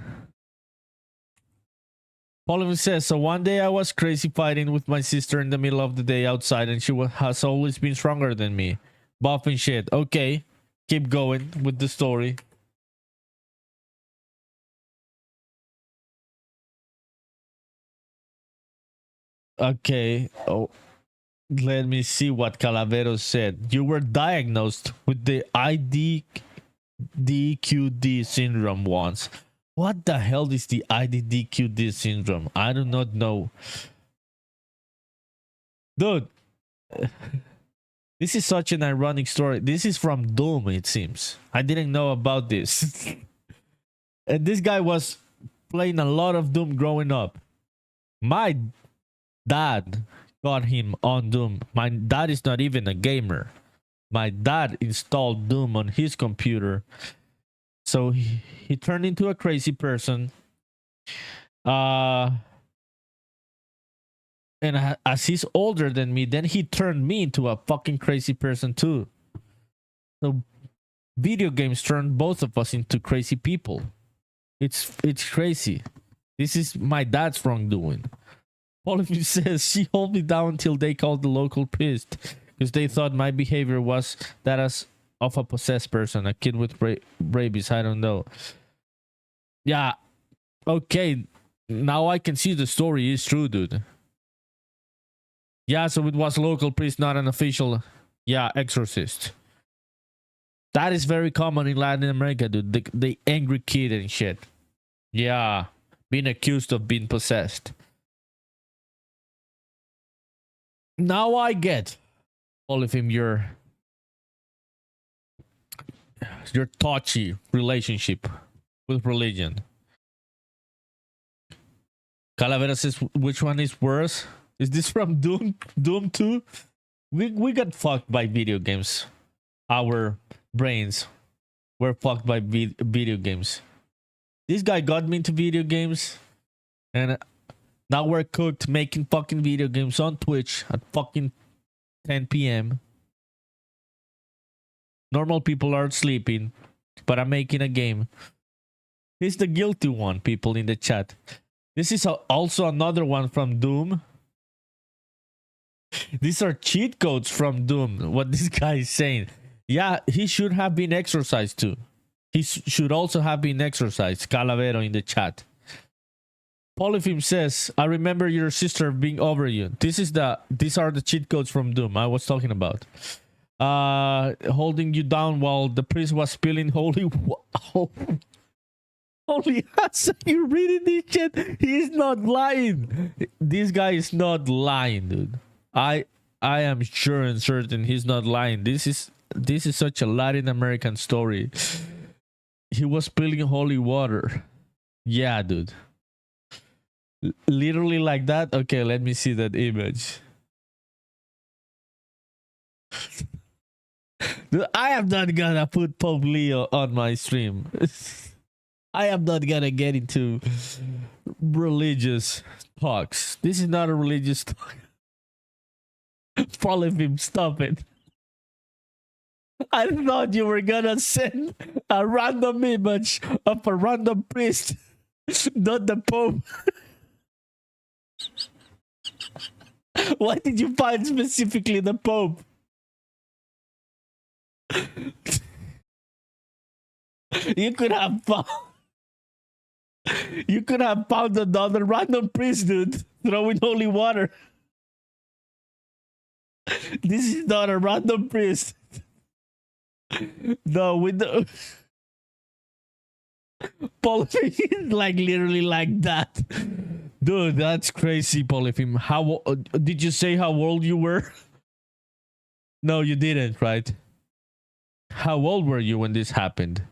Polyphim says, so one day I was crazy fighting with my sister in the middle of the day outside, and she has always been stronger than me. Buff and shit. Okay, keep going with the story. Okay, oh, let me see what Calavero said. You were diagnosed with the IDDQD syndrome once. What the hell is the IDDQD syndrome? I do not know. Dude, this is such an ironic story. This is from Doom, it seems. I didn't know about this. And this guy was playing a lot of Doom growing up. My dad got him on Doom. My dad is not even a gamer. My dad installed Doom on his computer. So he turned into a crazy person. And as he's older than me, then he turned me into a fucking crazy person too. So video games turned both of us into crazy people. It's crazy. This is my dad's wrongdoing. Polyphony says she held me down until they called the local priest because they thought my behavior was that as of a possessed person, a kid with rabies. I don't know. Yeah. Okay. Now I can see the story is true, dude. Yeah, so it was local priest, not an official, exorcist. That is very common in Latin America, dude. The angry kid and shit. Yeah, being accused of being possessed. Now I get all of him your touchy relationship with religion. Calavera says, which one is worse? Is this from Doom 2? We got fucked by video games. Our brains were fucked by video games. This guy got me into video games, and now we're cooked making fucking video games on Twitch at fucking 10 p.m. Normal people are sleeping, but I'm making a game. He's the guilty one, people in the chat. This is also another one from Doom. These are cheat codes from Doom, what this guy is saying. Yeah, he should have been exorcised too. He should also have been exorcised. Calavero in the chat. Polypheme says, I remember your sister being over you. These are the cheat codes from Doom I was talking about. Holding you down while the priest was spilling holy holy hands. Are you reading this shit? He's not lying. This guy is not lying, dude. I am sure and certain he's not lying. This is such a Latin American story. He was spilling holy water. Yeah, dude. Literally like that? Okay, let me see that image. Dude, I am not gonna put Pope Leo on my stream. I am not gonna get into religious talks. This is not a religious talk. Follow him, stop it. I thought you were gonna send a random image of a random priest, not the Pope. Why did you find specifically the Pope? You could have found another random priest, dude, throwing holy water. This is not a random priest. No, with the Polypheme is like literally like that. Dude, that's crazy, Polypheme. How did you say how old you were? No, you didn't, right? How old were you when this happened?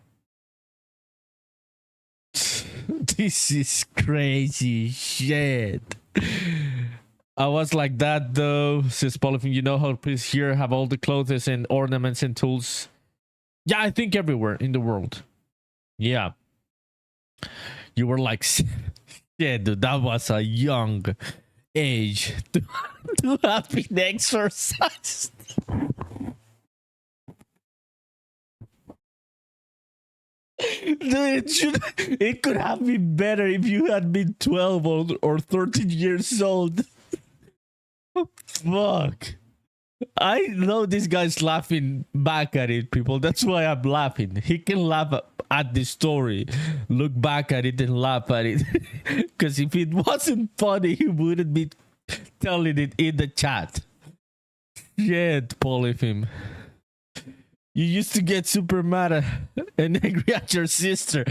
This is crazy shit. I was like that though, says Polypheme. You know how priests here have all the clothes and ornaments and tools? Yeah, I think everywhere in the world. Yeah. You were like, yeah, dude, that was a young age to have been exorcised. Dude, it could have been better if you had been 12 or 13 years old. Fuck. I know this guy's laughing back at it, people. That's why I'm laughing. He can laugh at this story, look back at it and laugh at it. Because if it wasn't funny, he wouldn't be telling it in the chat. Shit, Polypheme. You used to get super mad and angry at your sister.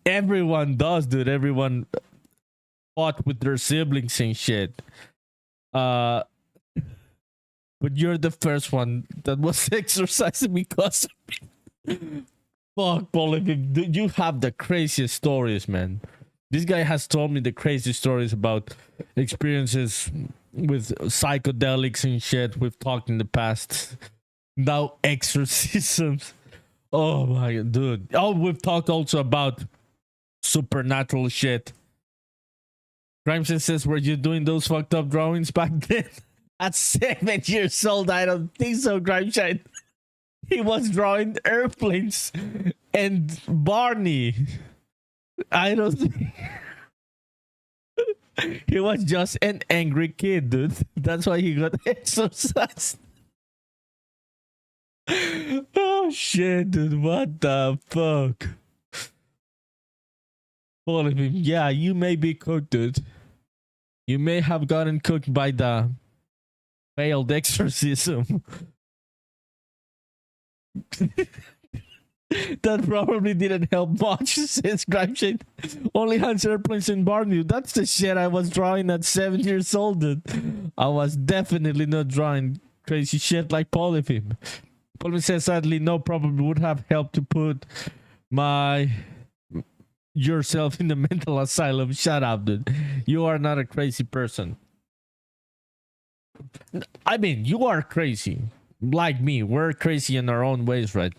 Everyone does, dude. Everyone fought with their siblings and shit. But you're the first one that was exercising because of me. Fuck, Polypheme. Dude, you have the craziest stories, man. This guy has told me the craziest stories about experiences with psychedelics and shit we've talked in the past. Now exorcisms. Oh my god, dude. Oh, we've talked also about supernatural shit. Grimeson says, were you doing those fucked up drawings back then? At 7 years old, I don't think so, Grimeshine. He was drawing airplanes and Barney. I don't think... He was just an angry kid, dude. That's why he got exorcised. Oh shit, dude. What the fuck? Holy him. Yeah, you may be cooked, dude. You may have gotten cooked by the failed exorcism. That probably didn't help much, since Grimeshade only has airplanes in Barney. That's the shit I was drawing at 7 years old, dude. I was definitely not drawing crazy shit like Polypheme. Polypheme says, sadly, no, probably would have helped to put yourself in the mental asylum. Shut up, dude. You are not a crazy person. I mean, you are crazy. Like me, we're crazy in our own ways, right?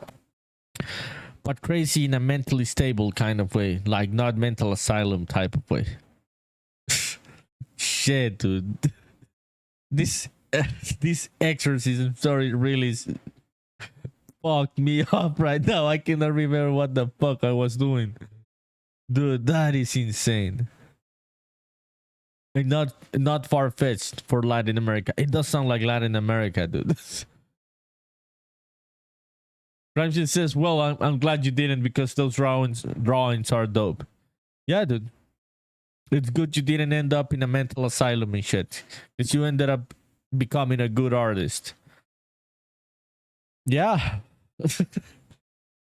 But crazy in a mentally stable kind of way, like not mental asylum type of way. Shit, dude. This exorcism story really fucked me up right now. I cannot remember what the fuck I was doing. Dude, that is insane. And not far-fetched for Latin America. It does sound like Latin America, dude. Grimeshade says, well, I'm glad you didn't, because those drawings are dope. Yeah, dude. It's good you didn't end up in a mental asylum and shit. Because you ended up becoming a good artist. Yeah.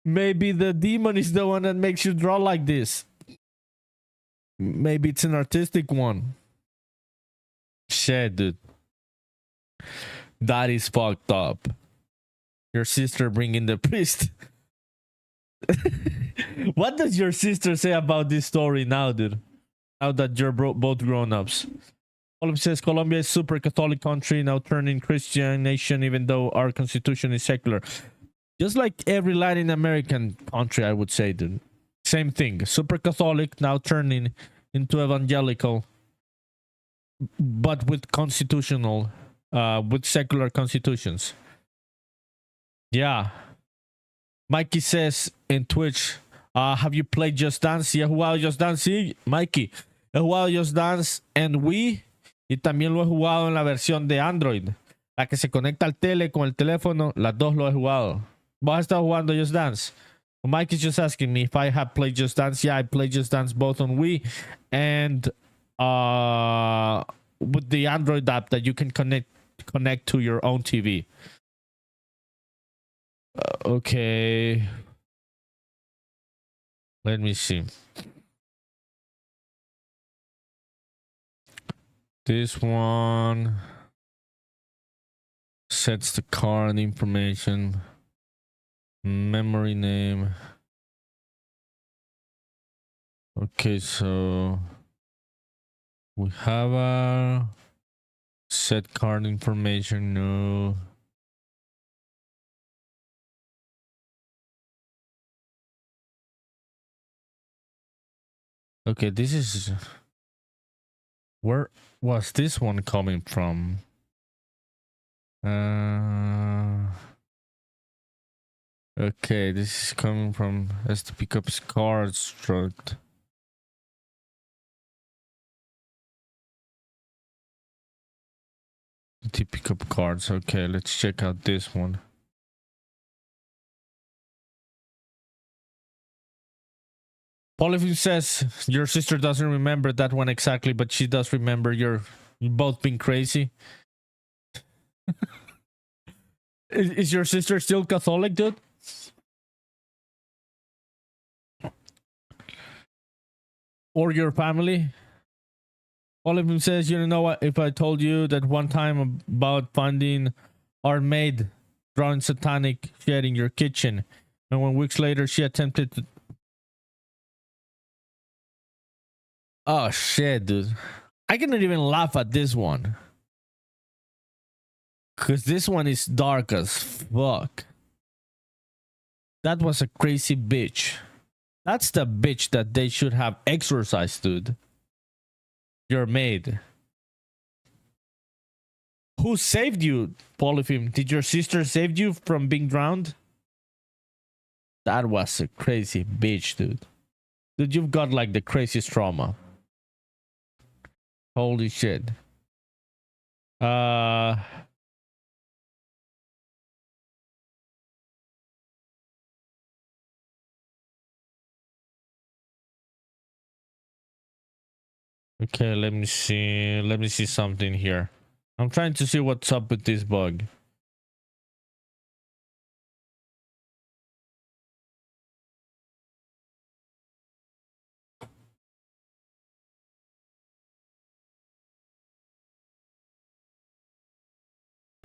Maybe the demon is the one that makes you draw like this. Maybe it's an artistic one. Shit, dude. That is fucked up. Your sister bringing the priest. What does your sister say about this story now, dude? Now that you're both grown-ups. Olive says, Colombia is super Catholic country, now turning Christian nation, even though our constitution is secular. Just like every Latin American country, I would say, dude. Same thing. Super Catholic, now turning into evangelical. But with constitutional, with secular constitutions. Yeah. Mikey says in Twitch, have you played Just Dance? Sí, he jugado Just Dance. Sí, Mikey. He jugado Just Dance en Wii y también lo he jugado en la versión de Android. La que se conecta al tele con el teléfono, las dos lo he jugado. ¿Vos has estado jugando Just Dance? Well, Mikey's just asking me if I have played Just Dance. Yeah, I played Just Dance both on Wii and with the Android app that you can connect to your own TV. Okay. Let me see. This one sets the card information, memory name. Okay, so we have a set card information. No. Okay, this is... Where was this one coming from? Okay, this is coming from has to pick up cards struct. To pick up cards. Okay, let's check out this one. Polyphone says your sister doesn't remember that one exactly, but she does remember you both being crazy. Is your sister still Catholic, dude? Or your family? Polyphone says, you know what? If I told you that one time about finding our maid drawing satanic shit in your kitchen, and 1 week later she attempted to... Oh shit, dude. I cannot even laugh at this one. Cause this one is dark as fuck. That was a crazy bitch. That's the bitch that they should have exorcised, dude. Your maid. Who saved you, Polypheme? Did your sister save you from being drowned? That was a crazy bitch, dude. Dude, you've got like the craziest trauma. Holy shit. Okay, let me see. Let me see something here. I'm trying to see what's up with this bug.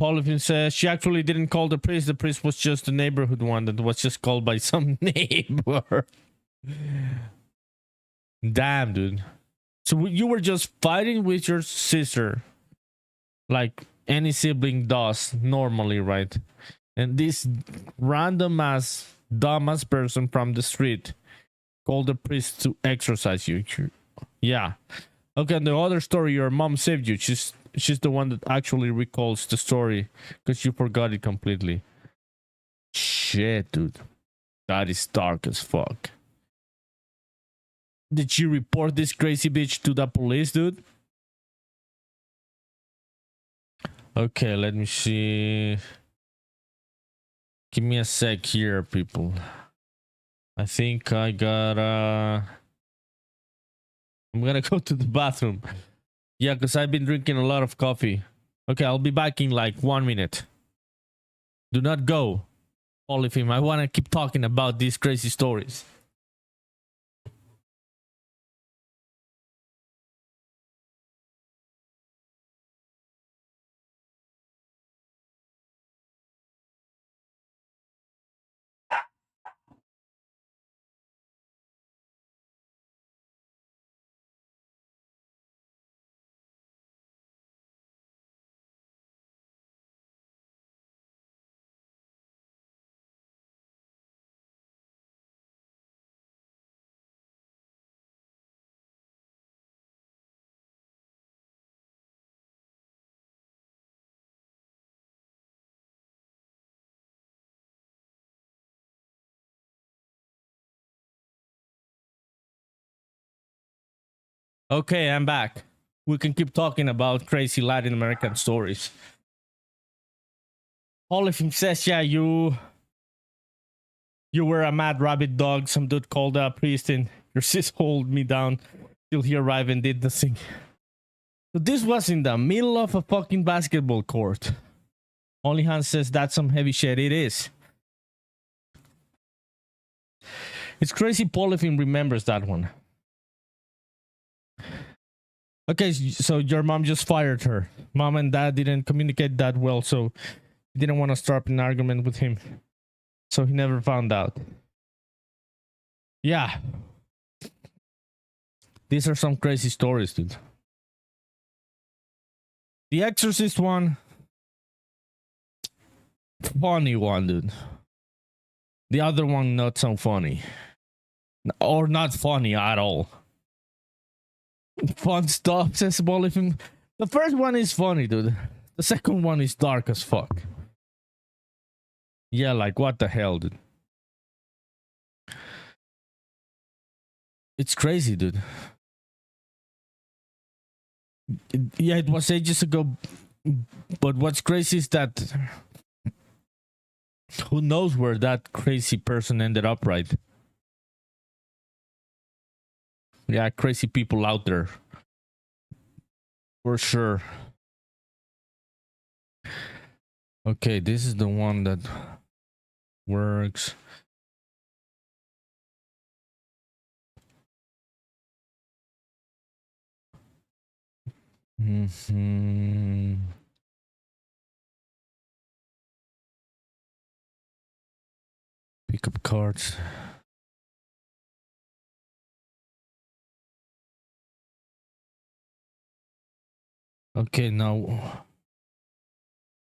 Polyphene says she actually didn't call the priest. The priest was just a neighborhood one that was just called by some neighbor. Damn, dude. So you were just fighting with your sister, like any sibling does normally, right? And this random ass, dumbass person from the street called the priest to exorcise you. Yeah. Okay, and the other story, your mom saved you. She's the one that actually recalls the story because you forgot it completely. Shit, dude. That is dark as fuck. Did she report this crazy bitch to the police, dude? Okay, let me see. Give me a sec here, people. I think I gotta... I'm gonna go to the bathroom. Yeah, because I've been drinking a lot of coffee. Okay, I'll be back in like 1 minute. Do not go, Polypheme. I want to keep talking about these crazy stories. Okay, I'm back. We can keep talking about crazy Latin American stories. Polypheme says, yeah, you were a mad rabbit dog. Some dude called a priest and your sis hold me down till he arrived and did the thing. So this was in the middle of a fucking basketball court. Only Hans says that's some heavy shit. It is. It's crazy Polypheme remembers that one. Okay, so your mom just fired her. Mom and dad didn't communicate that well, so he didn't want to start an argument with him. So he never found out. Yeah. These are some crazy stories, dude. The Exorcist one. Funny one, dude. The other one, not so funny. Or not funny at all. Fun stuff, says Polypheme. The first one is funny, dude. The second one is dark as fuck. Yeah, like what the hell, dude? It's crazy, dude. Yeah, it was ages ago. But what's crazy is that who knows where that crazy person ended up, right? Yeah, crazy people out there. For sure. Okay, this is the one that works. Pick up cards. Okay, now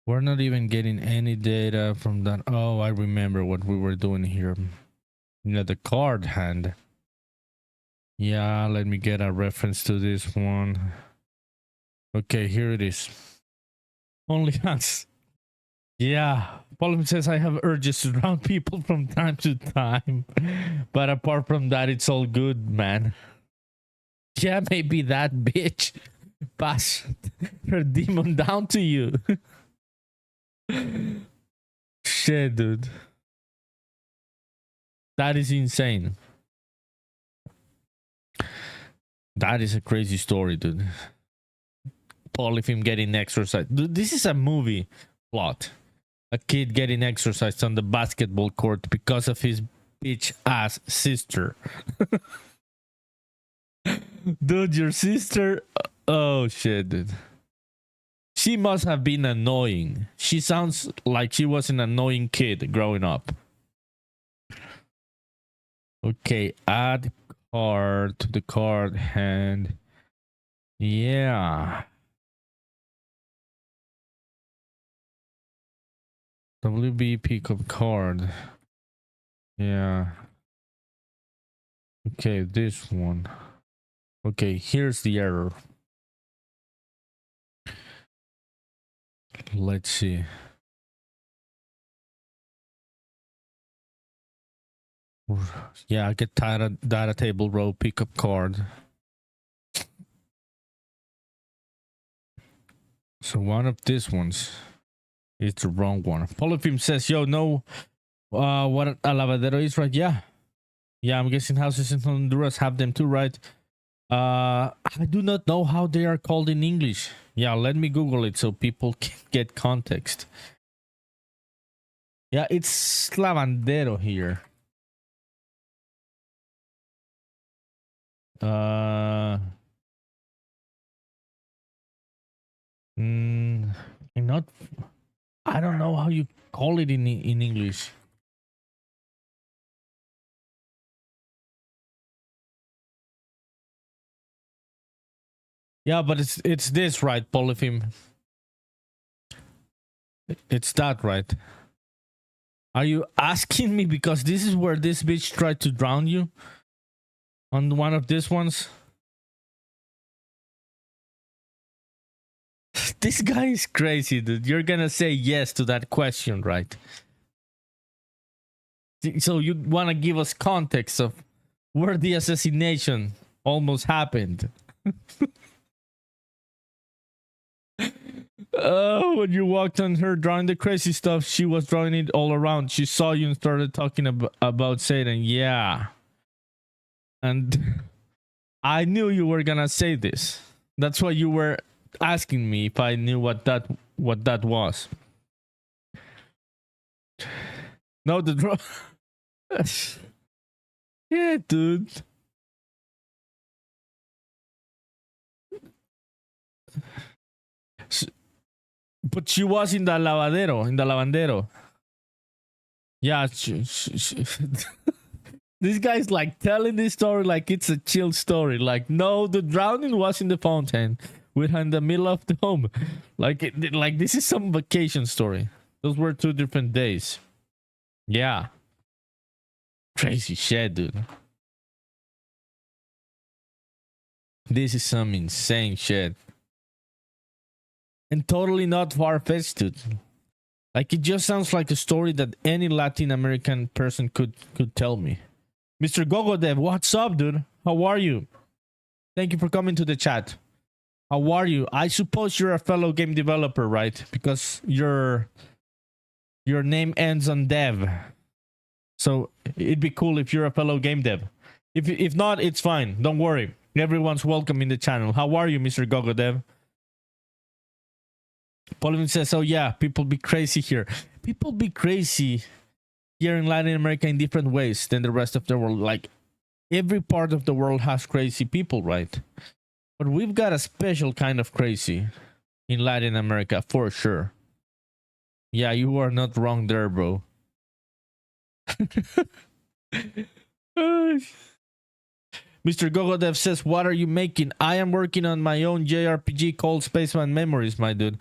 we're not even getting any data from that. Oh, I remember what we were doing here. You know, the card hand. Yeah, let me get a reference to this one. Okay, here it is. Only hands. Yeah, Polypheme says I have urges to drown people from time to time. But apart from that, it's all good, man. Yeah, maybe that bitch. Pass her demon down to you. Shit, dude. That is insane. That is a crazy story, dude. Polyphim getting exercise. Dude, this is a movie plot. A kid getting exercise on the basketball court because of his bitch ass sister. Dude, your sister. Oh shit, dude. She must have been annoying. She sounds like she was an annoying kid growing up. Okay, add card to the card hand. Yeah. WB pickup card. Yeah. Okay, this one. Okay, here's the error. Let's see. Yeah, get data table row pickup card. So one of these ones is the wrong one. Polyphim says, yo, no, what a lavadero is, right? Yeah. Yeah, I'm guessing houses in Honduras have them too, right? I do not know how they are called in English. Yeah, let me Google it so people can get context. Yeah, it's lavandero here. Not. I don't know how you call it in English. Yeah, but it's this, right, Polyphim? It's that, right? Are you asking me because this is where this bitch tried to drown you? On one of these ones? This guy is crazy, dude. You're gonna say yes to that question, right? So you want to give us context of where the assassination almost happened. Oh, when you walked on her drawing the crazy stuff, she was drawing it all around. She saw you and started talking about Satan. Yeah. And I knew you were gonna say this. That's why you were asking me if I knew what that was. No, the draw. Yeah, dude. But she was in the lavandero. Yeah, this guy's like telling this story like it's a chill story. Like, no, the drowning was in the fountain. We're in the middle of the home. Like this is some vacation story. Those were 2 different days. Yeah. Crazy shit, dude. This is some insane shit. And totally not far-fetched, dude. Like, it just sounds like a story that any Latin American person could tell me. Mr. GogoDev, what's up, dude? How are you? Thank you for coming to the chat. How are you? I suppose you're a fellow game developer, right? Because your name ends on dev. So it'd be cool if you're a fellow game dev. If not, it's fine. Don't worry. Everyone's welcome in the channel. How are you, Mr. GogoDev? Polyphim says, oh yeah, people be crazy here. People be crazy here in Latin America in different ways than the rest of the world. Like, every part of the world has crazy people, right? But we've got a special kind of crazy in Latin America, for sure. Yeah, you are not wrong there, bro. Mr. GogoDev says, what are you making? I am working on my own JRPG called Spaceman Memories, my dude.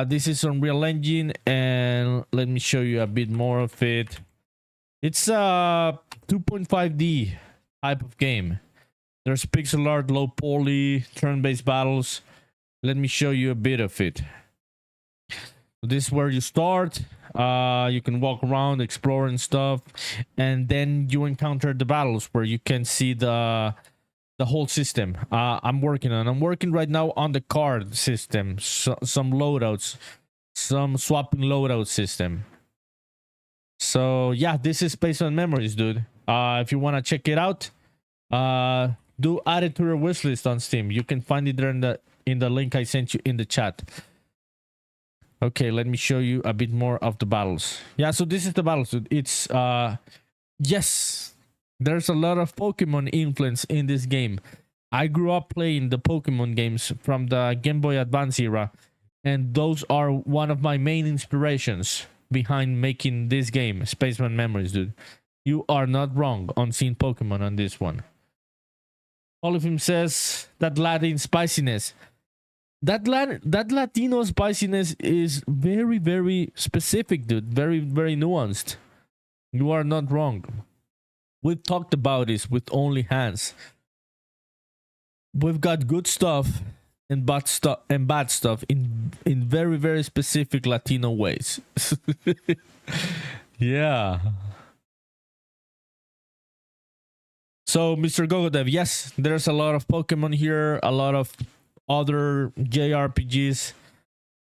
This is Unreal Engine, and let me show you a bit more of it. It's a 2.5D type of game. There's pixel art, low poly, turn-based battles. Let me show you a bit of it. This is where you start. You can walk around, explore and stuff, and then you encounter the battles where you can see the the whole system. I'm working right now on the card system, some loadouts, some swapping loadout system. So yeah, this is Spaceman Memories, dude. If you want to check it out, do add it to your wishlist on Steam. You can find it there in the link I sent you in the chat. Okay, let me show you a bit more of the battles. Yeah, so this is the battles, dude. It's yes, there's a lot of Pokemon influence in this game. I grew up playing the Pokemon games from the Game Boy Advance era, and those are one of my main inspirations behind making this game, Spaceman Memories, dude. You are not wrong on seeing Pokemon on this one. All of him says that Latin spiciness. That Latino spiciness is very, very specific, dude. Very, very nuanced. You are not wrong. We've talked about this with Only Hands. We've got good stuff and bad stuff in very, very specific Latino ways. Yeah. So, Mr. GoGoDev, yes, there's a lot of Pokemon here, a lot of other JRPGs,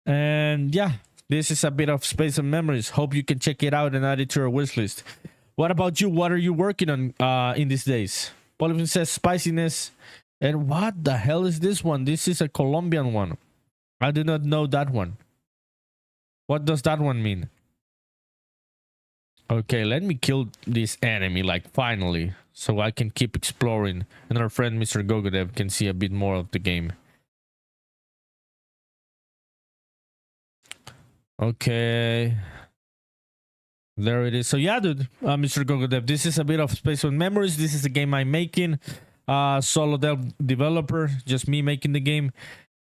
and yeah, this is a bit of Spaceman Memories. Hope you can check it out and add it to your wishlist. What about you? What are you working on in these days? Polyphone says spiciness. And what the hell is this one? This is a Colombian one. I do not know that one. What does that one mean? Okay, let me kill this enemy, like, finally, so I can keep exploring, and our friend Mr. GoGoDev can see a bit more of the game. Okay. There it is. So yeah, dude, Mr. GoGoDev, this is a bit of Spaceman Memories. This is a game I'm making. Solo developer, just me making the game.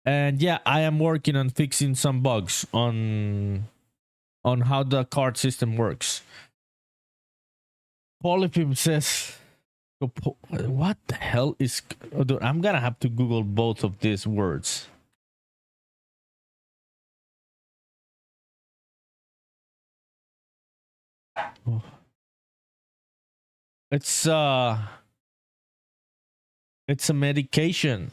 And yeah, I am working on fixing some bugs on how the card system works. Polyphim says, what the hell is... Oh, dude, I'm gonna have to Google both of these words. Oh. It's a medication.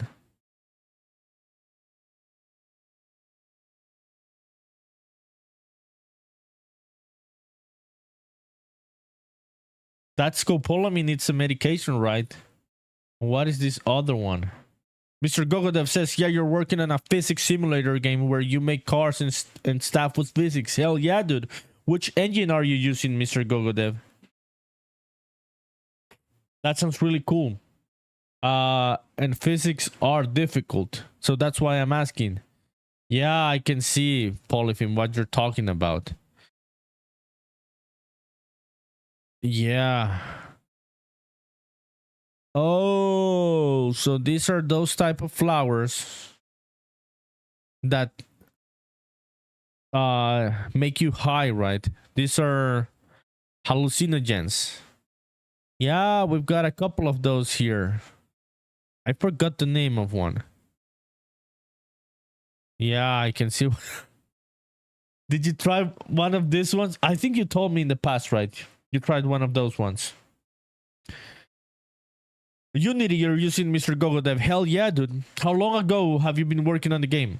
That's scopolamine. It's a medication, right? What is this other one? Mr. GoGoDev says, yeah, you're working on a physics simulator game where you make cars and stuff with physics. Hell yeah, dude. Which engine are you using, Mr. GoGoDev? That sounds really cool. And physics are difficult, so that's why I'm asking. Yeah, I can see, Polyphim, what you're talking about. Yeah. Oh, so these are those type of flowers that make you high, right? These are hallucinogens. Yeah, we've got a couple of those here. I forgot the name of one. Yeah, I can see. Did you try one of these ones? I think you told me in the past, right? You tried one of those ones. Unity, you're using, Mr. GoGoDev. Hell yeah, dude. How long ago have you been working on the game?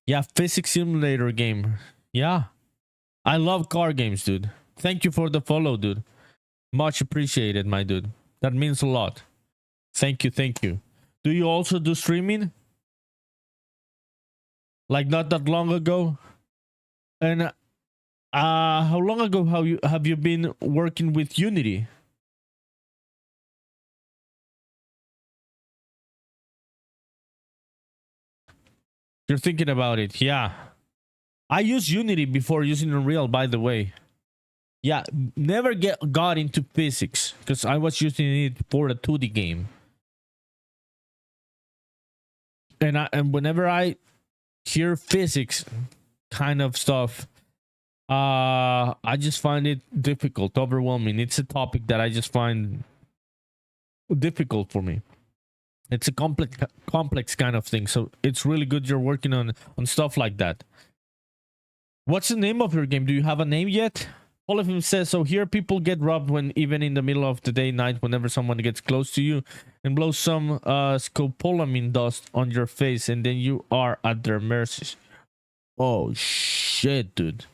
Yeah, physics simulator game. Yeah. I love car games, dude. Thank you for the follow, dude. Much appreciated, my dude. That means a lot. Thank you, thank you. Do you also do streaming? Like not that long ago? And how long ago have you been working with Unity? You're thinking about it, yeah. I used Unity before using Unreal, by the way. Yeah, never got into physics because I was using it for a 2D game. And whenever I hear physics kind of stuff, I just find it difficult, overwhelming. It's a topic that I just find difficult for me. It's a complex kind of thing, so it's really good you're working on stuff like that. What's the name of your game? Do you have a name yet? All of him says, so here people get robbed when even in the middle of the day, night, whenever someone gets close to you and blows some scopolamine dust on your face, and then you are at their mercy. Oh shit, dude.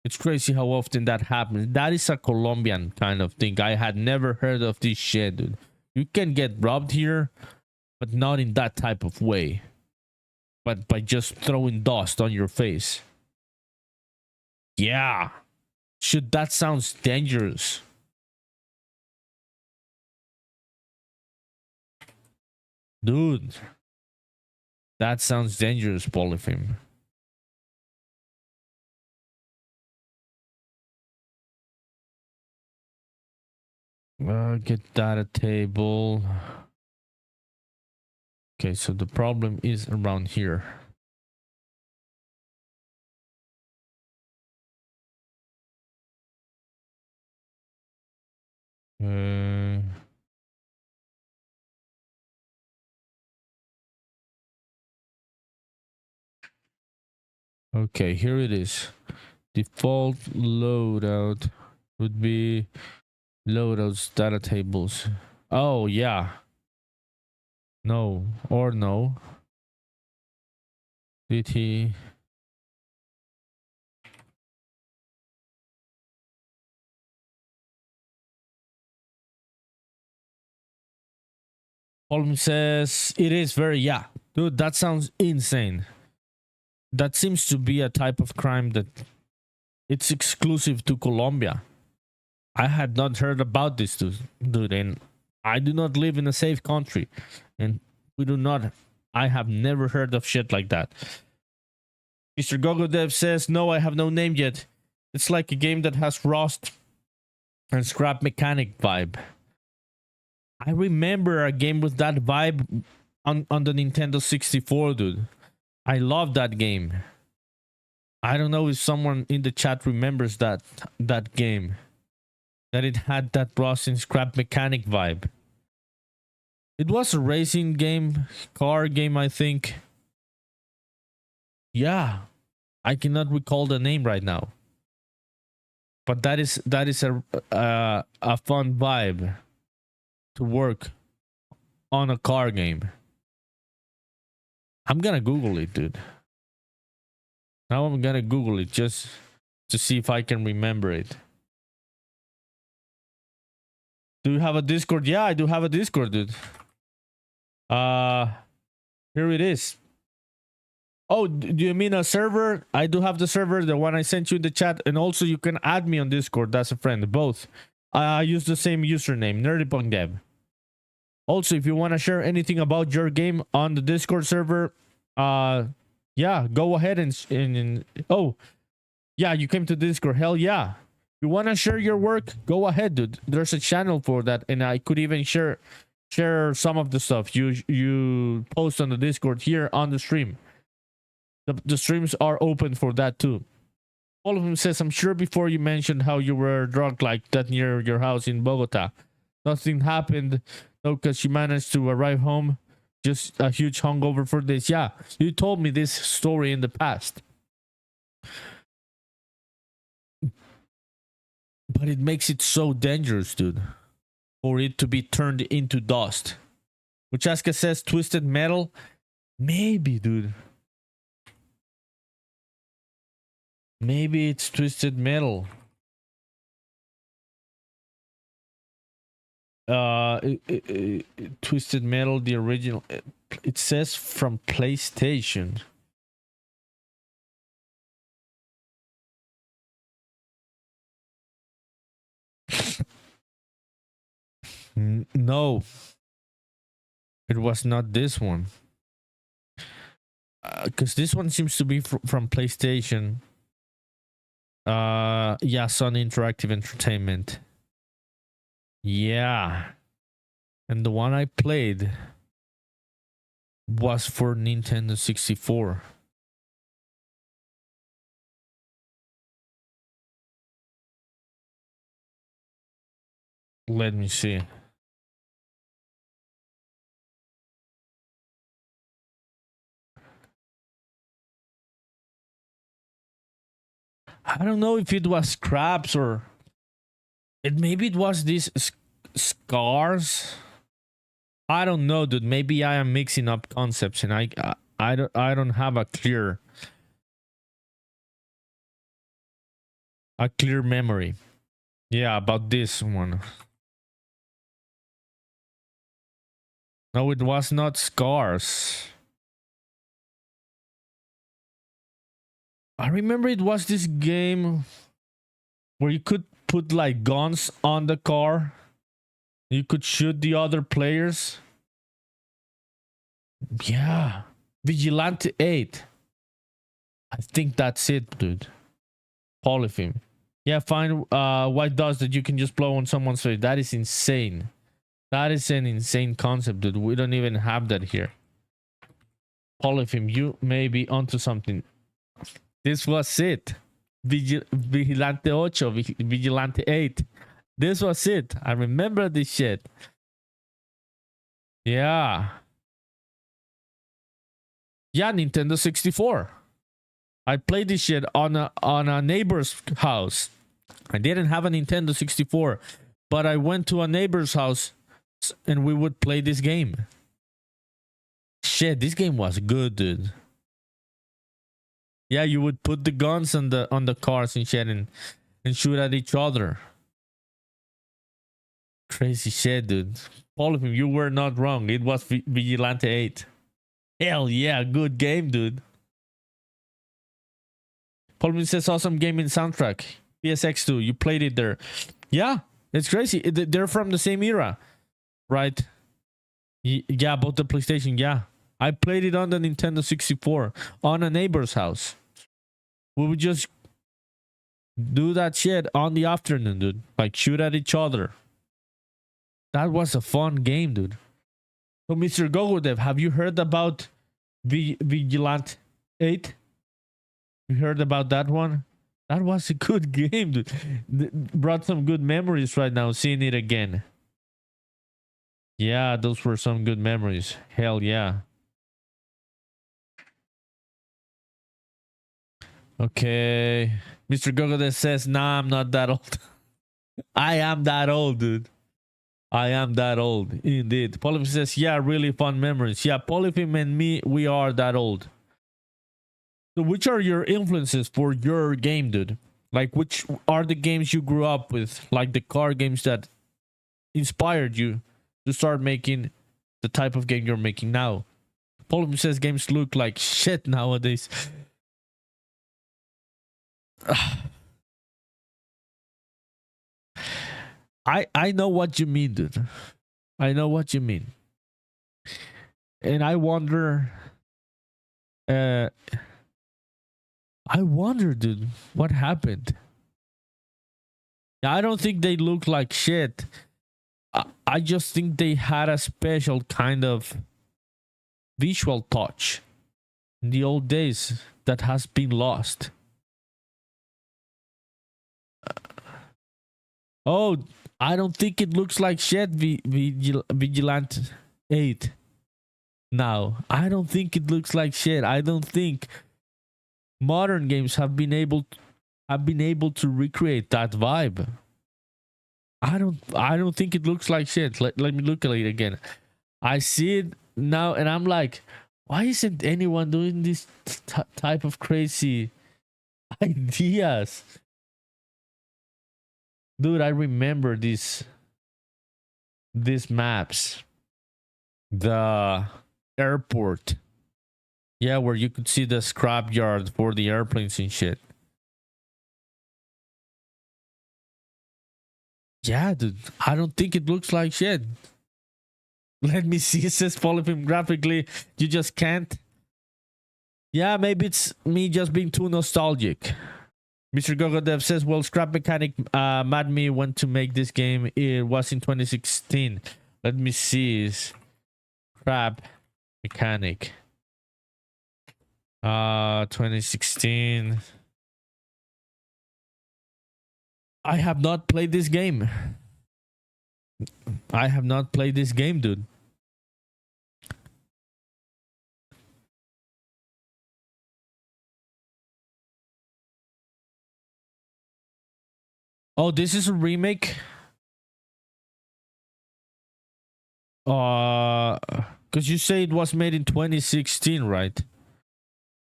It's crazy how often that happens. That is a Colombian kind of thing. I had never heard of this shit, dude. You can get robbed here, but not in that type of way. But by just throwing dust on your face. Yeah. Shit, that sounds dangerous. Dude. That sounds dangerous, Polyphim. Get data table. Okay, so the problem is around here. Okay, here it is. Default loadout would be loadouts data tables. Oh, yeah. No, or no. DT. Holmes says it is very, yeah. Dude, that sounds insane. That seems to be a type of crime that it's exclusive to Colombia. I had not heard about this, dude, and I do not live in a safe country, and I have never heard of shit like that. Mr. Gogodev says, no, I have no name yet. It's like a game that has Rust and scrap mechanic vibe. I remember a game with that vibe on the Nintendo 64, dude. I love that game. I don't know if someone in the chat remembers that game. That it had that Rust and scrap mechanic vibe. It was a racing game, car game, I think. Yeah, I cannot recall the name right now. But that is a fun vibe to work on a car game. I'm gonna Google it, dude. Now I'm gonna Google it just to see if I can remember it. Do you have a Discord? Yeah, I do have a Discord, dude. Here it is. Oh, do you mean a server? I do have the server, the one I sent you in the chat, and also you can add me on Discord as a friend, both. I use the same username, NerdyPunkDev. Also, if you want to share anything about your game on the Discord server, yeah, go ahead and oh, yeah, you came to Discord. Hell yeah. If you want to share your work, go ahead, dude. There's a channel for that, and I could even share some of the stuff you post on the Discord here on the stream. The streams are open for that too. All of them says, I'm sure before you mentioned how you were drunk like that near your house in Bogota. Nothing happened though, because you managed to arrive home. Just a huge hungover for this. Yeah, you told me this story in the past. But it makes it so dangerous, dude. For it to be turned into dust. Muchaska says twisted metal. Maybe, dude. Maybe it's twisted metal. Twisted metal, the original. It says from PlayStation. No, it was not this one. Because this one seems to be from PlayStation. Yeah, Sun Interactive Entertainment. Yeah. And the one I played was for Nintendo 64. Let me see. I don't know if it was scraps or maybe it was these scars. I don't know, dude. Maybe I am mixing up concepts and I don't have a clear memory. Yeah, about this one. No, it was not scars. I remember it was this game where you could put like guns on the car. You could shoot the other players. Yeah. Vigilante 8. I think that's it, dude. Polypheme. Yeah, find white dots that you can just blow on someone's face. That is insane. That is an insane concept, dude. We don't even have that here. Polypheme, you may be onto something. This was it. Vigilante 8, Vigilante 8. This was it. I remember this shit. Yeah. Yeah, Nintendo 64. I played this shit on a neighbor's house. I didn't have a Nintendo 64, but I went to a neighbor's house and we would play this game. Shit, this game was good, dude. Yeah, you would put the guns on the cars and shit and shoot at each other. Crazy shit, dude. All of them, you were not wrong. It was Vigilante 8. Hell yeah, good game, dude. Paul says awesome gaming soundtrack. PSX2, you played it there. Yeah, it's crazy. They're from the same era, right? Yeah, both the PlayStation, yeah. I played it on the Nintendo 64 on a neighbor's house. We would just do that shit on the afternoon, dude. Like shoot at each other. That was a fun game, dude. So, Mr. Gogodev, have you heard about Vigilant 8? You heard about that one? That was a good game, dude. Brought some good memories right now, seeing it again. Yeah, those were some good memories. Hell yeah. Okay. Mr. Gogodev says, nah, I'm not that old. I am that old, dude. I am that old, indeed. Polypheme says, yeah, really fun memories. Yeah, Polypheme and me, we are that old. So which are your influences for your game, dude? Like, which are the games you grew up with? Like the car games that inspired you to start making the type of game you're making now? Polypheme says games look like shit nowadays. I know what you mean, dude. I know what you mean. And I wonder, dude, what happened? I don't think they look like shit. I just think they had a special kind of visual touch in the old days that has been lost. Oh, I don't think it looks like shit, Vigilant 8. Now, I don't think it looks like shit. I don't think modern games have been able to recreate that vibe. I don't think it looks like shit. Let me look at it again. I see it now and I'm like, why isn't anyone doing this type of crazy ideas? Dude, I remember these maps. The airport. Yeah, where you could see the scrapyard for the airplanes and shit. Yeah, dude. I don't think it looks like shit. Let me see. It says Polypheme graphically. You just can't. Yeah, maybe it's me just being too nostalgic. Mr. Gogodev says, well, Scrap Mechanic Mad Me went to make this game. It was in 2016. Let me see. Scrap Mechanic. 2016. I have not played this game. I have not played this game, dude. Oh, this is a remake. Because you say it was made in 2016, right?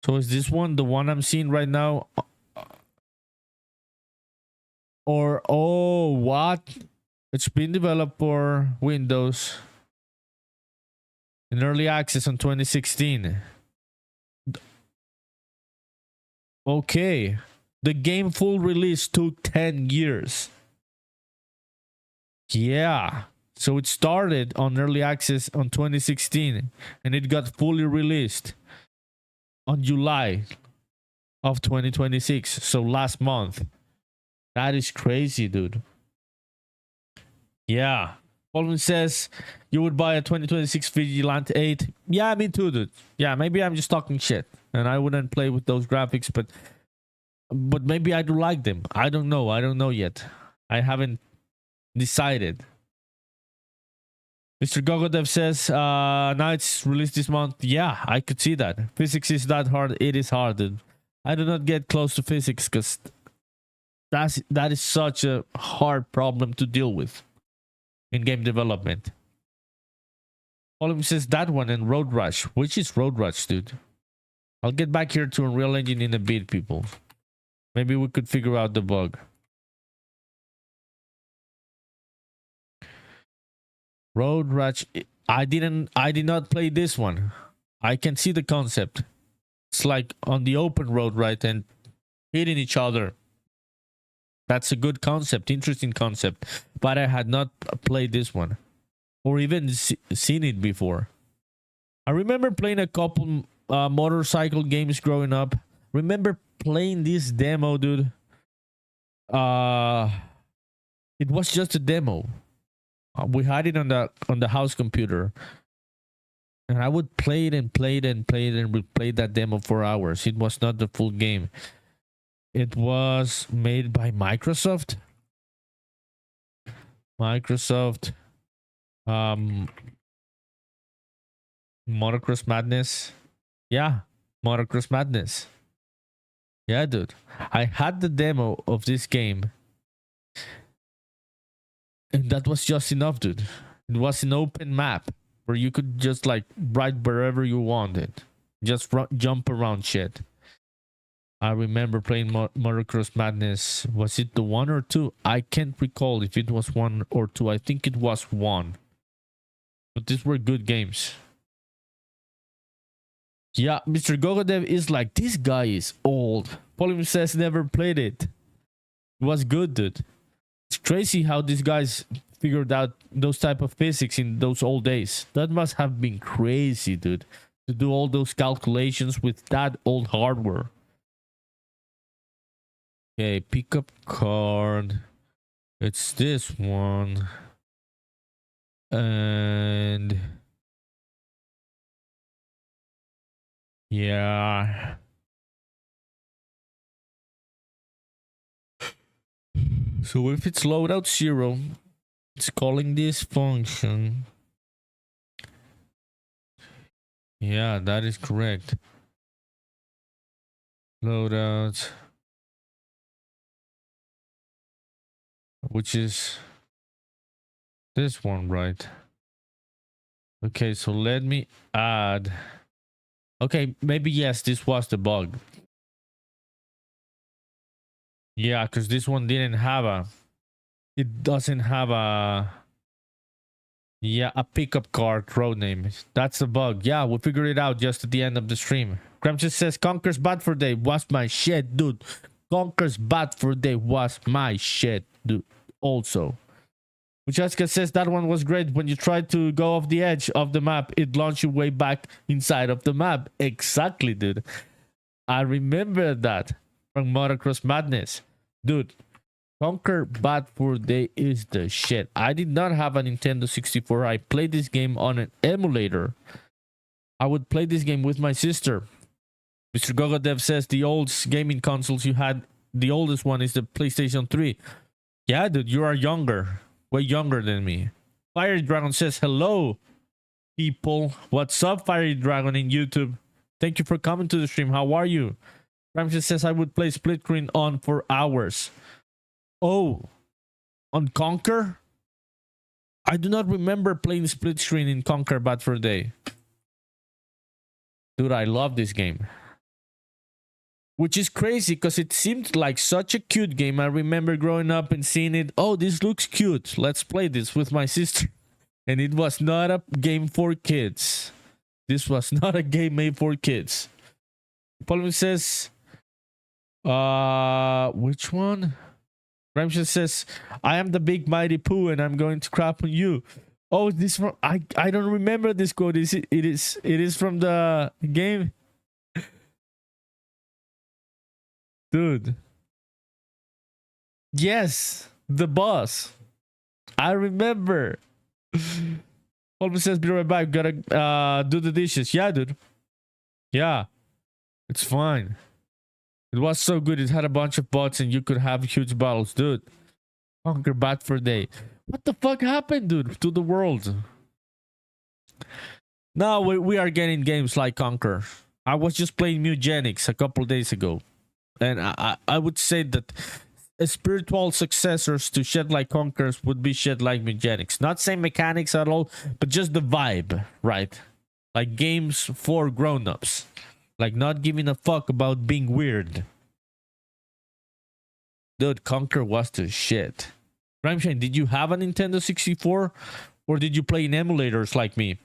So is this one the one I'm seeing right now? Or oh, what? It's been developed for Windows in early access in 2016. Okay. The game full release took 10 years. Yeah. So it started on early access on 2016 and it got fully released on July of 2026. So last month. That is crazy, dude. Yeah. Colvin says you would buy a 2026 Vigilante 8. Yeah, me too, dude. Yeah, maybe I'm just talking shit and I wouldn't play with those graphics, but maybe I do like them. I don't know. I don't know yet. I haven't decided. Mr. Gogodev says now it's released this month. Yeah, I could see that. Physics is that hard. It is hard, dude. I do not get close to physics because that is such a hard problem to deal with in game development. Oliver says that one and Road Rush. Which is Road Rush, dude? I'll get back here to Unreal Engine in a bit, people. Maybe we could figure out the bug. Road Rush. I did not play this one. I can see the concept. It's like on the open road, right? And hitting each other. That's a good concept, interesting concept. But I had not played this one. Or even seen it before. I remember playing a couple motorcycle games growing up. Remember playing this demo, dude. It was just a demo. We had it on the house computer. And I would play it and play it and play it and replay that demo for hours. It was not the full game. It was made by Microsoft. Motocross Madness. Yeah, Motocross Madness. Yeah, dude. I had the demo of this game. And that was just enough, dude. It was an open map where you could just like ride wherever you wanted. Just jump around shit. I remember playing Motocross Madness. Was it the 1 or 2? I can't recall if it was 1 or 2. I think it was 1. But these were good games. Yeah, Mr. Gogodev is like, this guy is old. Polymer says never played it. It was good, dude. It's crazy how these guys figured out those type of physics in those old days. That must have been crazy, dude. To do all those calculations with that old hardware. Okay, pickup card. It's this one. And yeah. So if it's loadout 0, it's calling this function. Yeah, that is correct. Loadout. Which is this one, right? Okay, so let me add. Okay, maybe yes, this was the bug. Yeah, because this one didn't have a. It doesn't have a. Yeah, a pickup card road name. That's the bug. Yeah, we'll figure it out just at the end of the stream. Gramsci says Conker's Bad for Day was my shit, dude. Conker's Bad for Day was my shit, dude. Also. Jessica says that one was great. When you tried to go off the edge of the map, it launched you way back inside of the map. Exactly, dude. I remember that from Motocross Madness. Dude, Conker Bad for Day is the shit. I did not have a Nintendo 64. I played this game on an emulator. I would play this game with my sister. Mr. Gogodev says the old gaming consoles you had, the oldest one is the PlayStation 3. Yeah, dude, you are younger. Way younger than me. Fiery Dragon says, hello, people. What's up, Fiery Dragon in YouTube? Thank you for coming to the stream. How are you? Ramsey says, I would play Split Screen on for hours. Oh, On Conquer? I do not remember playing split screen in Conquer Bad Fur Day. Dude, I love this game. Which is crazy because it seemed like such a cute game. I remember growing up and seeing it. Oh, this looks cute. Let's play this with my sister. And it was not a game for kids. This was not a game made for kids. Paul says, which one? Ramsha says, I am the big mighty poo and I'm going to crap on you. Oh, this from I don't remember this quote. It is from the game. Dude. Yes, the boss. I remember. Paul says, be right back. Gotta do the dishes. Yeah, dude. Yeah. It's fine. It was so good. It had a bunch of bots and you could have huge battles, dude. Conquer Bad Fur Day. What the fuck happened, dude, to the world? Now we are getting games like Conquer. I was just playing Mugenics a couple days ago. And I would say that spiritual successors to Shed Like Conquers would be Shed Like Mugenics. Not same mechanics at all, but just the vibe, right? Like games for grown-ups. Like not giving a fuck about being weird. Dude, Conquer was the shit. Ramshane, did you have a Nintendo 64? Or did you play in emulators like me?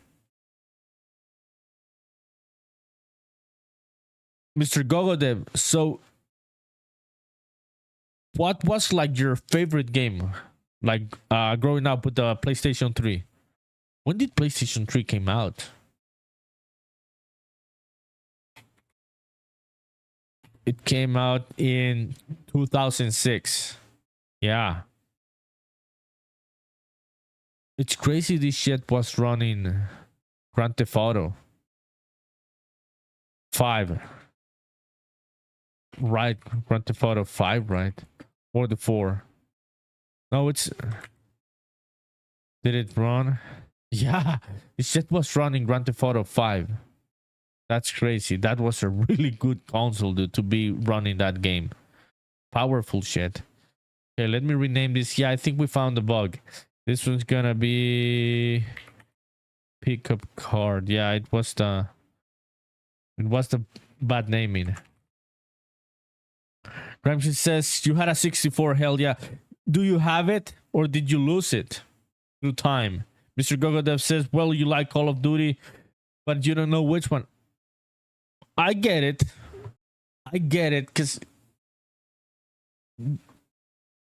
Mr. Gogodev, so what was like your favorite game? Like growing up with the PlayStation 3? When did PlayStation 3 came out? It came out in 2006. Yeah. It's crazy this shit was running Grand Theft Auto 5. Right, Grand Theft Auto 5, right? Or the 4. No, it's... Did it run? Yeah, this shit was running Grand Theft Auto 5. That's crazy. That was a really good console, dude, to be running that game. Powerful shit. Okay, let me rename this. Yeah, I think we found the bug. This one's gonna be pickup card. Yeah, it was the bad naming. Ramsey says you had a 64. Hell yeah. Do you have it or did you lose it through time? Mr. Gogodev says, well, you like Call of Duty, but you don't know which one. I get it. I get it, because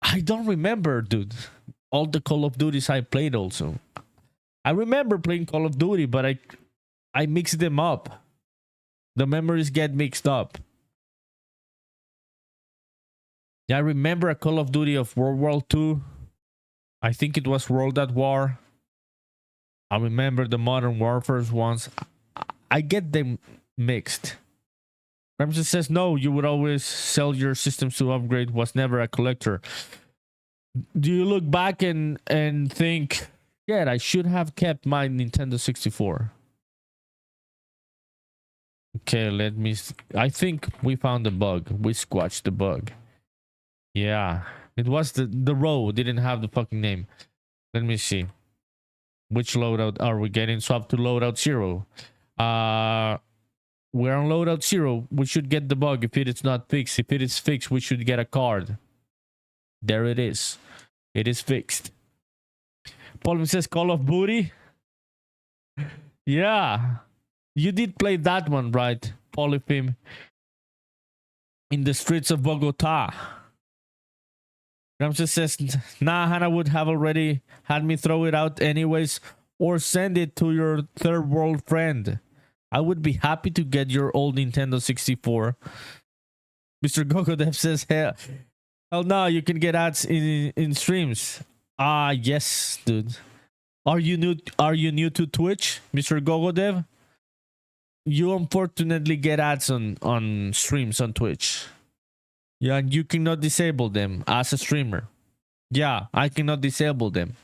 I don't remember, dude. All the Call of Duties I played also. I remember playing Call of Duty, but I mixed them up. The memories get mixed up. Yeah, I remember a Call of Duty of World War II. I think it was World at War. I remember the Modern Warfare ones. I get them mixed. Ramsey says, no, you would always sell your systems to upgrade, was never a collector. Do you look back and think, yeah, I should have kept my Nintendo 64? Okay, let me... I think we found the bug. We squashed the bug. Yeah, it was the row. Didn't have the fucking name. Let me see. Which loadout are we getting? Swap to loadout 0. We're on loadout 0. We should get the bug if it is not fixed. If it is fixed, we should get a card. There it is. It is fixed. Paul says Call of Duty. Yeah. You did play that one, right, Polyphim? In the streets of Bogota. Ramses says, nah, Hannah would have already had me throw it out anyways, or send it to your third world friend. I would be happy to get your old Nintendo 64. Mr. Gogodev says, hell no, you can get ads in streams. Ah, yes, dude. Are you new to Twitch, Mr. Gogodev? You unfortunately get ads on streams on Twitch. Yeah, and you cannot disable them as a streamer. Yeah, I cannot disable them.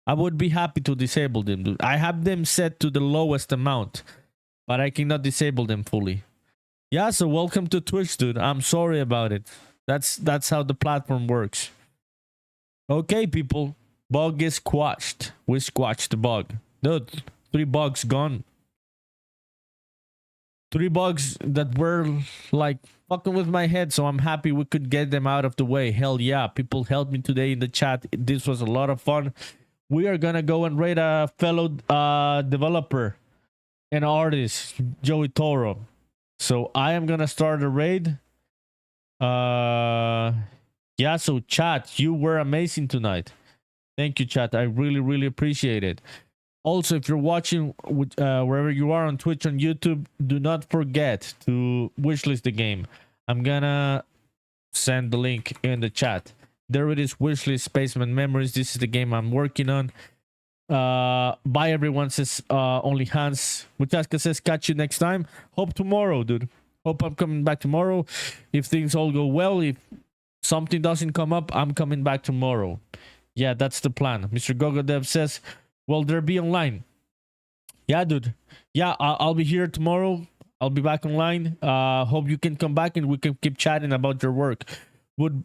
I would be happy to disable them, dude. I have them set to the lowest amount, but I cannot disable them fully. Yeah, so welcome to Twitch, dude. I'm sorry about it. That's how the platform works. Okay, people. Bug is squashed. We squashed the bug. Dude, 3 bugs gone. 3 bugs that were like fucking with my head, so I'm happy we could get them out of the way. Hell yeah. People helped me today in the chat. This was a lot of fun. We are gonna go and raid a fellow developer and artist, Joey Toro. So I am gonna start a raid. Yeah, so chat, you were amazing tonight. Thank you, chat. I really, really appreciate it. Also, if you're watching wherever you are on Twitch, on YouTube, do not forget to wishlist the game. I'm gonna send the link in the chat. There it is, Wishlist Spaceman Memories. This is the game I'm working on. Bye, everyone, says Only Hans. Muchaska says, catch you next time. Hope tomorrow, dude. Hope I'm coming back tomorrow. If things all go well, if something doesn't come up, I'm coming back tomorrow. Yeah, that's the plan. Mr. Gogo Dev says, will there be online? Yeah, dude. Yeah, I'll be here tomorrow. I'll be back online. Hope you can come back and we can keep chatting about your work. Would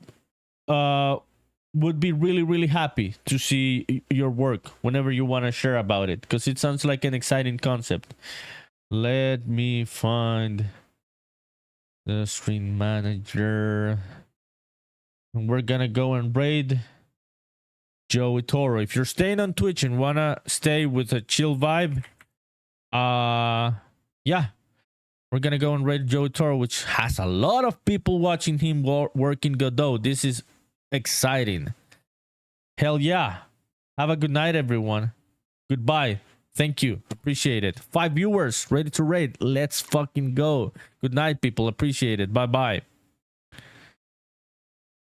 be really, really happy to see your work whenever you want to share about it, because it sounds like an exciting concept. Let me find the stream manager. And we're gonna go and raid Joey Toro. If you're staying on Twitch and wanna stay with a chill vibe, yeah, we're gonna go and raid Joey Toro, which has a lot of people watching him work in Godot. This is exciting. Hell yeah. Have a good night, everyone. Goodbye. Thank you. Appreciate it. 5 viewers ready to raid. Let's fucking go. Good night, people. Appreciate it. Bye bye.